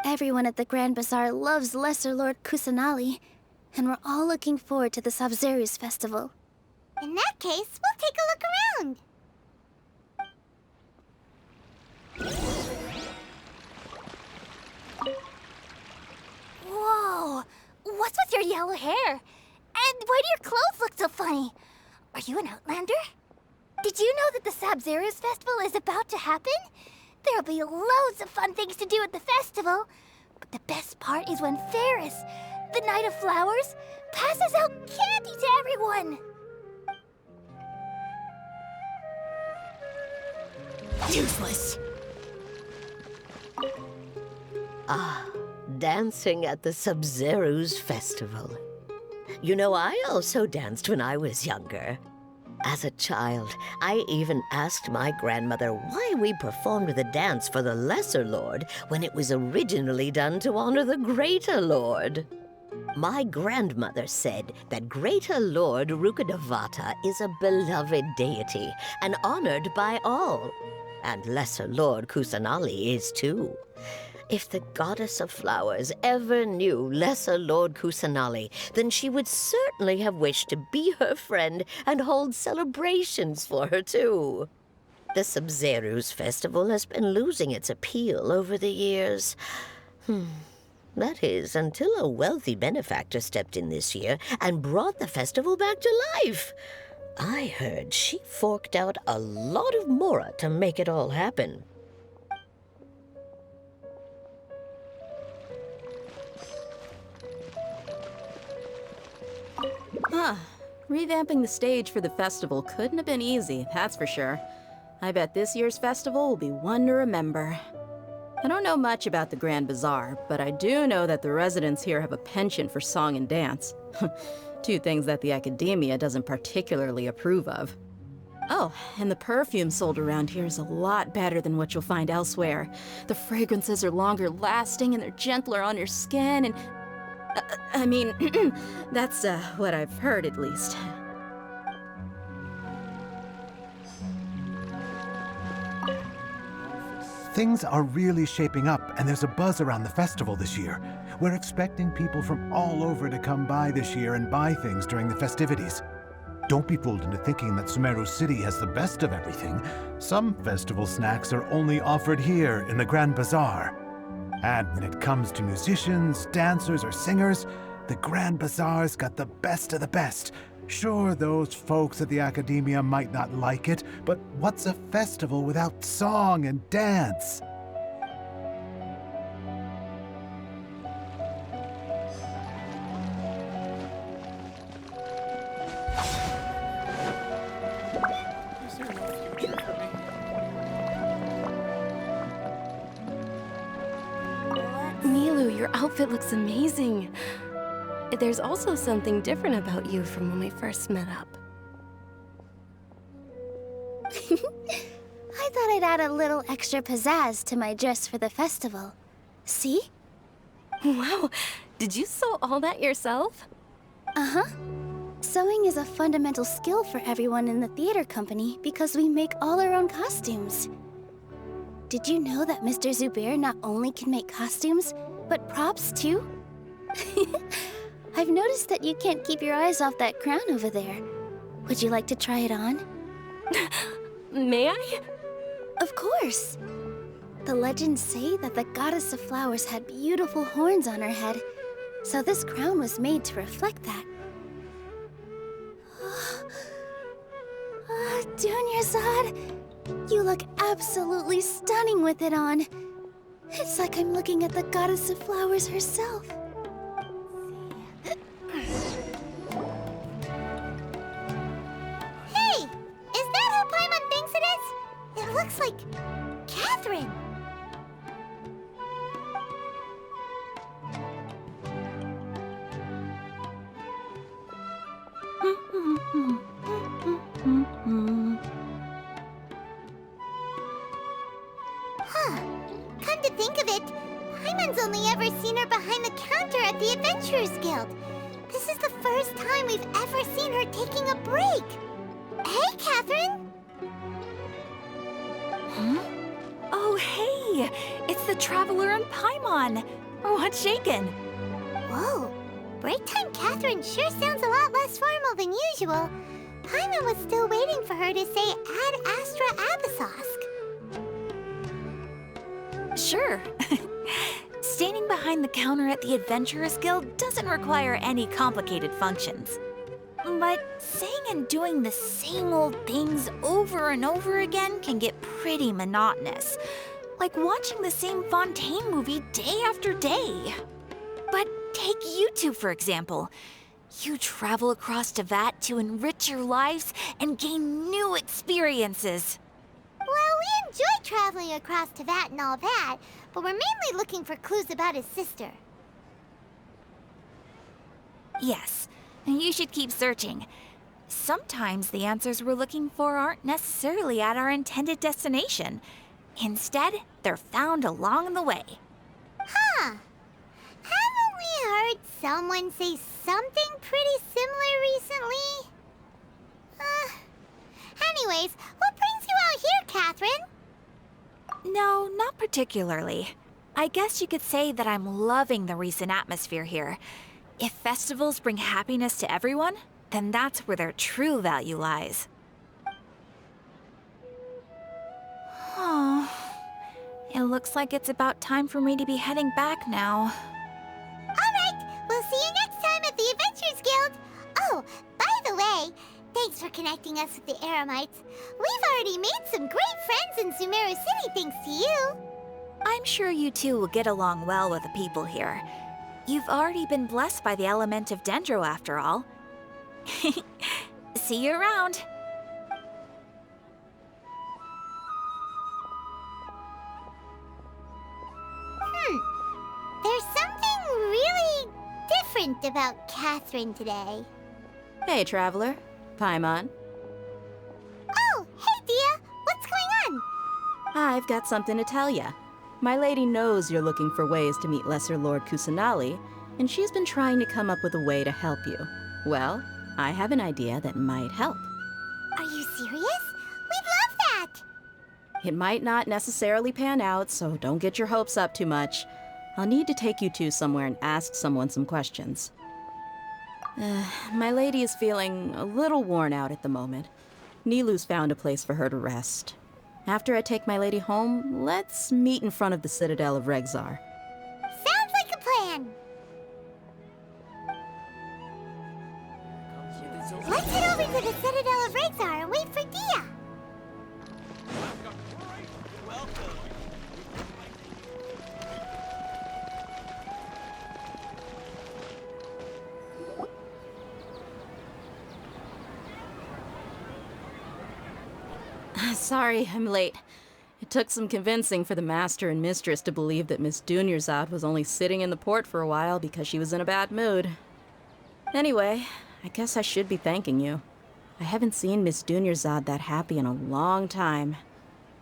Everyone at the Grand Bazaar loves Lesser Lord Kusanali, and we're all looking forward to the Subzeroes Festival. In that case, we'll take a look around. Whoa! What's with your yellow hair? And why do your clothes look so funny? Are you an Outlander? Did you know that the Subzeros Festival is about to happen? There'll be loads of fun things to do at the festival. But the best part is when Ferris, the Knight of Flowers, passes out candy to everyone. Useless. Dancing at the Subzeroes Festival. You know, I also danced when I was younger. As a child, I even asked my grandmother why we performed the dance for the Lesser Lord when it was originally done to honor the Greater Lord. My grandmother said that Greater Lord Rukkhadevata is a beloved deity and honored by all. And Lesser Lord Kusanali is too. If the Goddess of Flowers ever knew Lesser Lord Kusanali, then she would certainly have wished to be her friend and hold celebrations for her too. The Subzeroes Festival has been losing its appeal over the years. That is, until a wealthy benefactor stepped in this year and brought the festival back to life. I heard she forked out a lot of mora to make it all happen. Revamping the stage for the festival couldn't have been easy, that's for sure. I bet this year's festival will be one to remember. I don't know much about the Grand Bazaar, but I do know that the residents here have a penchant for song and dance. 2 things that the academia doesn't particularly approve of. Oh, and the perfume sold around here is a lot better than what you'll find elsewhere. The fragrances are longer lasting and they're gentler on your skin and... I mean, that's what I've heard at least. Things are really shaping up, and there's a buzz around the festival this year. We're expecting people from all over to come by this year and buy things during the festivities. Don't be fooled into thinking that Sumeru City has the best of everything. Some festival snacks are only offered here in the Grand Bazaar. And when it comes to musicians, dancers, or singers, the Grand Bazaar's got the best of the best. Sure, those folks at the Academia might not like it, but what's a festival without song and dance? Nilou, your outfit looks amazing. There's also something different about you from when we first met up. I thought I'd add a little extra pizzazz to my dress for the festival. See? Wow, did you sew all that yourself? Uh-huh. Sewing is a fundamental skill for everyone in the theater company because we make all our own costumes. Did you know that Mr. Zubair not only can make costumes, but props too? I've noticed that you can't keep your eyes off that crown over there. Would you like to try it on? May I? Of course. The legends say that the goddess of flowers had beautiful horns on her head, so this crown was made to reflect that. Dunyarzad, you look absolutely stunning with it on. It's like I'm looking at the goddess of flowers herself. Hey! Is that who Paimon thinks it is? It looks like Catherine. Huh. Come to think of it, Paimon's only ever seen her behind the counter at the Adventurers Guild. This is the first time we've ever seen her taking a break. Hey, Catherine! Huh? Oh, hey! It's the Traveler and Paimon! What's shaken? Whoa! Break time Catherine sure sounds a lot less formal than usual. Paimon was still waiting for her to say Ad Astra Abyssosque. Sure. Standing behind the counter at the Adventurers Guild doesn't require any complicated functions. But saying and doing the same old things over and over again can get pretty monotonous. Like watching the same Fontaine movie day after day. But take you two, for example. You travel across Teyvat to enrich your lives and gain new experiences. Well, we enjoy traveling across Teyvat and all that, but we're mainly looking for clues about his sister. Yes, and you should keep searching. Sometimes the answers we're looking for aren't necessarily at our intended destination. Instead, they're found along the way. Huh. Haven't we heard someone say something pretty similar recently? Anyways, what brings you out here, Catherine? No, not particularly. I guess you could say that I'm loving the recent atmosphere here. If festivals bring happiness to everyone, then that's where their true value lies. Oh, it looks like it's about time for me to be heading back now. Alright, we'll see you next time at the Adventurers Guild. Oh, by the way, thanks for connecting us with the Eremites. We've already made some great friends in Sumeru City thanks to you. I'm sure you two will get along well with the people here. You've already been blessed by the element of Dendro after all. See you around. There's something really different about Catherine today. Hey, Traveler. Paimon. Oh, hey, Dehya. What's going on? I've got something to tell ya. My lady knows you're looking for ways to meet Lesser Lord Kusanali, and she's been trying to come up with a way to help you. Well, I have an idea that might help. Are you serious? We'd love that! It might not necessarily pan out, so don't get your hopes up too much. I'll need to take you two somewhere and ask someone some questions. My lady is feeling a little worn out at the moment. Nilou's found a place for her to rest. After I take my lady home, let's meet in front of the Citadel of Regzar. Sounds like a plan. Let's head over to the Citadel of Regzar and wait for Dehya. Sorry, I'm late. It took some convincing for the Master and Mistress to believe that Miss Dunyarzad was only sitting in the port for a while because she was in a bad mood. Anyway, I guess I should be thanking you. I haven't seen Miss Dunyarzad that happy in a long time.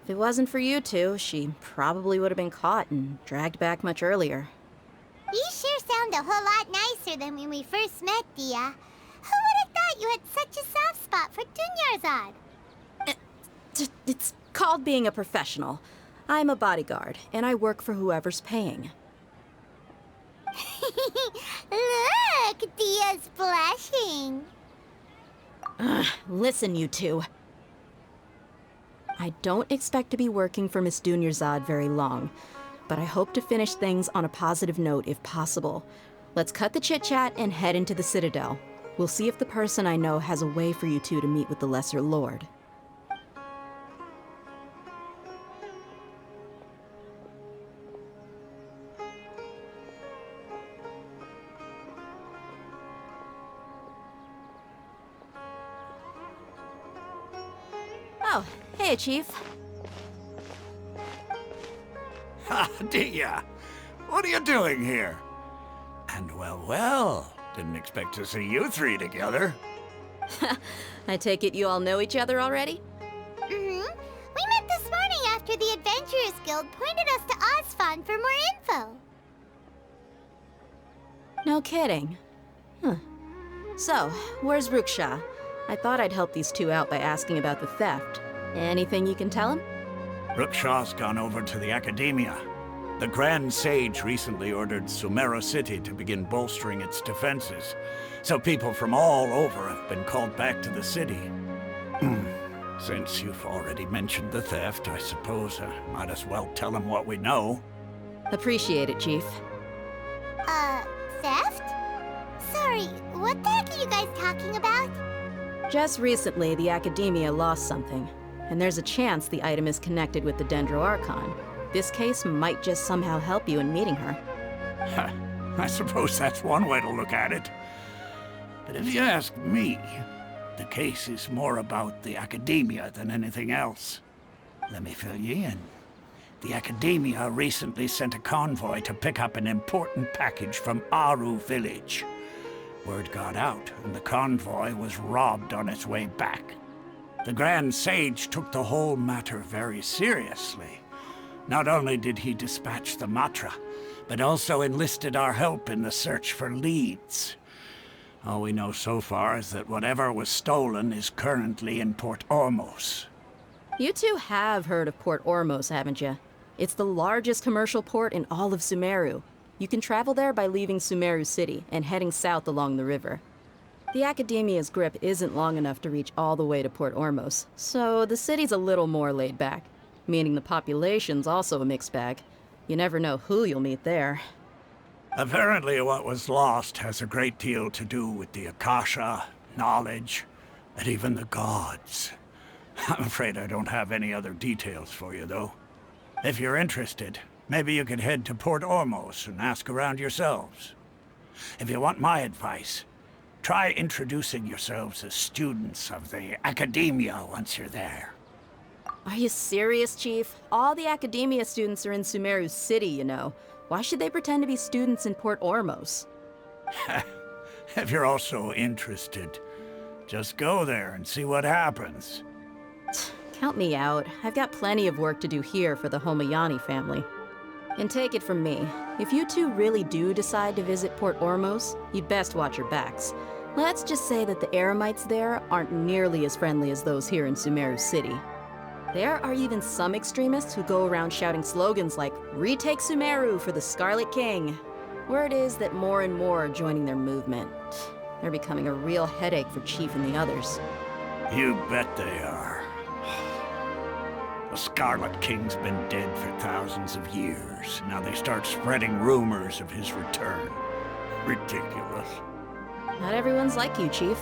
If it wasn't for you two, she probably would have been caught and dragged back much earlier. You sure sound a whole lot nicer than when we first met, Dehya. Who would have thought you had such a soft spot for Dunyarzad? It's called being a professional. I'm a bodyguard, and I work for whoever's paying. Look, Dehya's blushing. Listen, you two. I don't expect to be working for Miss Dunyarzad very long, but I hope to finish things on a positive note if possible. Let's cut the chit-chat and head into the Citadel. We'll see if the person I know has a way for you two to meet with the Lesser Lord. Oh, hey, Chief. Ha, Dehya! What are you doing here? And well, didn't expect to see you three together. I take it you all know each other already? Mm-hmm. We met this morning after the Adventurers Guild pointed us to Osfon for more info. No kidding. Huh. So, where's Ruksha? I thought I'd help these two out by asking about the theft. Anything you can tell him? Ruksha's gone over to the Academia. The Grand Sage recently ordered Sumeru City to begin bolstering its defenses, so people from all over have been called back to the city. Since you've already mentioned the theft, I suppose I might as well tell him what we know. Appreciate it, Chief. Theft? Sorry, what the heck are you guys talking about? Just recently, the Academia lost something, and there's a chance the item is connected with the Dendro Archon. This case might just somehow help you in meeting her. I suppose that's one way to look at it. But if you ask me, the case is more about the Academia than anything else. Let me fill you in. The Academia recently sent a convoy to pick up an important package from Aru village. Word got out, and the convoy was robbed on its way back. The Grand Sage took the whole matter very seriously. Not only did he dispatch the Matra, but also enlisted our help in the search for leads. All we know so far is that whatever was stolen is currently in Port Ormos. You two have heard of Port Ormos, haven't you? It's the largest commercial port in all of Sumeru. You can travel there by leaving Sumeru City and heading south along the river. The Academia's grip isn't long enough to reach all the way to Port Ormos, so the city's a little more laid back, meaning the population's also a mixed bag. You never know who you'll meet there. Apparently what was lost has a great deal to do with the Akasha, knowledge, and even the gods. I'm afraid I don't have any other details for you, though. If you're interested, maybe you could head to Port Ormos and ask around yourselves. If you want my advice, try introducing yourselves as students of the Academia once you're there. Are you serious, Chief? All the Academia students are in Sumeru City, you know. Why should they pretend to be students in Port Ormos? If you're also interested, just go there and see what happens. Count me out. I've got plenty of work to do here for the Homayani family. And take it from me, if you two really do decide to visit Port Ormos, you'd best watch your backs. Let's just say that the Eremites there aren't nearly as friendly as those here in Sumeru City. There are even some extremists who go around shouting slogans like, "Retake Sumeru for the Scarlet King." Word is that more and more are joining their movement. They're becoming a real headache for Chief and the others. You bet they are. The Scarlet King's been dead for thousands of years. Now they start spreading rumors of his return. Ridiculous. Not everyone's like you, Chief.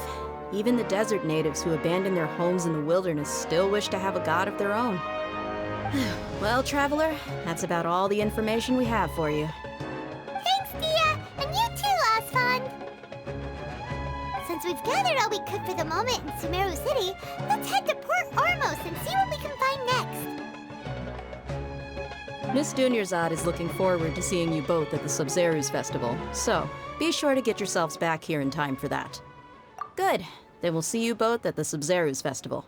Even the desert natives who abandoned their homes in the wilderness still wish to have a god of their own. Well, Traveler, that's about all the information we have for you. Thanks, Dehya! And you too, Osfond! Since we've gathered all we could for the moment in Sumeru City, let's head to Port Ormos and see what we can find next. Miss Dunyarzad is looking forward to seeing you both at the Subzeroes Festival, so be sure to get yourselves back here in time for that. Good. Then we'll see you both at the Subzeroes Festival.